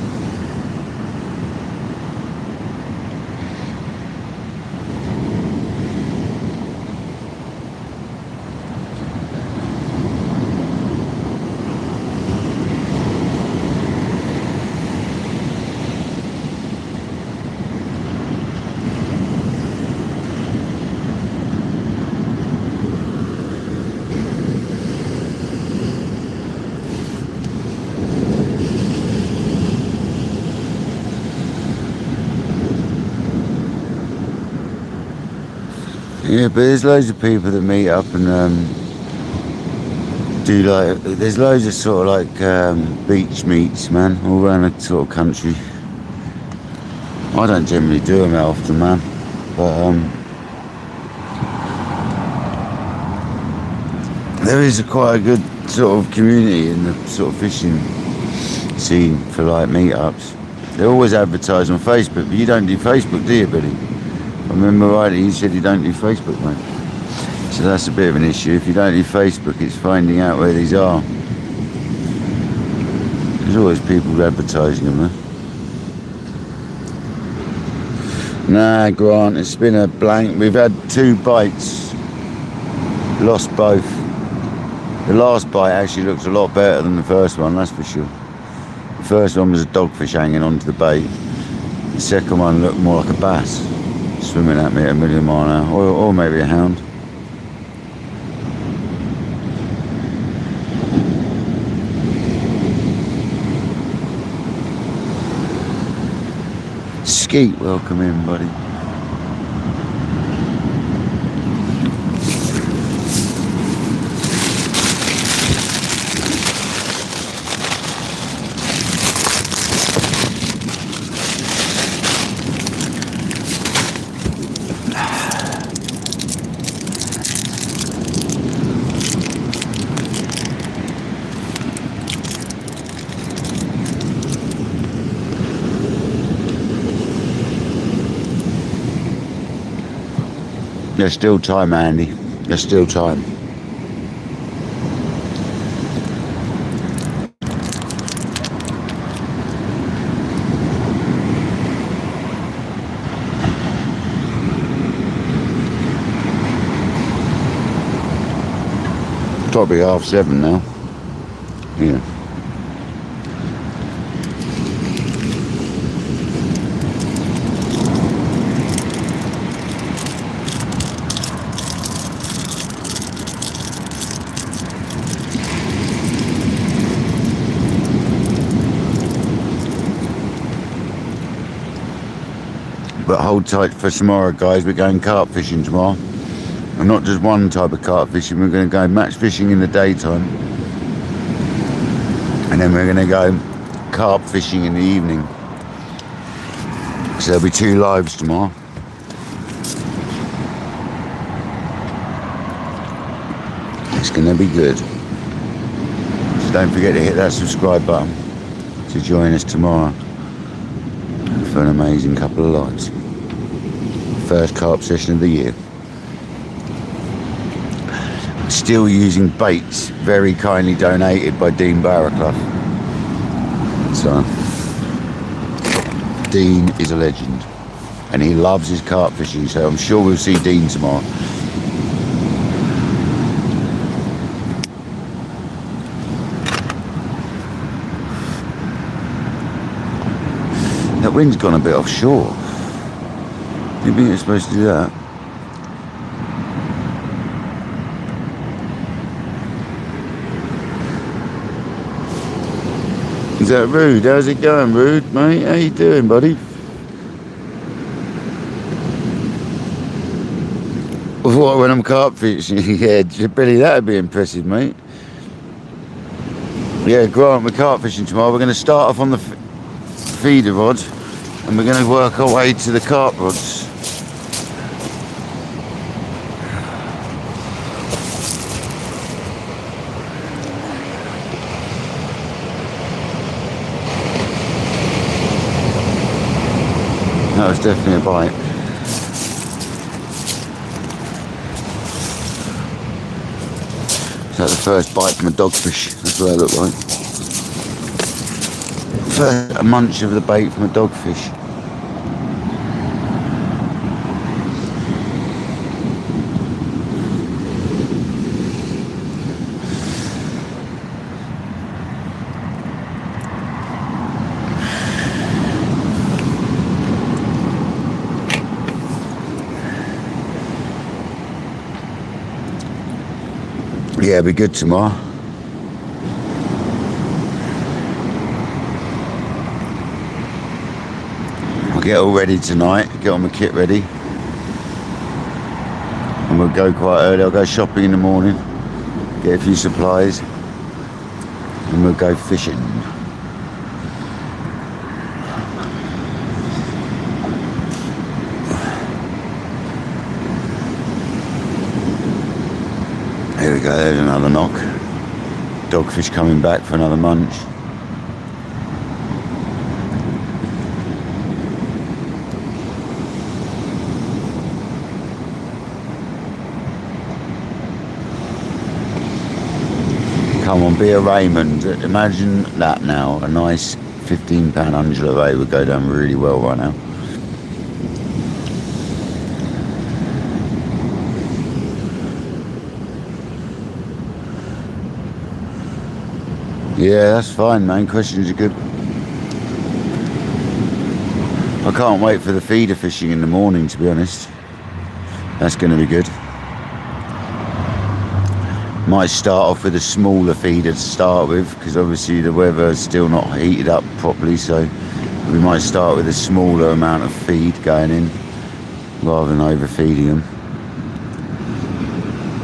Speaker 1: Yeah, but there's loads of people that meet up and do like, there's loads of sort of like beach meets, man, all around the sort of country. I don't generally do them that often, man, but there is quite a good sort of community in the sort of fishing scene for like meetups. They're always advertised on Facebook, but you don't do Facebook, do you, Billy? I remember rightly, you said you don't do Facebook, mate. So that's a bit of an issue. If you don't do Facebook, it's finding out where these are. There's always people advertising them, man. Nah, Grant, it's been a blank. We've had 2 bites. Lost both. The last bite actually looks a lot better than the first one, that's for sure. The first one was a dogfish hanging onto the bait. The second one looked more like a bass, swimming at me at a million mile an hour, or maybe a hound. Skeet, welcome in, buddy. There's still time, Andy. There's still time. Probably 7:30 now. Yeah. But hold tight for tomorrow, guys. We're going carp fishing tomorrow. And not just one type of carp fishing. We're going to go match fishing in the daytime. And then we're going to go carp fishing in the evening. So there'll be 2 lives tomorrow. It's going to be good. So don't forget to hit that subscribe button to join us tomorrow for an amazing couple of lives. First carp session of the year. Still using baits very kindly donated by Dean Barraclough. So Dean is a legend and he loves his carp fishing, so I'm sure we'll see Dean tomorrow. That wind's gone a bit offshore. Do you think it's supposed to do that? Is that Rude? How's it going, Rude, mate? How you doing, buddy? What, when I'm carp fishing? Yeah, Billy, that'd be impressive, mate. Yeah, Grant, we're carp fishing tomorrow. We're going to start off on the feeder rod and we're going to work our way to the carp rods. That was definitely a bite. Is that the first bite from a dogfish? That's what it looked like. First, a munch of the bait from a dogfish. Yeah, it'll be good tomorrow. I'll get all ready tonight, get all my kit ready. And we'll go quite early. I'll go shopping in the morning, get a few supplies, and we'll go fishing. Here we go, there's another knock. Dogfish coming back for another munch. Come on, be a Raymond. Imagine that now. A nice £15 Angela Ray would go down really well right now. Yeah, that's fine, man. Questions are good. I can't wait for the feeder fishing in the morning, to be honest. That's going to be good. Might start off with a smaller feeder to start with, because obviously the weather's still not heated up properly, so we might start with a smaller amount of feed going in, rather than overfeeding them.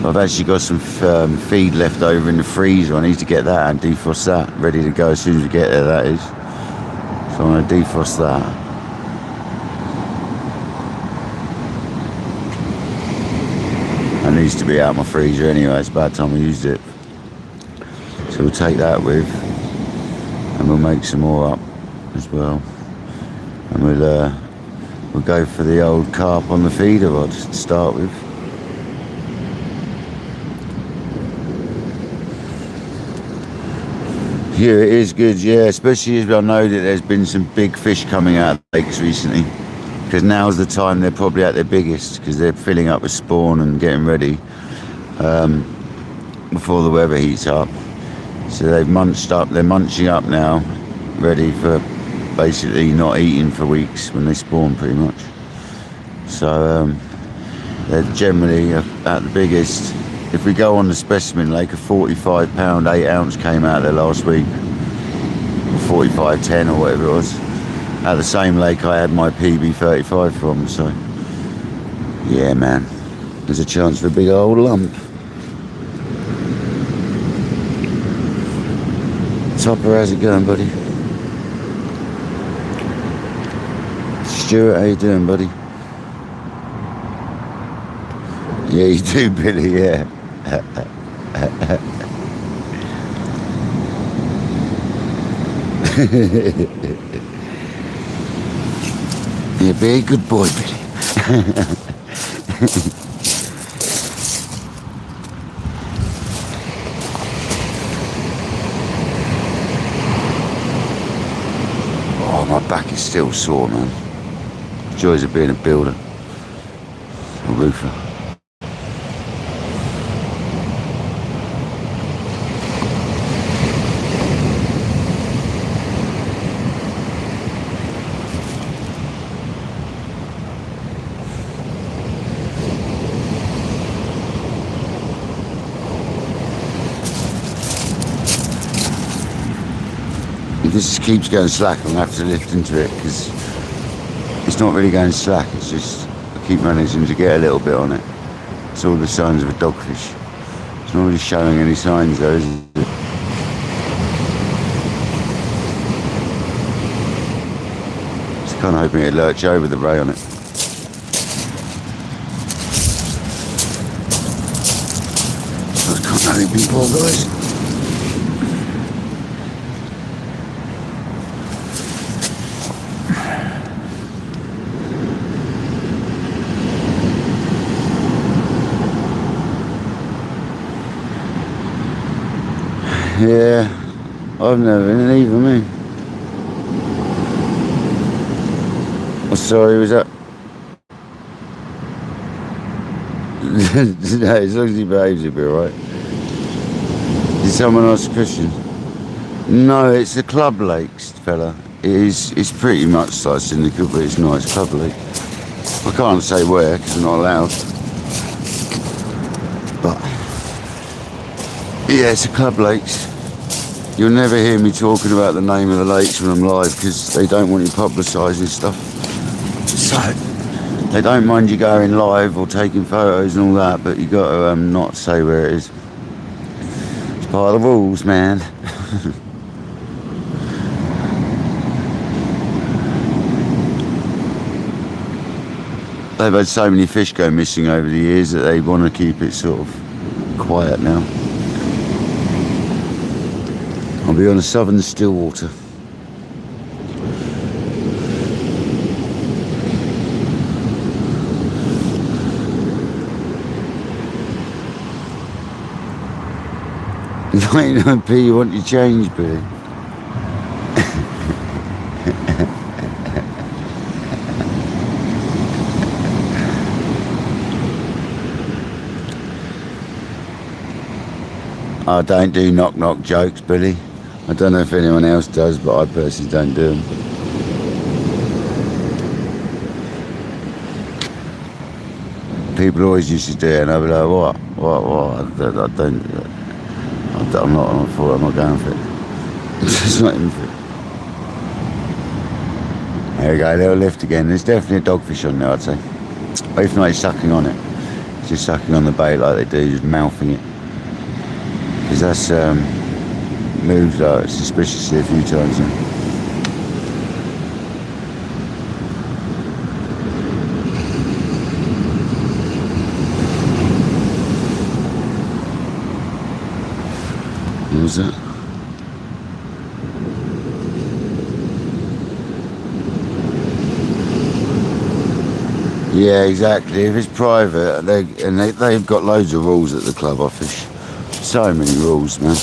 Speaker 1: I've actually got some feed left over in the freezer. I need to get that and defrost that, ready to go as soon as we get there, that is. So I'm going to defrost that. That needs to be out of my freezer anyway, it's about time we used it. So we'll take that with, and we'll make some more up as well. And we'll go for the old carp on the feeder rod to start with. Yeah, it is good, yeah, especially as I know that there's been some big fish coming out of the lakes recently, because now's the time they're probably at their biggest, because they're filling up with spawn and getting ready before the weather heats up. So they've munched up, they're munching up now, ready for basically not eating for weeks when they spawn, pretty much. So they're generally at the biggest. If we go on the specimen lake, a 45 pound 8 ounce came out there last week, 45.10 or whatever it was, at the same lake I had my PB 35 from. So yeah, man, there's a chance for a big old lump. Topper, how's it going, buddy? Stuart, how you doing, buddy? Yeah, you do, Billy, yeah. Yeah, be a good boy, Billy. Oh, my back is still sore, man. Joys of being a builder, a roofer. If this just keeps going slack, I'm going to have to lift into it, because it's not really going slack, it's just I keep managing to get a little bit on it. It's all the signs of a dogfish. It's not really showing any signs though, is it? Just kind of hoping it'd lurch over the ray on it. I can't have any poor guys. Yeah, I've never been in either, me. Oh, sorry, was that? No, as long as he behaves, he'll be alright. Did someone ask a question? No, it's a club lakes, fella. It's pretty much like Syndicate, but it's not, it's club lake. I can't say where, because I'm not allowed. But, yeah, it's a club lakes. You'll never hear me talking about the name of the lakes when I'm live, because they don't want you publicising stuff. So they don't mind you going live or taking photos and all that, but you got to not say where it is. It's part of the rules, man. They've had so many fish go missing over the years that they want to keep it sort of quiet now. I'll be on the southern Stillwater. $99p, you want your change, Billy? I don't do knock-knock jokes, Billy. I don't know if anyone else does, but I personally don't do them. People always used to do it, and I'd be like, what? I'm not for it, I'm not going for it. It's not in for it. There we go, a little lift again. There's definitely a dogfish on there, I'd say. But if not, he's sucking on it. He's just sucking on the bait like they do, just mouthing it. Because that's moved suspiciously a few times now. What was that? Yeah, exactly. If it's private, they've got loads of rules at the club office. So many rules, man.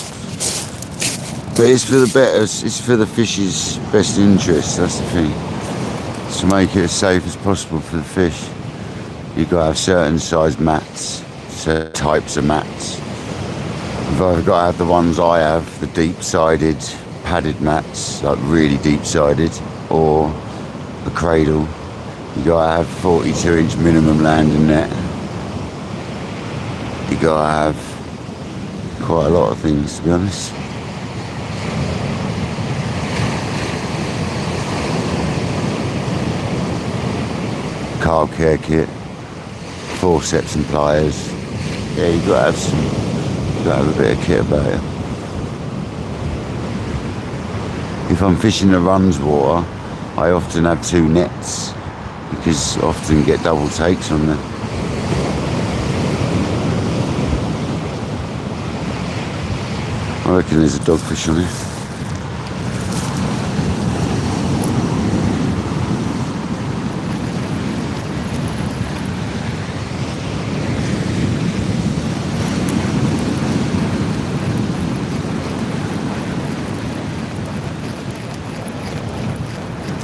Speaker 1: But it's for the better, it's for the fish's best interest, that's the thing. To make it as safe as possible for the fish, you've got to have certain size mats, certain types of mats. I've either got to have the ones I have, the deep-sided padded mats, like really deep-sided, or a cradle. You've got to have 42-inch minimum landing net. You've got to have quite a lot of things, to be honest. Carb care kit, forceps and pliers. Yeah, you've got to have some, you've got to have a bit of kit about it. If I'm fishing the runs water, I often have 2 nets because I often get double takes on them. I reckon there's a dogfish on it.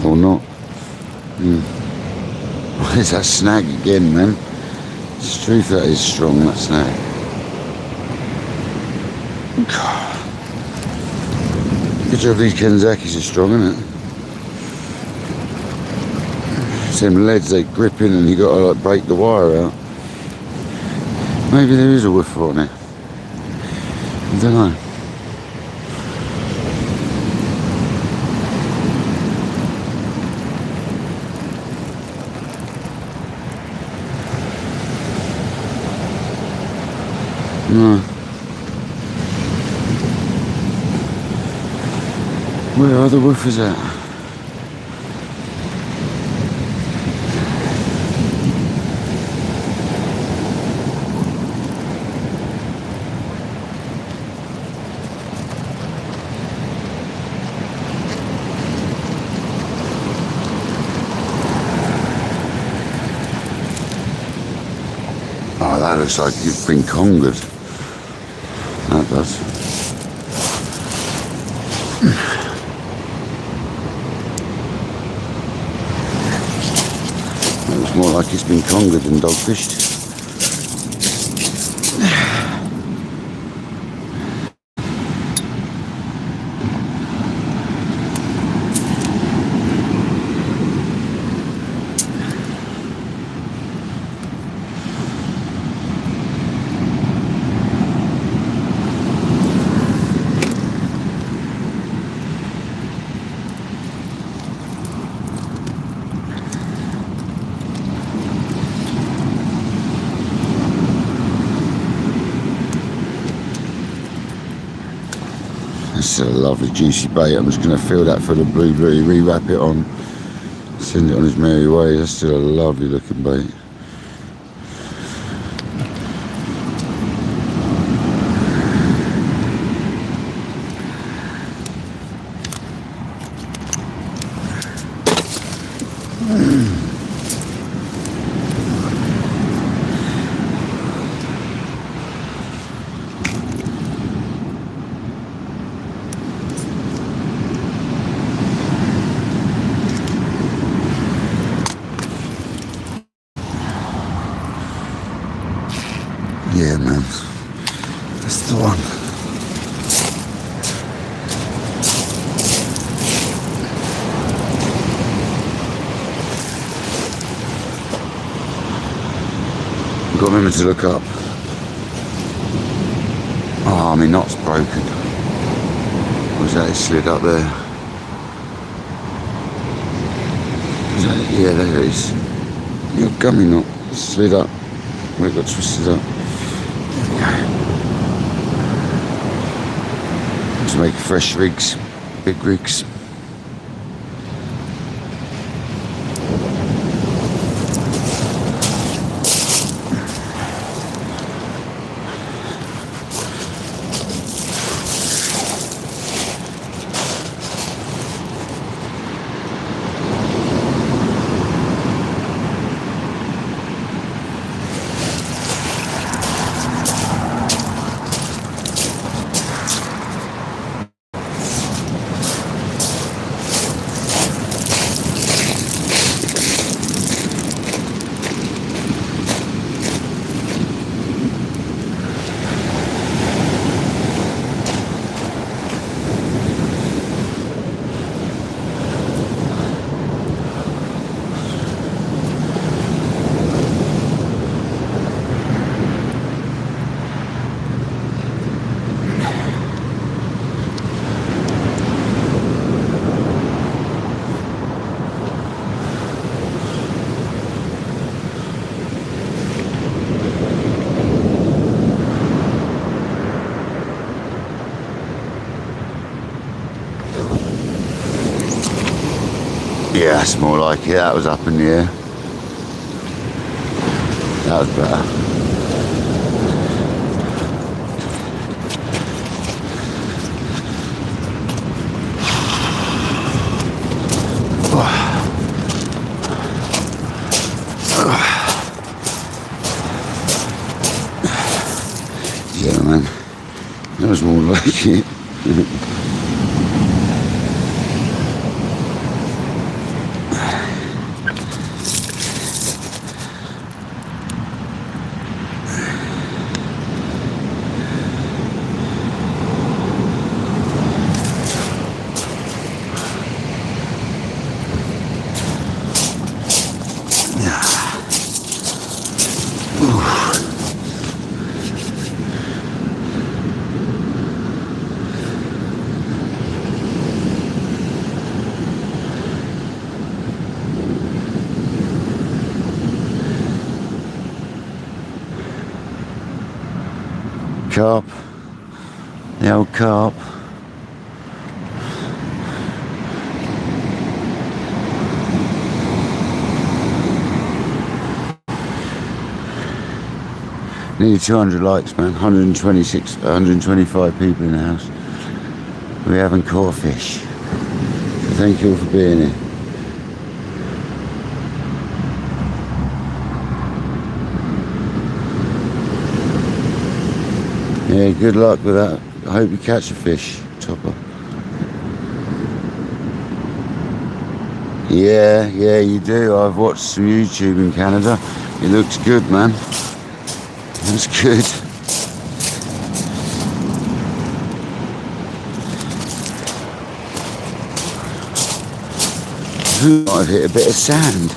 Speaker 1: Or not. There's that snag again, man. It's true that is strong, that snag. Good job these Kenzakis are strong, isn't it? It's them leads, they grip in and you got to like break the wire out. Maybe there is a woofer on it. I don't know. No. Where are the woofers at? Oh, that looks like you've been Congers. That does. That looks more like it's been congered than dogfished. That's a lovely juicy bait. I'm just going to fill that full of blueberry, re-wrap it on, send it on his merry way. That's still a lovely looking bait. Yeah, man, that's the one. I've got to remember to look up. Oh, my knot's broken. Was that it slid up there? Is that it? Yeah, there it is. Your gummy knot slid up. Where it got twisted up. To make fresh rigs, big rigs. Yeah, that's more like it. That was up in the air. That was better. Yeah, man. That was more like it. Carp, the old carp. Nearly 200 likes, man. 126, 125 people in the house. We're having caught fish. So thank you all for being here. Yeah, good luck with that. I hope you catch a fish, Topper. Yeah, you do. I've watched some YouTube in Canada. It looks good, man. That's good. I've hit a bit of sand.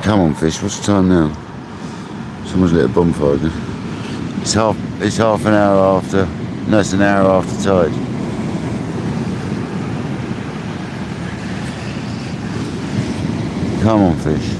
Speaker 1: Come on, fish. What's the time now? Someone's lit a bonfire again. It's half an hour after. No, it's an hour after tide. Come on, fish.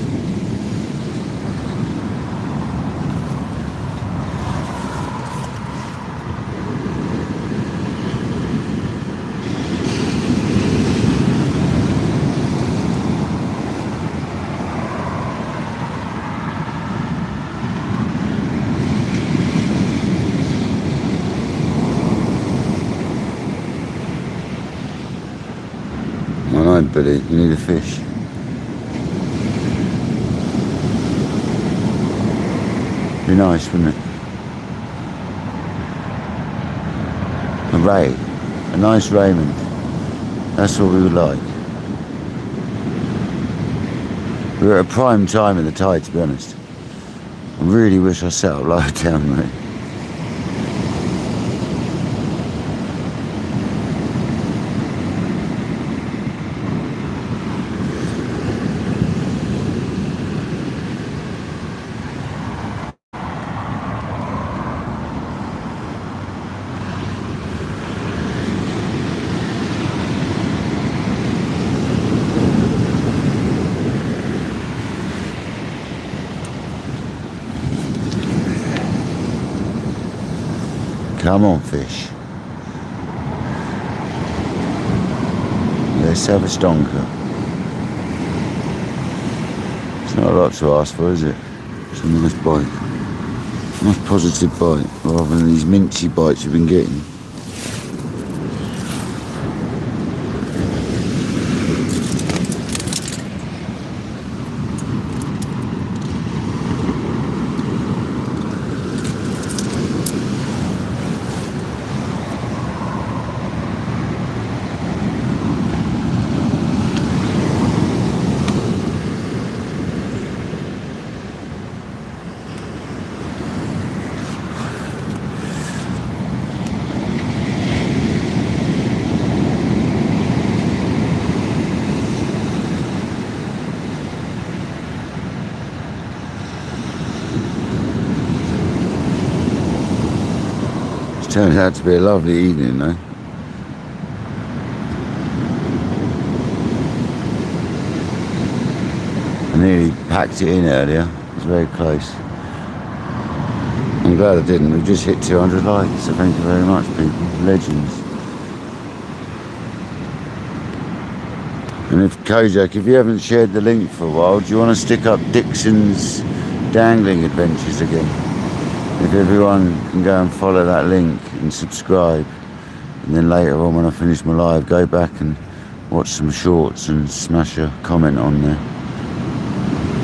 Speaker 1: Alright, Billy, you need a fish. Be nice, wouldn't it? A ray. A nice Raymond. That's what we would like. We're at a prime time in the tide, to be honest. I really wish I set up lower down, mate. Come on, fish. Let's have a stonker. not a lot to ask for, is it? It's a nice bite. Nice positive bite, rather than these mincy bites you've been getting. Turns out to be a lovely evening though. I nearly packed it in earlier. It was very close. I'm glad I didn't. We've just hit 200 likes, so thank you very much, people. Legends. And if Kojak, if you haven't shared the link for a while, do you want to stick up Dixon's dangling adventures again? If everyone can go and follow that link and subscribe, and then later on when I finish my live, go back and watch some shorts and smash a comment on there.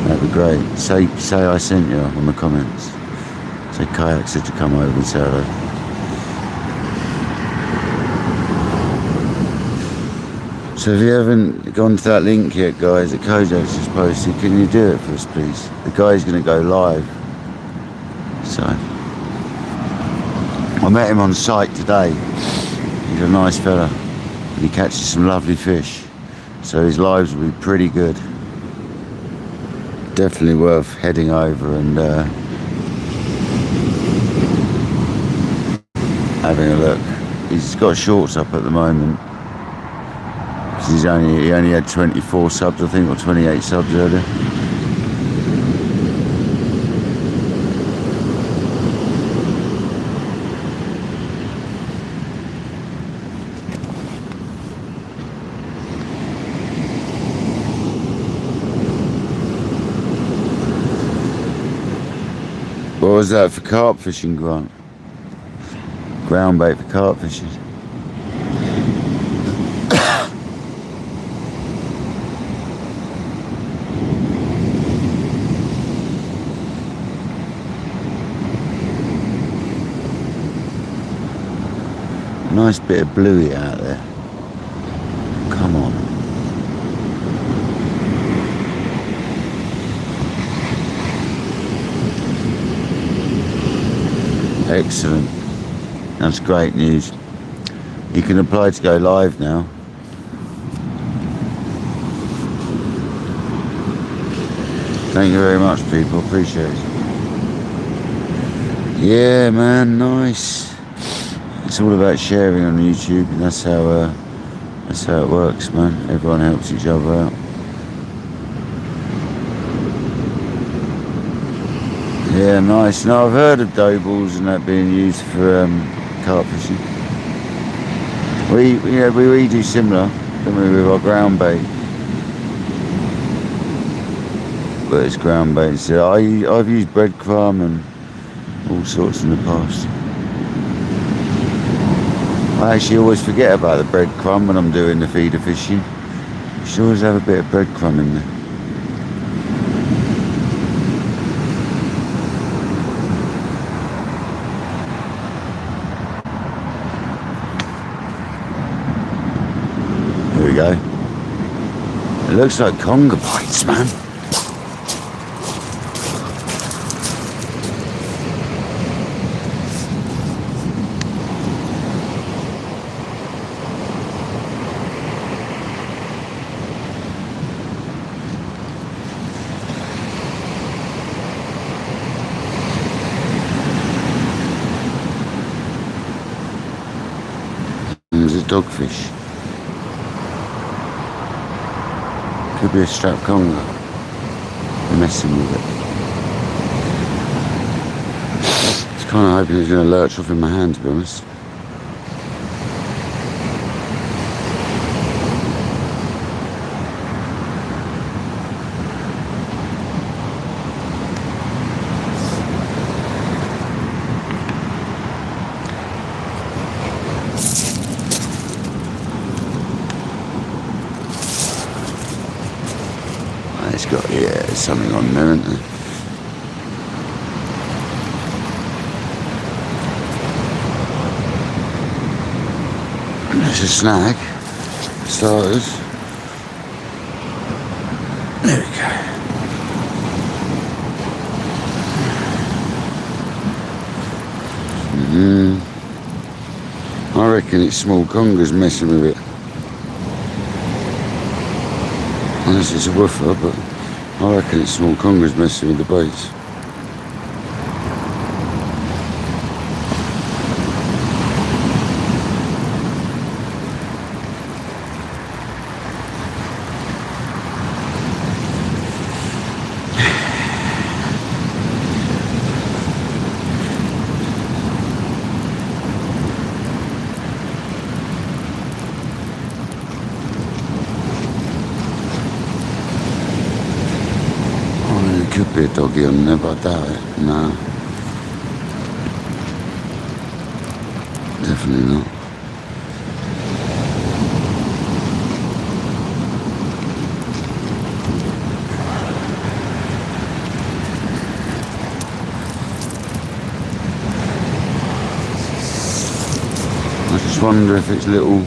Speaker 1: That'd be great. Say I sent you on the comments. Say Kayak said to come over and say hello. So if you haven't gone to that link yet, guys, that Kojak's just posted, can you do it for us, please? The guy's going to go live. So I met him on site today. He's a nice fella and he catches some lovely fish, so his lives will be pretty good. Definitely worth heading over and having a look. He's got shorts up at the moment because he only had 24 subs, I think, or 28 subs earlier. What was that for carp fishing, Grant? Ground bait for carp fishing. Nice bit of bluey out there. Come on. Excellent. That's great news. You can apply to go live now. Thank you very much, people. Appreciate it. Yeah, man. Nice. It's all about sharing on YouTube, and that's how it works, man. Everyone helps each other out. Yeah, nice. Now I've heard of dough balls and that being used for carp fishing. We do similar, don't we, with our ground bait. But it's ground bait. So I've used breadcrumb and all sorts in the past. I actually always forget about the breadcrumb when I'm doing the feeder fishing. You should always have a bit of breadcrumb in there. Here we go. It looks like conger bites, man. There's a dogfish. Could be a strap conger. They're messing with it. I was kind of hoping he was going to lurch off in my hand, to be honest. there's something on there, isn't there? There's a snag. Starters. There we go. I reckon it's small congers messing with it. Unless it's a woofer, but I reckon it's small congers messing with the baits. Could be a doggy on there, but I doubt it. No. Definitely not. I just wonder if it's little...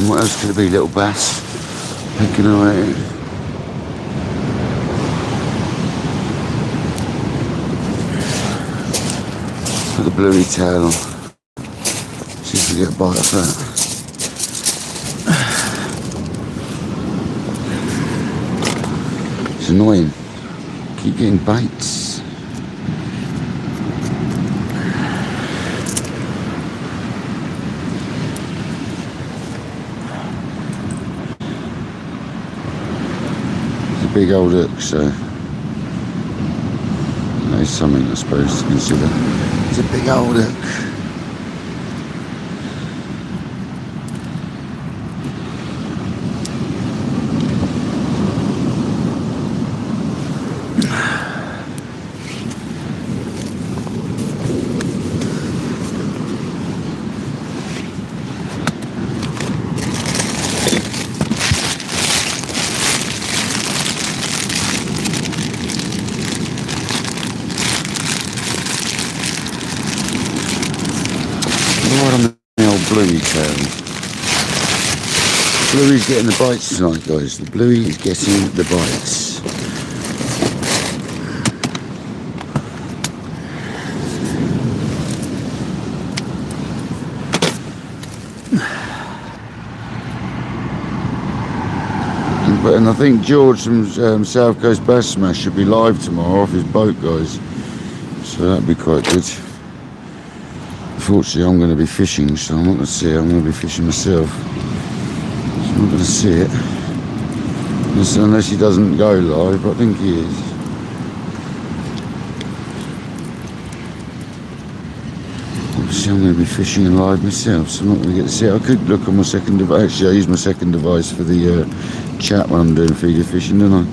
Speaker 1: what else could it be? Little bass picking away at it. Put the bluey tail on. See if we get a bite off that. It's annoying. Keep getting bites. It's a big old hook, so there's something I suppose to consider. It's a big old hook. Right on the old bluey tail. Bluey's getting the bites tonight, guys. The bluey is getting the bites. And I think George from South Coast Bass Smash should be live tomorrow off his boat, guys. So that'd be quite good. Unfortunately, I'm going to be fishing, so I'm not going to see it. I'm going to be fishing myself. So I'm not going to see it. Unless he doesn't go live, but I think he is. Obviously, I'm going to be fishing live myself, so I'm not going to get to see it. I could look on my second device. Actually, I use my second device for the chat when I'm doing feeder fishing, don't I?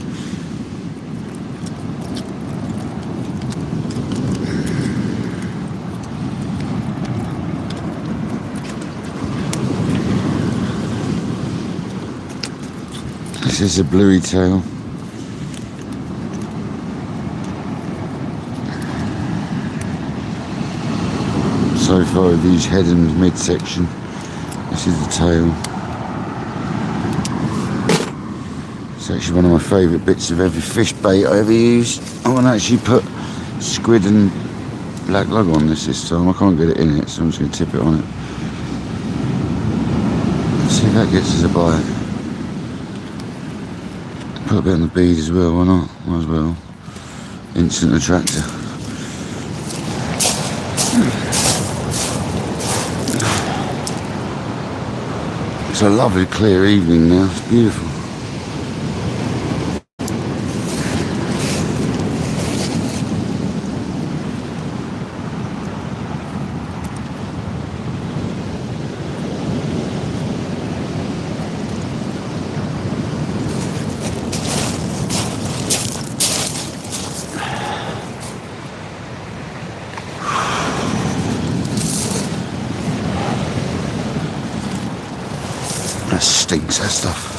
Speaker 1: This is a bluey tail. So far we've used head and midsection. This is the tail. It's actually one of my favourite bits of every fish bait I ever used. I want to actually put squid and black lug on this time. I can't get it in it, so I'm just going to tip it on it. Let's see if that gets us a bite. Put a bit on the bead as well, why not? Might as well. Instant attractor. It's a lovely clear evening now, it's beautiful. That stinks, that stuff.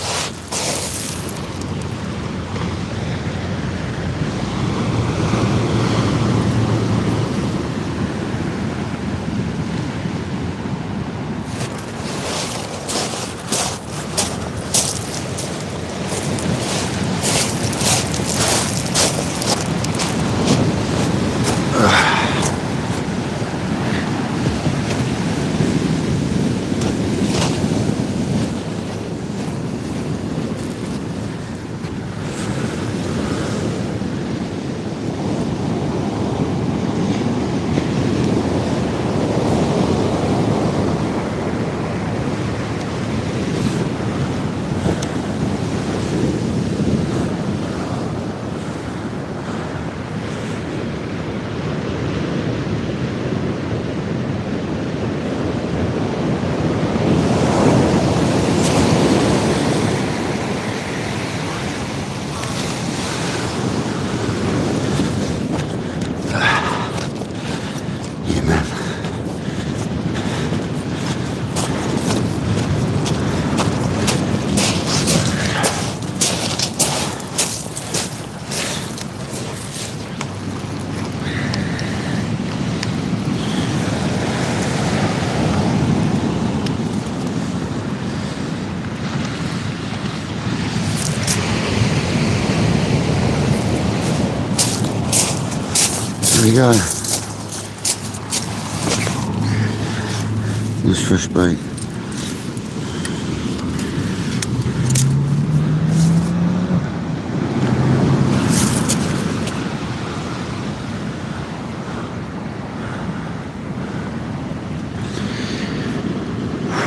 Speaker 1: There we go. This fish bait.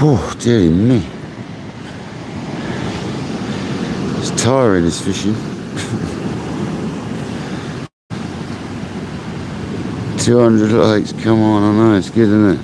Speaker 1: Oh, dearie me. It's tiring, this fishing. 200 likes, come on, I know, it's good, isn't it?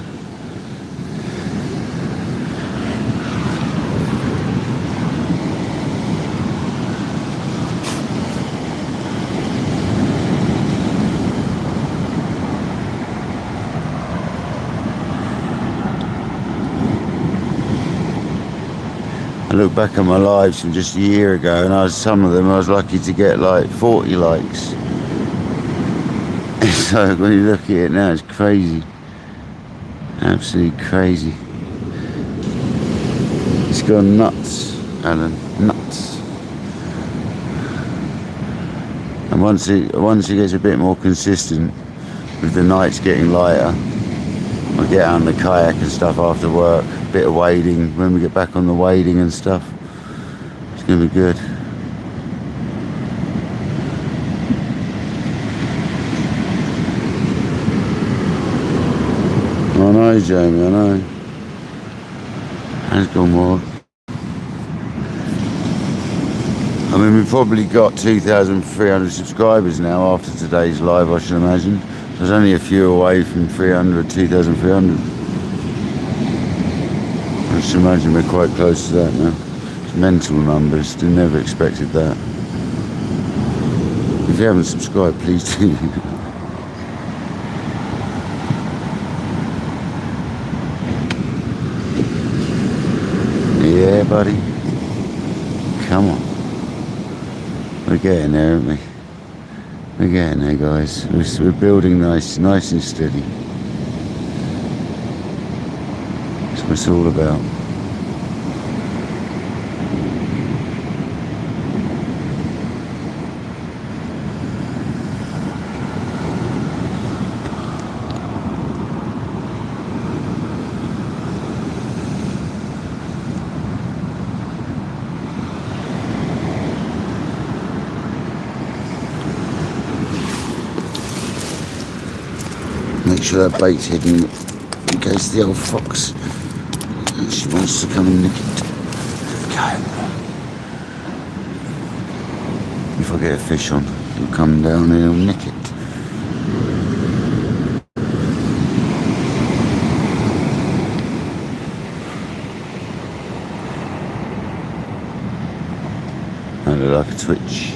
Speaker 1: I look back at my lives from just a year ago, and some of them I was lucky to get like 40 likes. So when you look at it now, it's crazy. Absolutely crazy. It's gone nuts, Alan, nuts. And once it gets a bit more consistent, with the nights getting lighter, I get out on the kayak and stuff after work, a bit of wading, when we get back on the wading and stuff, it's going to be good. I know, Jamie, I know. Has gone wild. I mean, we've probably got 2,300 subscribers now after today's live, I should imagine. There's only a few away from 300, 2,300. I should imagine we're quite close to that now. It's mental numbers, I never expected that. If you haven't subscribed, please do. Yeah, buddy. Come on. We're getting there, aren't we? We're getting there, guys. We're building nice and steady. That's what it's all about. Make sure that bait's hidden in case the old fox, she wants to come and nick it. There we go. If I get a fish on, he'll come down and he'll nick it. I look like a twitch.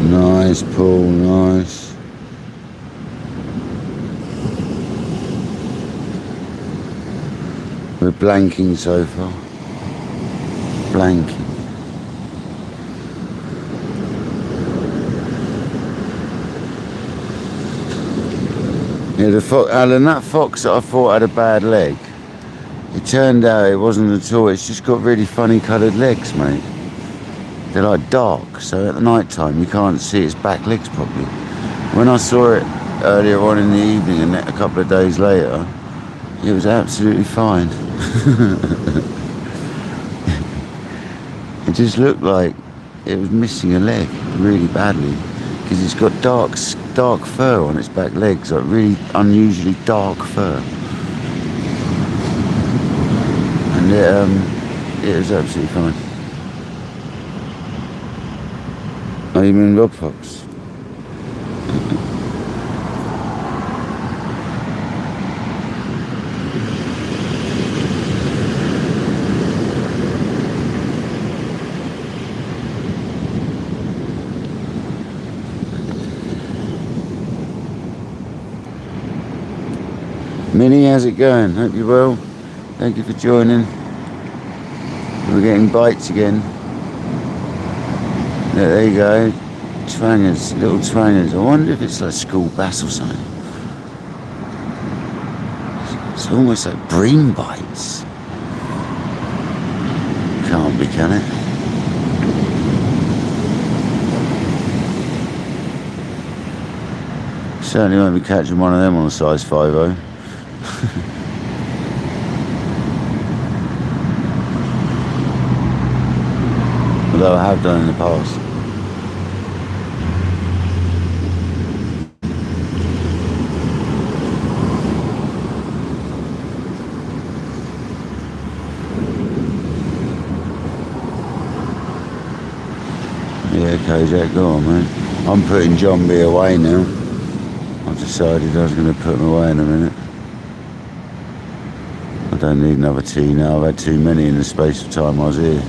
Speaker 1: Nice pull, nice. We're blanking so far. Blanking. Yeah, Alan, that fox that I thought had a bad leg, it turned out it wasn't at all. It's just got really funny coloured legs, mate. They're like dark, so at the night time you can't see its back legs properly. When I saw it earlier on in the evening and a couple of days later, it was absolutely fine. It just looked like it was missing a leg really badly, because it's got dark fur on its back legs, like really unusually dark fur. And it was absolutely fine. Oh, you mean Rob Fox? Minnie, how's it going? Hope you're well. Thank you for joining. We're getting bites again. There you go. Twangers, little twangers. I wonder if it's like school bass or something. It's almost like bream bites. Can't be, can it? Certainly won't be catching one of them on a size 5.0. Although I have done in the past. Yeah, Kojak, go on, man. I'm putting John B away now. I've decided I was going to put him away in a minute. I don't need another tea now. I've had too many in the space of time I was here.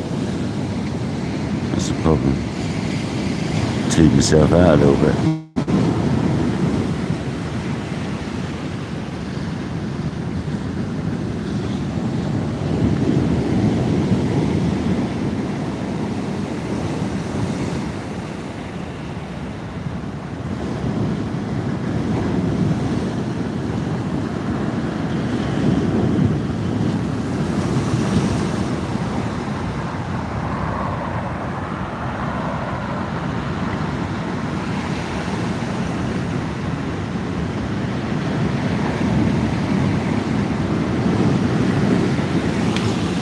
Speaker 1: That's the problem. Teed myself out a little bit.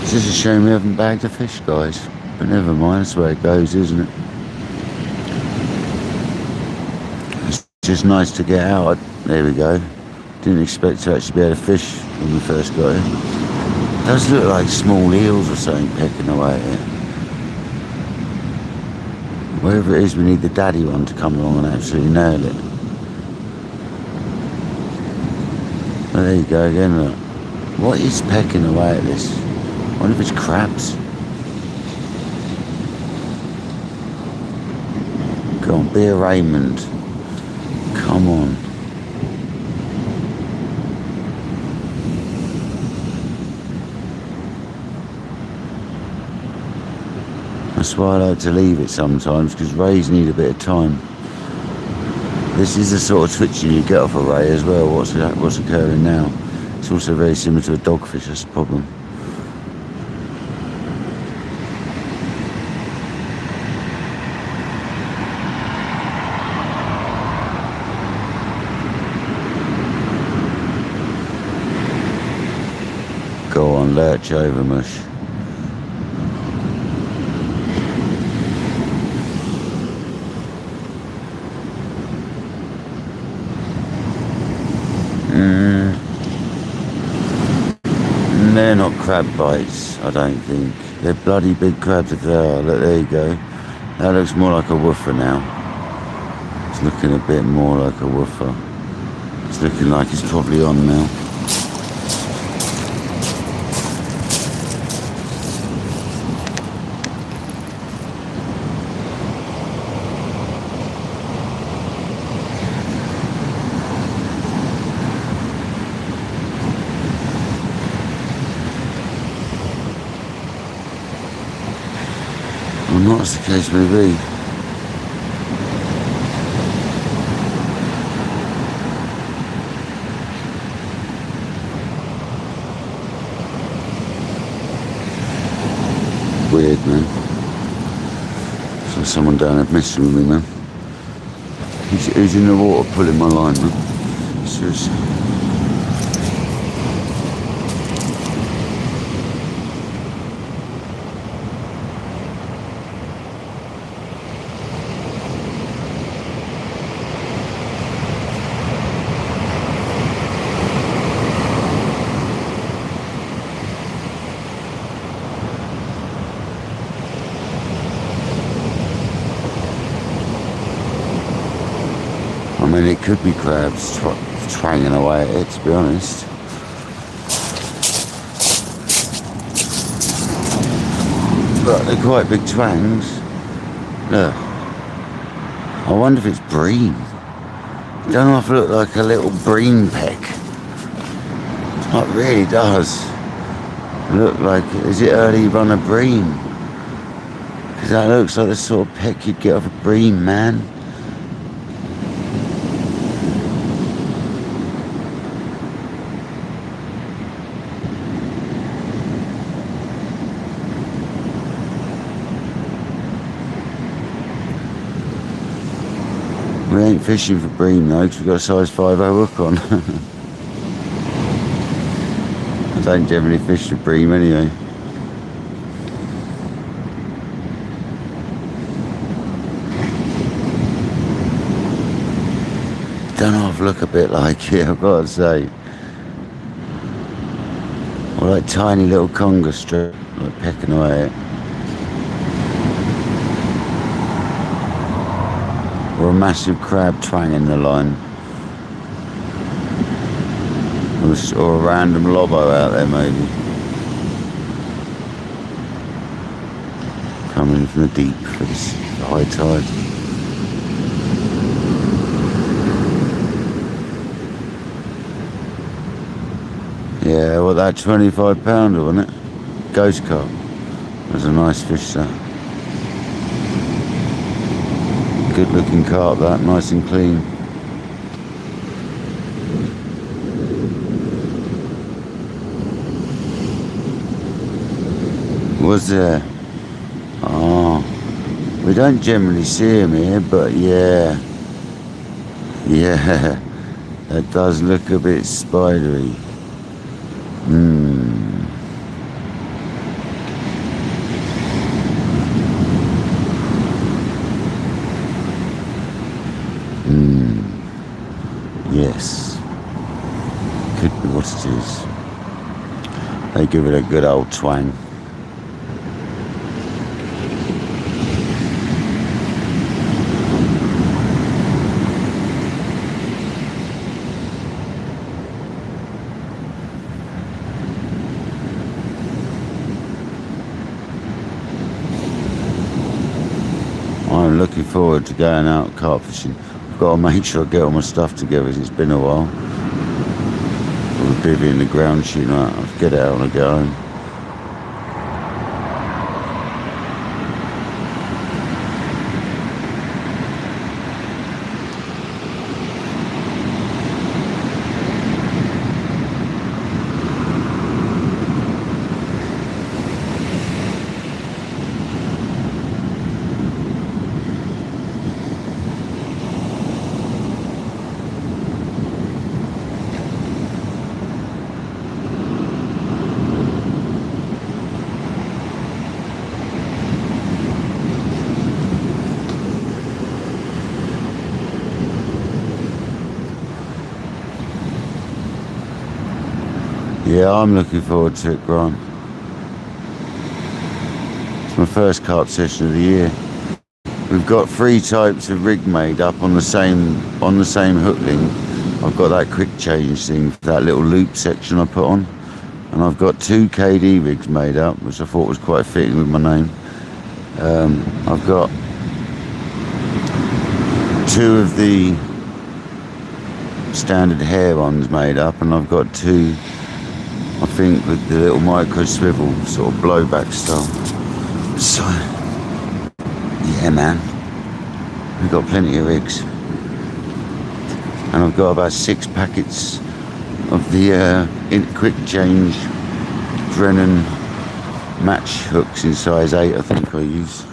Speaker 1: It's just a shame we haven't bagged a fish, guys. But never mind, that's the way it goes, isn't it? It's just nice to get out. There we go. Didn't expect to actually be able to fish when we first got here. It does look like small eels or something pecking away at it. Wherever it is, we need the daddy one to come along and absolutely nail it. But there you go again, look. What is pecking away at this? I wonder if it's crabs. Go on, be a Raymond. Come on. That's why I like to leave it sometimes, because rays need a bit of time. This is the sort of twitching you get off a ray as well, what's occurring now. It's also very similar to a dogfish, that's the problem. Go on, lurch over, mush. They're not crab bites, I don't think. They're bloody big crabs if they are. Look, there you go. That looks more like a woofer now. It's looking a bit more like a woofer. It's looking like it's probably on now. Well, not as the case may be. Weird, man. So someone down there messing with me, man. Who's in the water pulling my line, man? Seriously. I mean, it could be crabs twanging away at it, to be honest. But they're quite big twangs. Look. I wonder if it's bream. It don't half look like a little bream peck. It really does. Look like, is it early run a bream? That looks like the sort of peck you'd get off a bream, man. We ain't fishing for bream though, because we've got a size 5.0 hook on. I don't generally fish for bream anyway. Don't half look a bit like it, I've got to say. Or like tiny little conger strip, like pecking away at it. Or a massive crab twanging the line. Or a random lobbo out there maybe. Coming from the deep for this high tide. Yeah, well, that 25 pounder, wasn't it? Ghost carp. That was a nice fish, that. Good looking carp, that, nice and clean. Was there? Oh, we don't generally see him here, but yeah. Yeah, that does look a bit spidery. Yes. Could be what it is. They give it a good old twang. I'm looking forward to going out carp fishing. I've got to make sure I get all my stuff together. It's been a while. All the bivvy and the ground shooting out. I'll get it out when I get home. Yeah, I'm looking forward to it, Grant. It's my first carp session of the year. We've got 3 types of rig made up on the same hook link. I've got that quick change thing for that little loop section I put on, and I've got 2 KD rigs made up, which I thought was quite fitting with my name. I've got 2 of the standard hair ones made up, and I've got 2, I think, with the little micro swivel sort of blowback style. So yeah, man, we've got plenty of rigs, and I've got about 6 packets of the quick change Brennan match hooks in size 8, I think I use.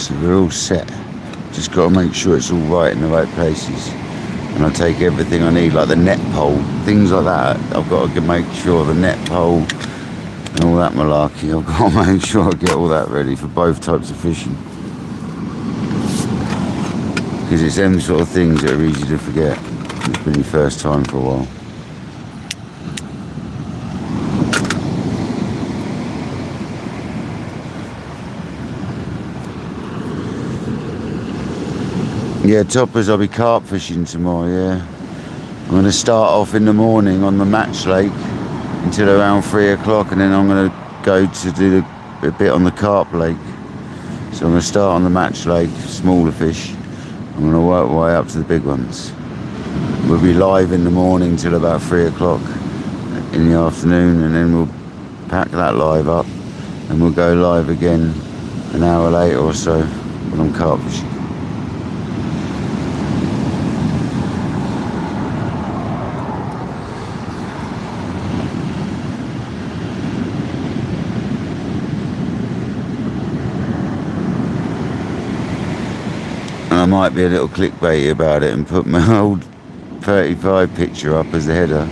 Speaker 1: So we're all set. Just got to make sure it's all right in the right places. And I take everything I need, like the net pole, things like that. I've got to make sure the net pole and all that malarkey, I've got to make sure I get all that ready for both types of fishing. Because it's them sort of things that are easy to forget. It's been your first time for a while. Yeah, toppers, I'll be carp fishing tomorrow, yeah. I'm going to start off in the morning on the Match Lake until around 3 o'clock, and then I'm going to go to do a bit on the Carp Lake. So I'm going to start on the Match Lake, smaller fish. I'm going to work my way up to the big ones. We'll be live in the morning till about 3 o'clock in the afternoon, and then we'll pack that live up and we'll go live again an hour later or so when I'm carp fishing. And I might be a little clickbaity about it and put my old 35 picture up as the header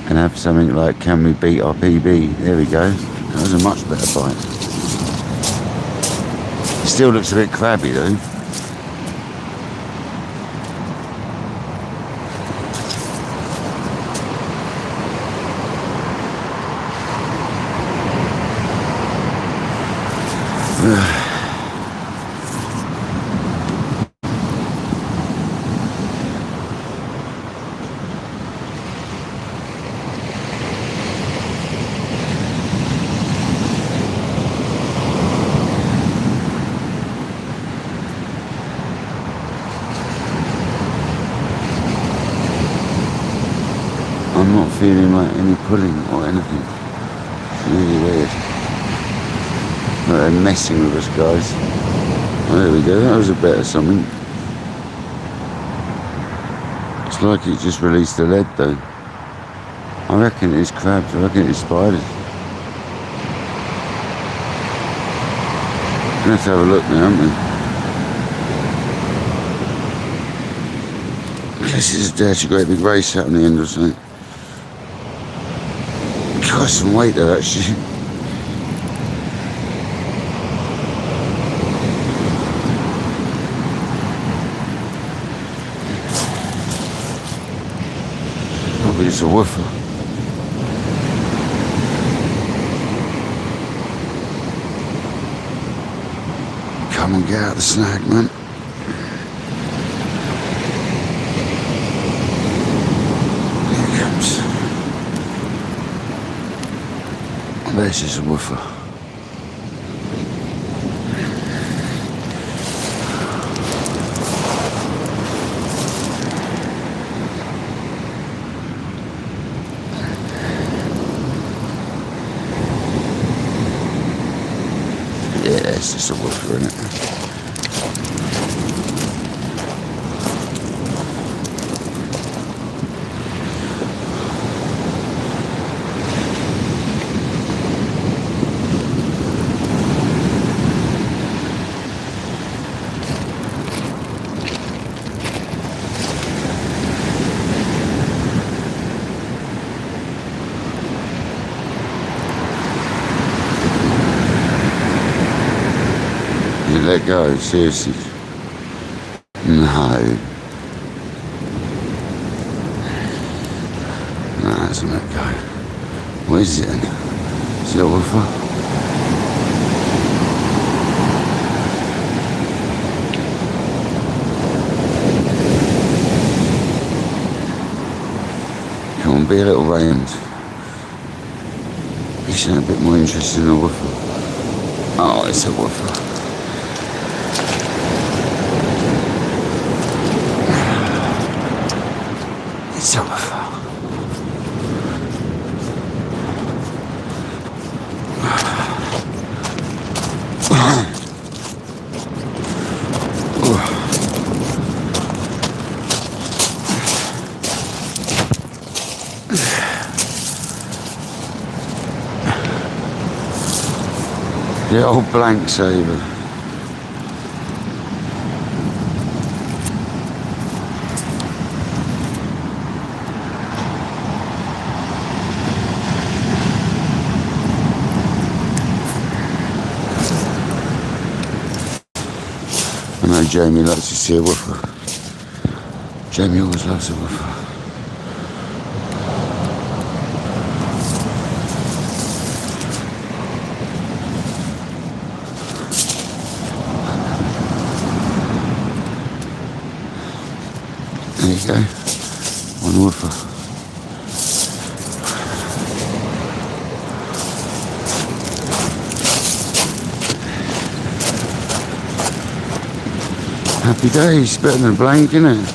Speaker 1: and have something like, can we beat our PB? There we go. That was a much better bite. It still looks a bit crabby though. I'm not feeling like any pulling or anything. It's really weird. Like they're messing with us, guys. Oh, there we go, that was a bit of something. It's like it just released the lead though. I reckon it's crabs, I reckon it's spiders. We're gonna have to have a look now, aren't we? This is a great big race out on the end or something. Got some weight there actually. Probably just a woofer. Come and get out the snag, man. Here it comes. This is a woofer. Yeah, it's just a woofer, isn't it? Let go, seriously. No. No, it doesn't let go. What is it then? Is it a woofer? Come on, be a little rammed. You sound a bit more interested in a woofer. Oh, it's a woofer. It's a woofer. The old blank saver. I know Jamie likes to see a woofer. Jamie always loves a woofer. There you go, one woofer. Happy days, better than a blank, isn't it?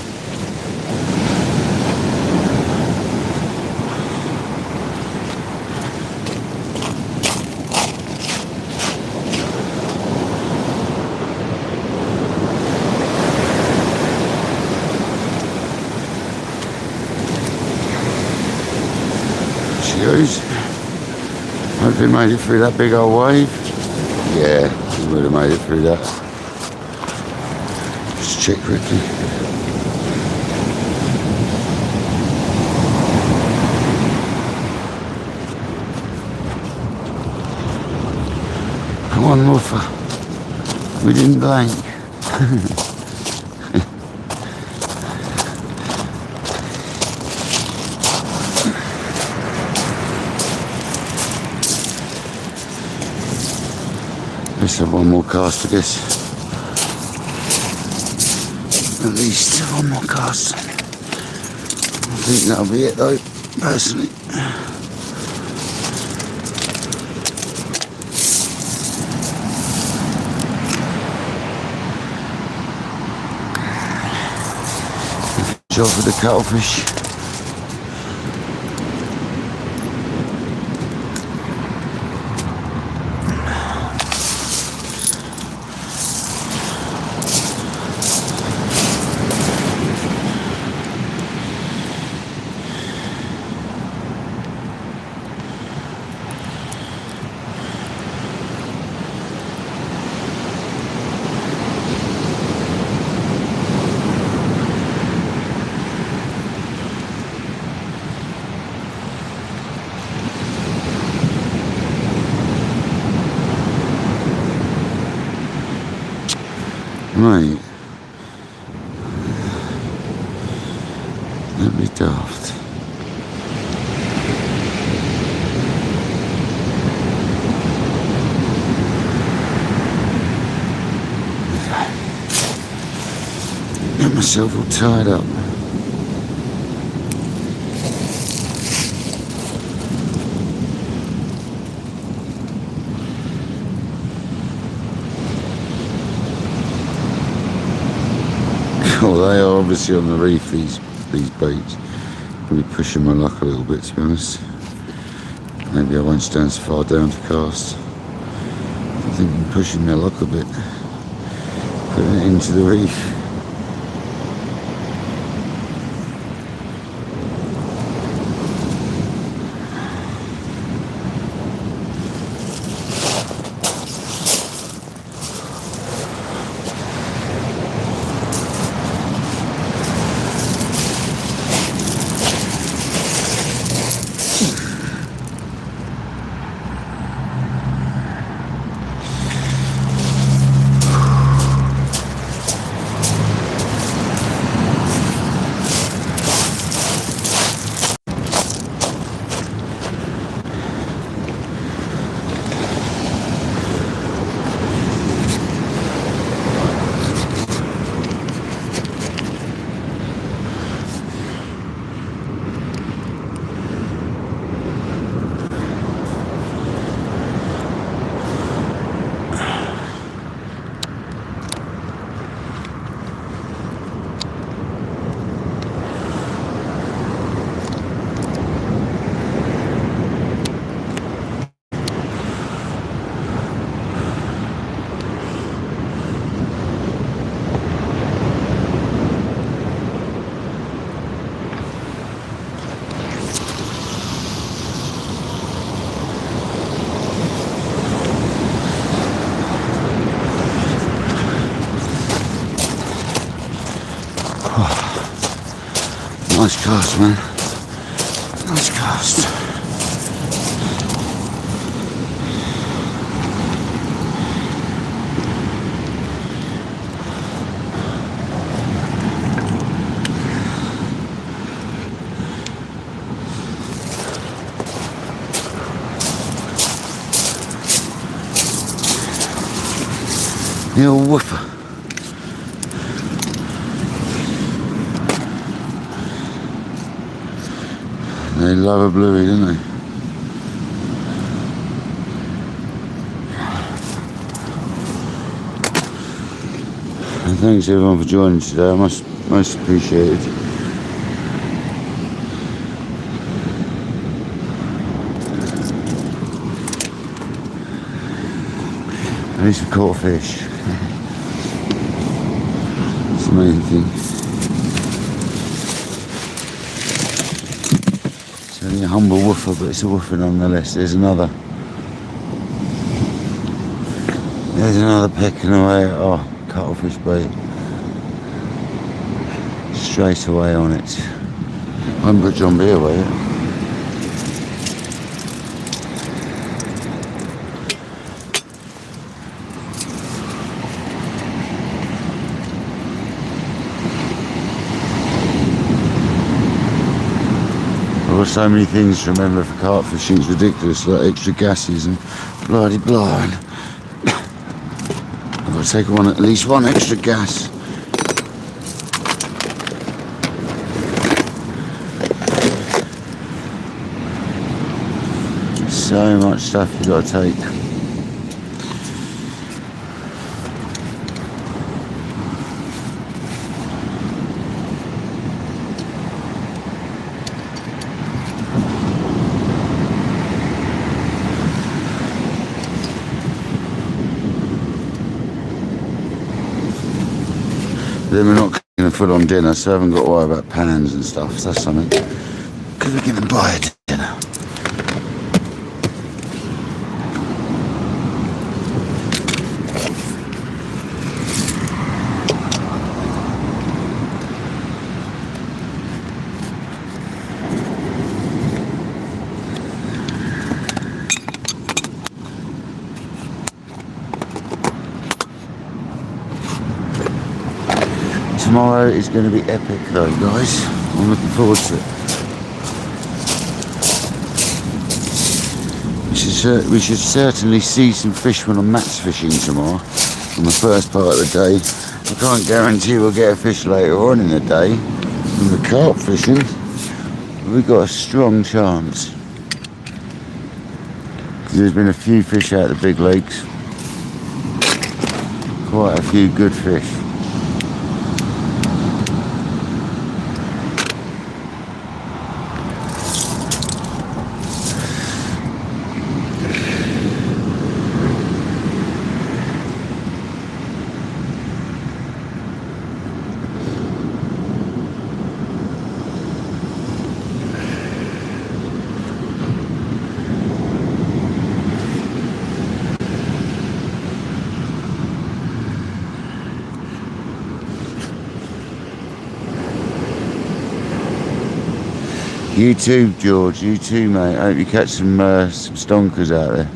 Speaker 1: goes. Hopefully made it through that big old wave. Yeah, he would have made it through that. Just check quickly. Come on, Woofer. We didn't blank. Let's have one more cast, I guess. At least one more cast. I think that'll be it though, personally. Job for the cuttlefish. Right. That'd be daft. Get myself all tied up. Well, they are obviously on the reef, these baits. Probably pushing my luck a little bit, to be honest. Maybe I won't stand so far down to cast. I think I'm pushing my luck a bit. Putting it into the reef. Nice cast, man. Nice cast. The old woofer. They love a bluey, don't they? And thanks everyone for joining today. I most appreciated. At least we caught a fish. That's the main thing. So be a humble woofer, but it's a woofer nonetheless. There's another. There's another pecking away. Oh, cuttlefish bait. Straight away on it. I haven't put John B away yet. I've got so many things to remember for carp fishing, it's ridiculous, like extra gases and bloody blah. I've got to take at least one extra gas. So much stuff you've got to take. Then we're not cooking a full-on dinner, so I haven't got to worry about pans and stuff. So that's something. Because we're going to buy a dinner. Tomorrow is going to be epic though, guys. I'm looking forward to it. We should certainly see some fish when I'm match fishing tomorrow, on the first part of the day. I can't guarantee we'll get a fish later on in the day. From the carp fishing, we've got a strong chance. There's been a few fish out of the big lakes. Quite a few good fish. You too, George. You too, mate. I hope you catch some stonkers out there.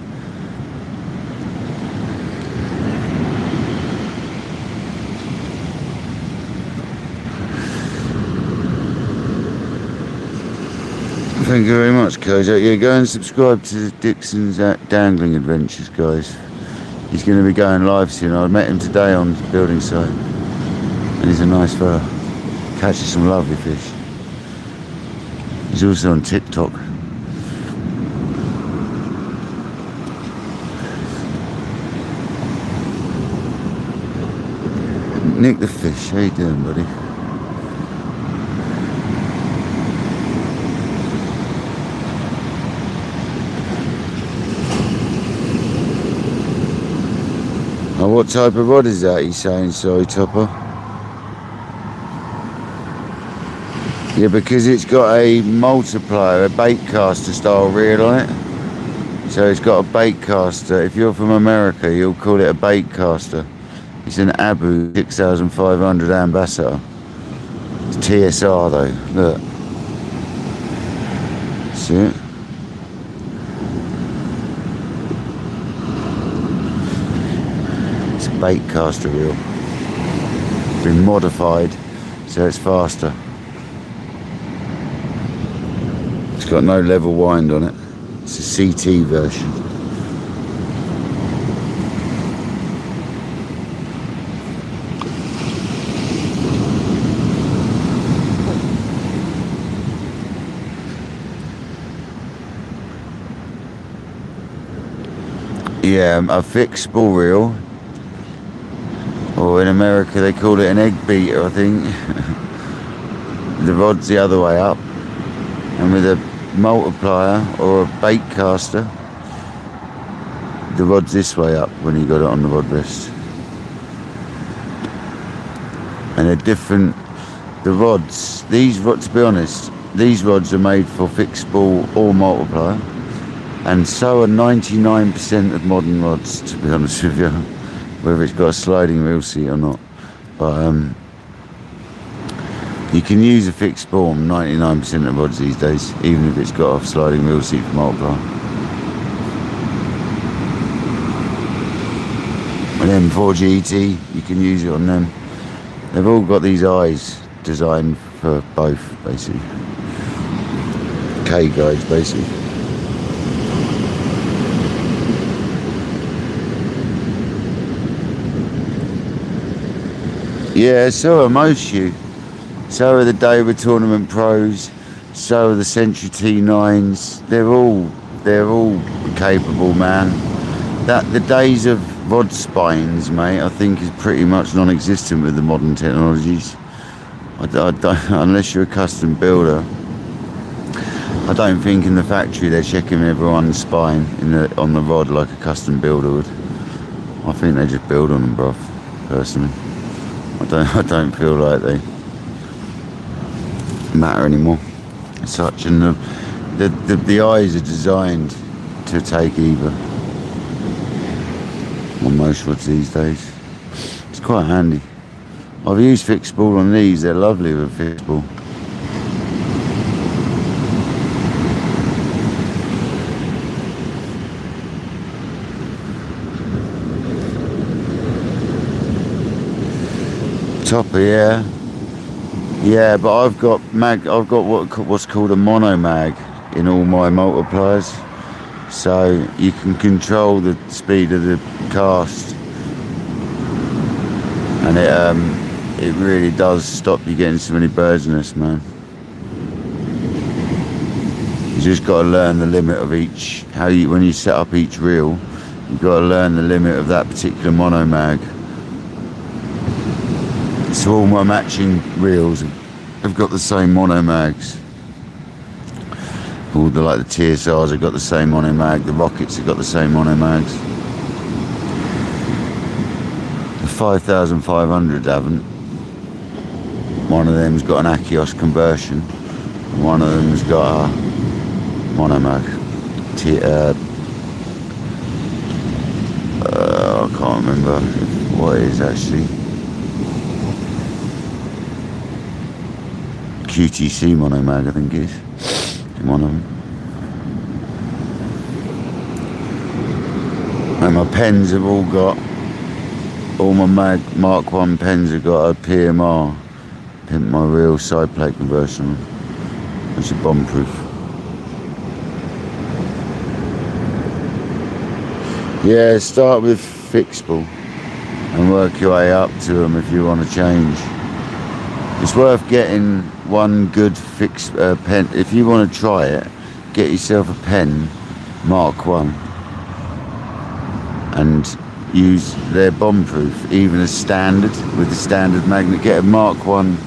Speaker 1: Thank you very much, Kojak. Yeah, go and subscribe to Dixon's Dangling Adventures, guys. He's going to be going live soon. I met him today on the building site, and he's a nice fella. Catches some lovely fish. He's also on TikTok. Nick the Fish, how you doing, buddy? Oh, what type of rod is that, he's saying? Sorry, Topper. Yeah, because it's got a multiplier, a bait caster style reel on it. So it's got a bait caster. If you're from America, you'll call it a bait caster. It's an Abu 6500 Ambassador. It's TSR though, look. See it? It's a bait caster reel. It's been modified so it's faster. It's got no level wind on it. It's a CT version. Yeah, a fixed spool reel, or in America they call it an egg beater, I think. The rod's the other way up, and with a multiplier or a bait caster, the rod's this way up when you got it on the rod rest. And they're different. The rods, these rods, to be honest, these rods are made for fixed ball or multiplier, and so are 99% of modern rods, to be honest with you, whether it's got a sliding reel seat or not. But you can use a fixed ball on 99% of rods these days, even if it's got a sliding reel seat for multiplier. An M4 GT, you can use it on them. They've all got these eyes designed for both, basically. K guides, basically. Yeah, so are most you. So are the Dover Tournament Pros. So are the Century T9s. They're all capable, man. The days of rod spines, mate, I think is pretty much non-existent with the modern technologies. I don't, unless you're a custom builder. I don't think in the factory they're checking everyone's spine on the rod like a custom builder would. I think they just build on them, bruv, personally. I don't feel like they matter anymore as such, and the eyes are designed to take either on most rods these days. It's quite handy. I've used fixed ball on these, they're lovely with fixed ball. Topper, yeah, but I've got what's called a mono mag in all my multipliers, so you can control the speed of the cast, and it really does stop you getting so many birds nests, man. You just got to learn the limit of each. When you set up each reel, you've got to learn the limit of that particular mono mag. So all my matching reels have got the same mono mags. All the TSRs have got the same mono mag. The Rockets have got the same mono mags. The 5500s haven't. One of them's got an Achios conversion. And one of them's got a mono mag. I can't remember what it is actually. QTC mono mag, I think it is. One of them. And my pens have all my Mark 1 pens have got a PMR, pimp my reel side plate conversion, which is bomb proof. Yeah, start with fixable and work your way up to them if you want to change. It's worth getting one good fixed pen. If you want to try it, get yourself a pen, Mark 1, and use their bomb proof, even as standard, with the standard magnet. Get a Mark 1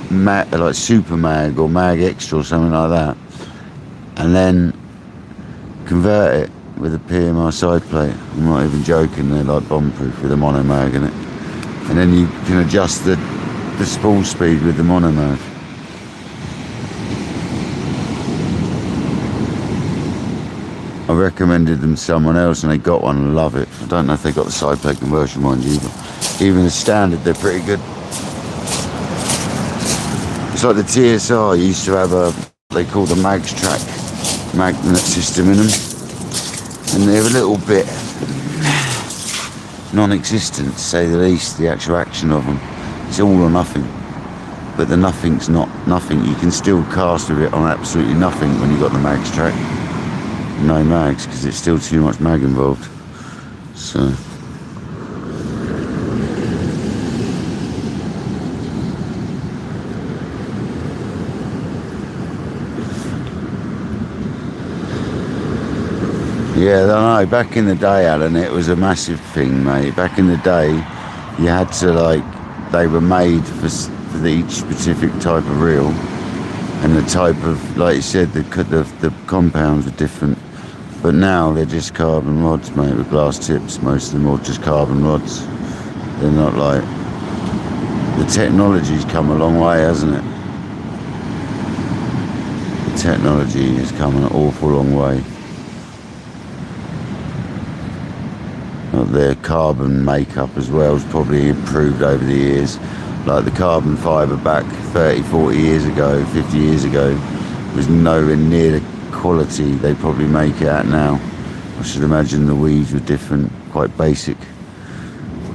Speaker 1: like Super Mag or Mag Extra or something like that, and then convert it with a PMR side plate. I'm not even joking, they're like bomb proof with a mono mag in it, and then you can adjust the spool speed with the mono mag. I recommended them to someone else and they got one and love it. I don't know if they got the side plate conversion ones either. Even the standard, they're pretty good. It's like the TSR used to have they call the Mags Track magnet system in them, and they're a little bit non-existent, to say the least, the actual action of them. It's all or nothing, but the nothing's not nothing. You can still cast with it on absolutely nothing when you've got the Mags Track. No mags, because it's still too much mag involved. So yeah, I don't know. Back in the day, Alan, it was a massive thing, mate. Back in the day, you had to they were made for each specific type of reel, and the type of, like you said, the compounds are different. But now they're just carbon rods, mate, with glass tips. Most of them are just carbon rods. They're not like... The technology's come a long way, hasn't it? technology has come an awful long way. Their carbon makeup as well has probably improved over the years. Like the carbon fibre back 30, 40 years ago, 50 years ago, was nowhere near the quality they probably make it at now. I should imagine the weaves were different, quite basic.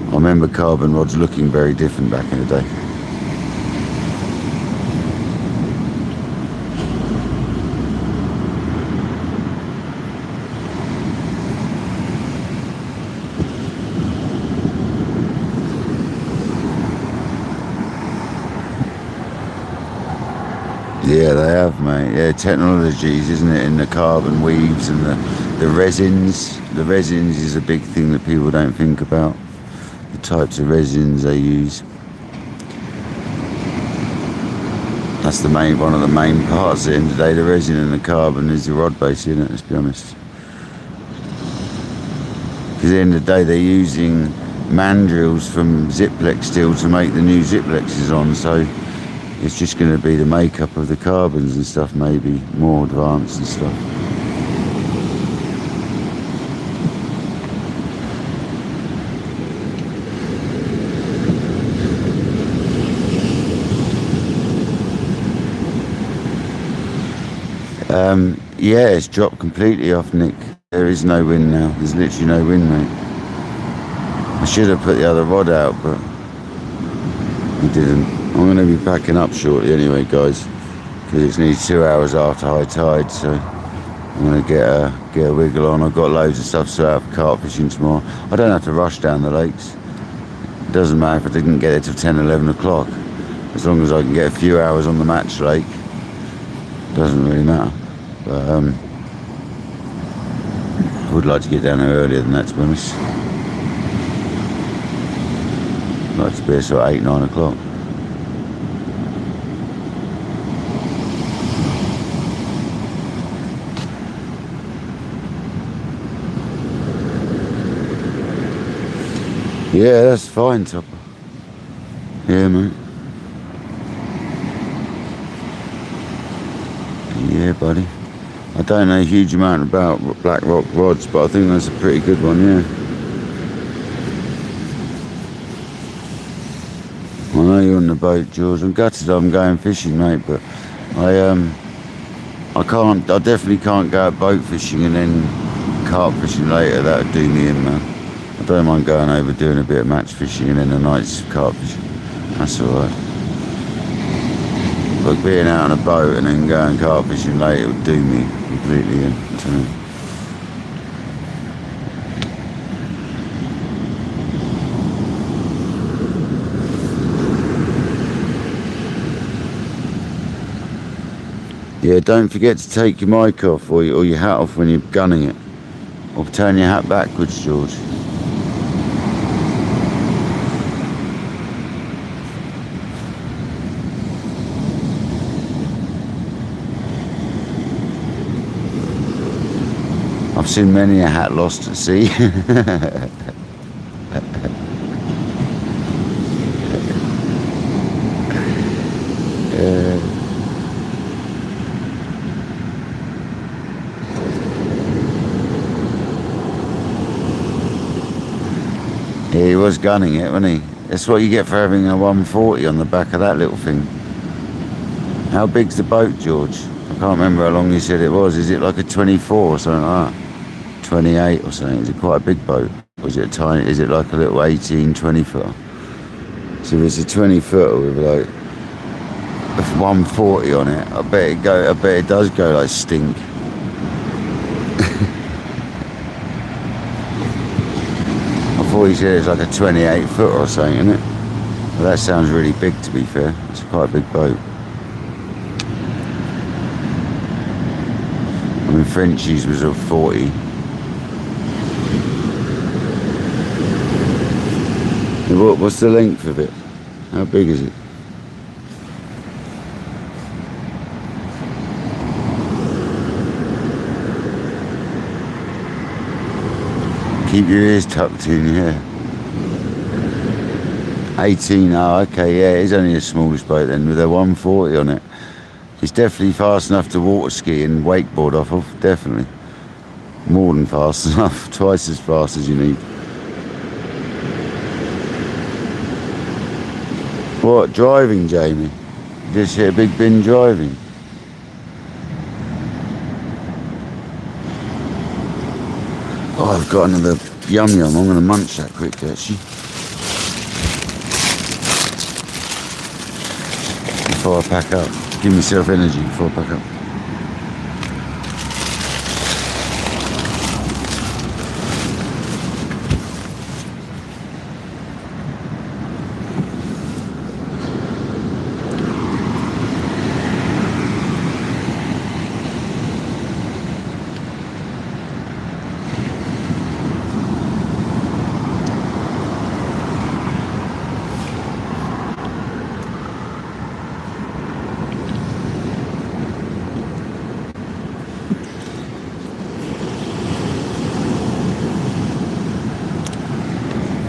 Speaker 1: I remember carbon rods looking very different back in the day. Yeah, they have, mate. Yeah, technologies, isn't it, in the carbon weaves and the resins. The resins is a big thing that people don't think about. The types of resins they use. That's the main, one of the main parts at the end of the day. The resin and the carbon is the rod base, isn't it? Let's be honest. Because at the end of the day, they're using mandrels from Ziplex steel to make the new Ziplexes on, so it's just going to be the makeup of the carbons and stuff, maybe more advanced and stuff. Yeah, it's dropped completely off, Nick. There is no wind now. There's literally no wind, mate. I should have put the other rod out, but I didn't. I'm going to be packing up shortly anyway, guys, because it's nearly 2 hours after high tide, so I'm going to get a wiggle on. I've got loads of stuff to out for carp fishing tomorrow. I don't have to rush down the lakes. It doesn't matter if I didn't get there till 10, 11 o'clock. As long as I can get a few hours on the match lake, it doesn't really matter. But I would like to get down there earlier than that, to be honest. I'd like to be there sort of 8, 9 o'clock. Yeah, that's fine, Topper. Yeah, mate. Yeah, buddy. I don't know a huge amount about black rock rods, but I think that's a pretty good one, yeah. I know you're on the boat, George. I'm gutted I'm going fishing, mate, but I definitely can't go out boat fishing and then carp fishing later. That would do me in, man. I don't mind going over doing a bit of match fishing and then a night's carp fishing. That's alright. But being out on a boat and then going carp fishing later would do me completely in. Yeah, don't forget to take your mic off or your hat off when you're gunning it. Or turn your hat backwards, George. I've seen many a hat lost at sea. Yeah, he was gunning it, wasn't he? That's what you get for having a 140 on the back of that little thing. How big's the boat, George? I can't remember how long you said it was. Is it like a 24 or something like that? 28 or something? Is it quite a big boat? Or is it a tiny? Is it like a little 18, 20 footer? So if it's a 20 footer with like a 140 on it, I bet it does go like stink. I thought you said it's like a 28 footer or something, isn't it? Well, that sounds really big, to be fair. It's quite a big boat. I mean, Frenchie's was at 40. What's the length of it? How big is it? Keep your ears tucked in, yeah. 18, oh, okay, yeah, it's only the smallest boat then with a 140 on it. It's definitely fast enough to water ski and wakeboard off of, definitely. More than fast enough, twice as fast as you need. What, driving, Jamie? You just hit a big bin driving. Oh, I've got another yum yum. I'm going to munch that quickly, actually. Before I pack up. Give myself energy before I pack up.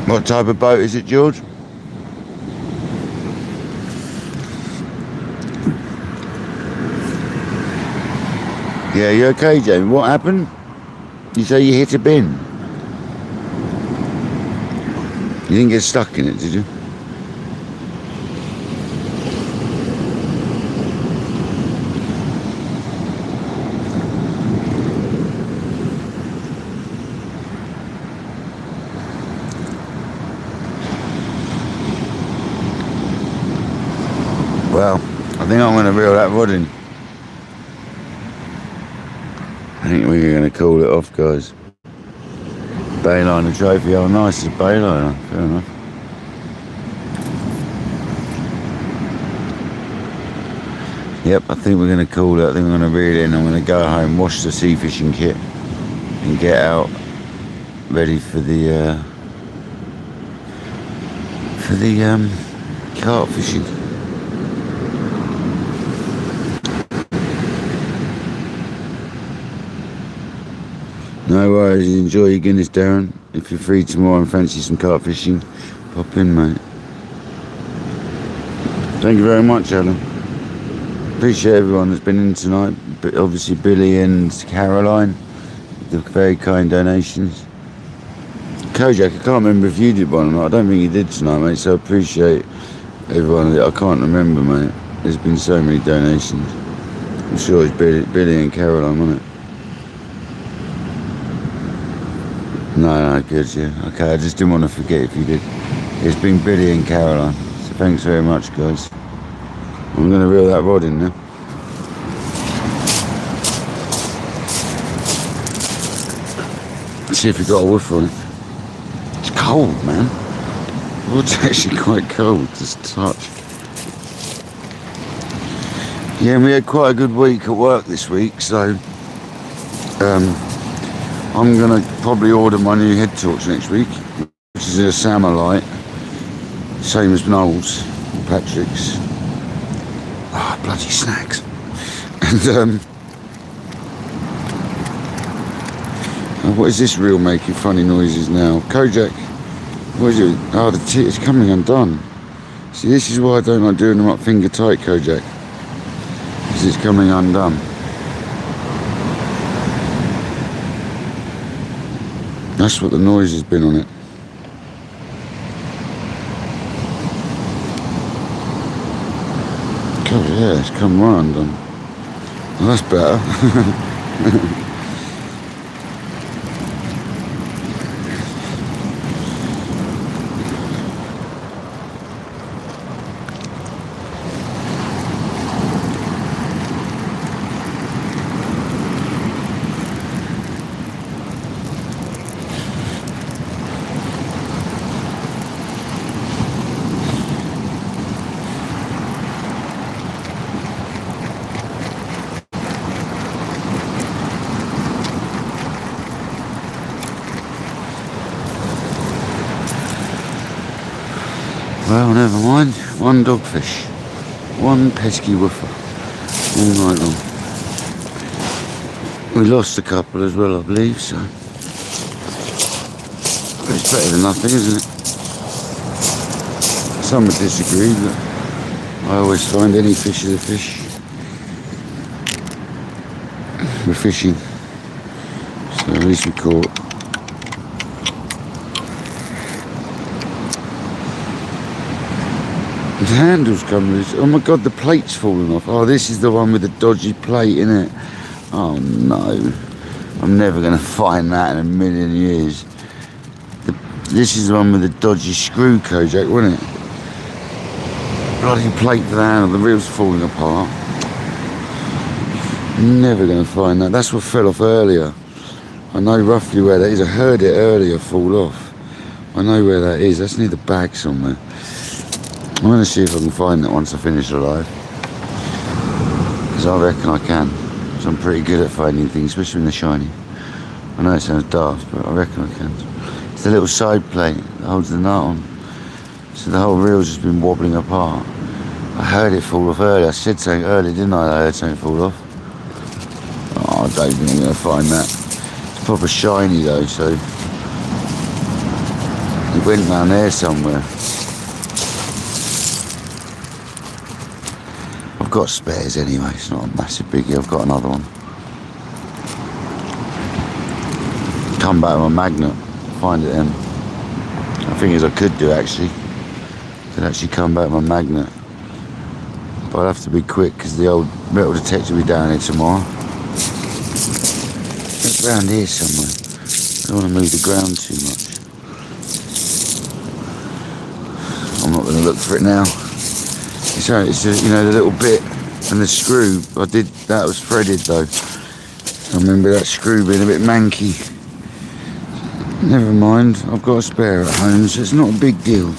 Speaker 1: What type of boat is it, George? Yeah, you okay, Jamie? What happened? You say you hit a bin? You didn't get stuck in it, did you? Well, I think I'm going to reel that rod in. I think we're going to call it off, guys. Bayliner trophy. Oh, nice as bayliner. Fair enough. Yep, I think we're going to call it. I think we're going to reel it in. I'm going to go home, wash the sea fishing kit, and get out ready for the carp fishing. No worries, enjoy your Guinness, Darren. If you're free tomorrow and fancy some carp fishing, pop in, mate. Thank you very much, Alan. Appreciate everyone that's been in tonight. But obviously Billy and Caroline, the very kind donations. Kojak, I can't remember if you did one or not. I don't think you did tonight, mate, so I appreciate everyone. I can't remember, mate. There's been so many donations. I'm sure it's Billy and Caroline, wasn't it? No, good, yeah. Okay, I just didn't want to forget if you did. It's been Billy and Caroline. So thanks very much, guys. I'm going to reel that rod in now. See if we got a woof on it. It's cold, man. The rod's actually quite cold to touch. Yeah, and we had quite a good week at work this week, so I'm going to probably order my new head torch next week, which is a Samurai, same as Noel's, Patrick's. Ah, oh, bloody snacks. And what is this reel making funny noises now? Kojak, what is it? Oh, the tip is coming undone. See, this is why I don't like doing them up finger tight, Kojak, because it's coming undone. That's what the noise has been on it. God, yeah, it's come right undone. Well, that's better. Well, never mind. One dogfish. One pesky woofer. All night long. We lost a couple as well, I believe, so. But it's better than nothing, isn't it? Some would disagree, but I always find any fish is a fish. we're fishing. So at least we caught. The handle's come loose. Oh my god, the plate's fallen off. Oh, this is the one with the dodgy plate, innit? Oh no. I'm never going to find that in a million years. This is the one with the dodgy screw, Kojak, wasn't it? Bloody plate for the handle. The reel's falling apart. Never going to find that. That's what fell off earlier. I know roughly where that is. I heard it earlier fall off. I know where that is. That's near the bag somewhere. I'm going to see if I can find that once I finish the live. Because I reckon I can. Because I'm pretty good at finding things, especially when they're shiny. I know it sounds daft, but I reckon I can. It's the little side plate that holds the nut on. So the whole reel's just been wobbling apart. I heard it fall off earlier. I said something earlier, didn't I? I heard something fall off. Oh, I don't think I'm going to find that. It's proper shiny though, so it went round there somewhere. I've got spares anyway. It's not a massive biggie. I've got another one. Come back with my magnet. Find it then. I think as I could do actually. Could actually come back with my magnet. But I'll have to be quick because the old metal detector will be down here tomorrow. It's around here somewhere. I don't want to move the ground too much. I'm not going to look for it now. It's you know, the little bit and the screw. I did that was threaded though. I remember that screw being a bit manky. Never mind. I've got a spare at home, so it's not a big deal.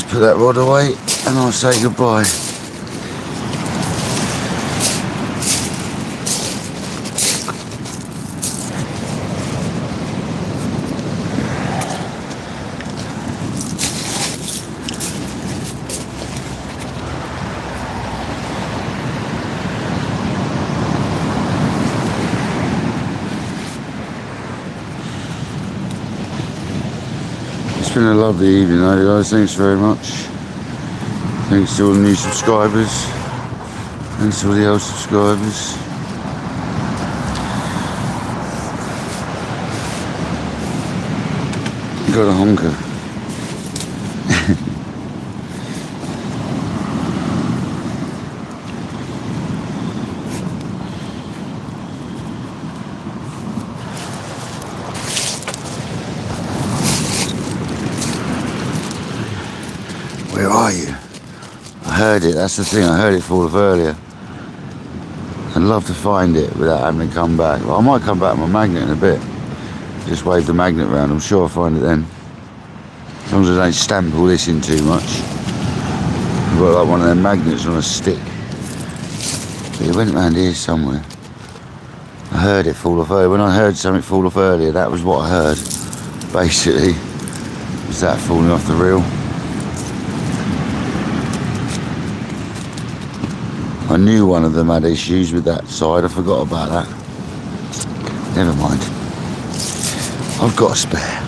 Speaker 1: Put that rod away and I'll say goodbye. It's been a lovely evening, guys. Thanks very much. Thanks to all the new subscribers. Thanks to all the old subscribers. Got a honker. Where are you? I heard it, that's the thing, I heard it fall off earlier. I'd love to find it without having to come back. Well, I might come back with my magnet in a bit. Just wave the magnet around, I'm sure I'll find it then. As long as I don't stamp all this in too much. I've got like one of them magnets on a stick. But it went around here somewhere. I heard it fall off earlier. When I heard something fall off earlier, that was what I heard. Basically, was that falling off the reel. I knew one of them had issues with that side, I forgot about that. Never mind. I've got a spare.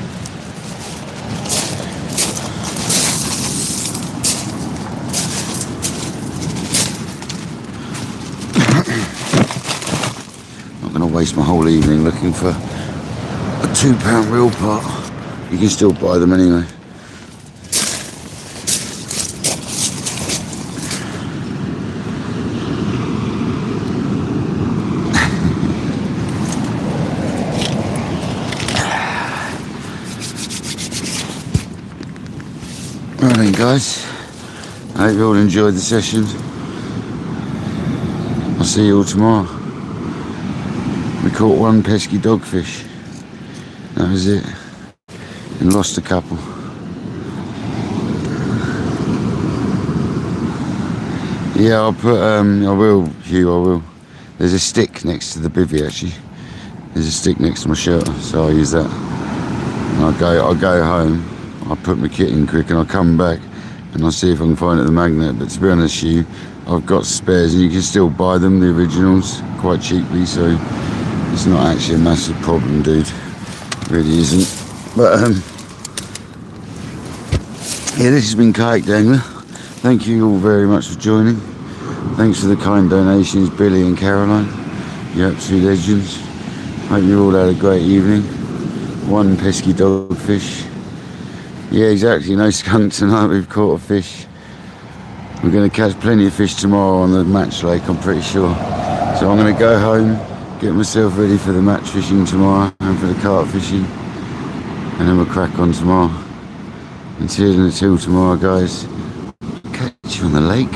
Speaker 1: Not going to waste my whole evening looking for a £2 reel part. You can still buy them anyway. Right then guys, I hope you all enjoyed the session. I'll see you all tomorrow. We caught one pesky dogfish. That was it. And lost a couple. Yeah, I'll put, I will, Hugh, I will. There's a stick next to the bivvy actually. There's a stick next to my shelter, so I'll use that. And I'll go home. I'll put my kit in quick and I'll come back and I'll see if I can find it the magnet. But to be honest with you, I've got spares, and you can still buy them, the originals, quite cheaply, so it's not actually a massive problem, dude. It really isn't. But yeah, this has been Kayak Dangler. Thank you all very much for joining. Thanks for the kind donations, Billy and Caroline. You're absolute legends. Hope you all had a great evening. One pesky dogfish. Yeah, exactly, no skunk tonight, we've caught a fish. We're going to catch plenty of fish tomorrow on the match lake, I'm pretty sure. So I'm going to go home, get myself ready for the match fishing tomorrow and for the carp fishing. And then we'll crack on tomorrow. Until tomorrow, guys. Catch you on the lake.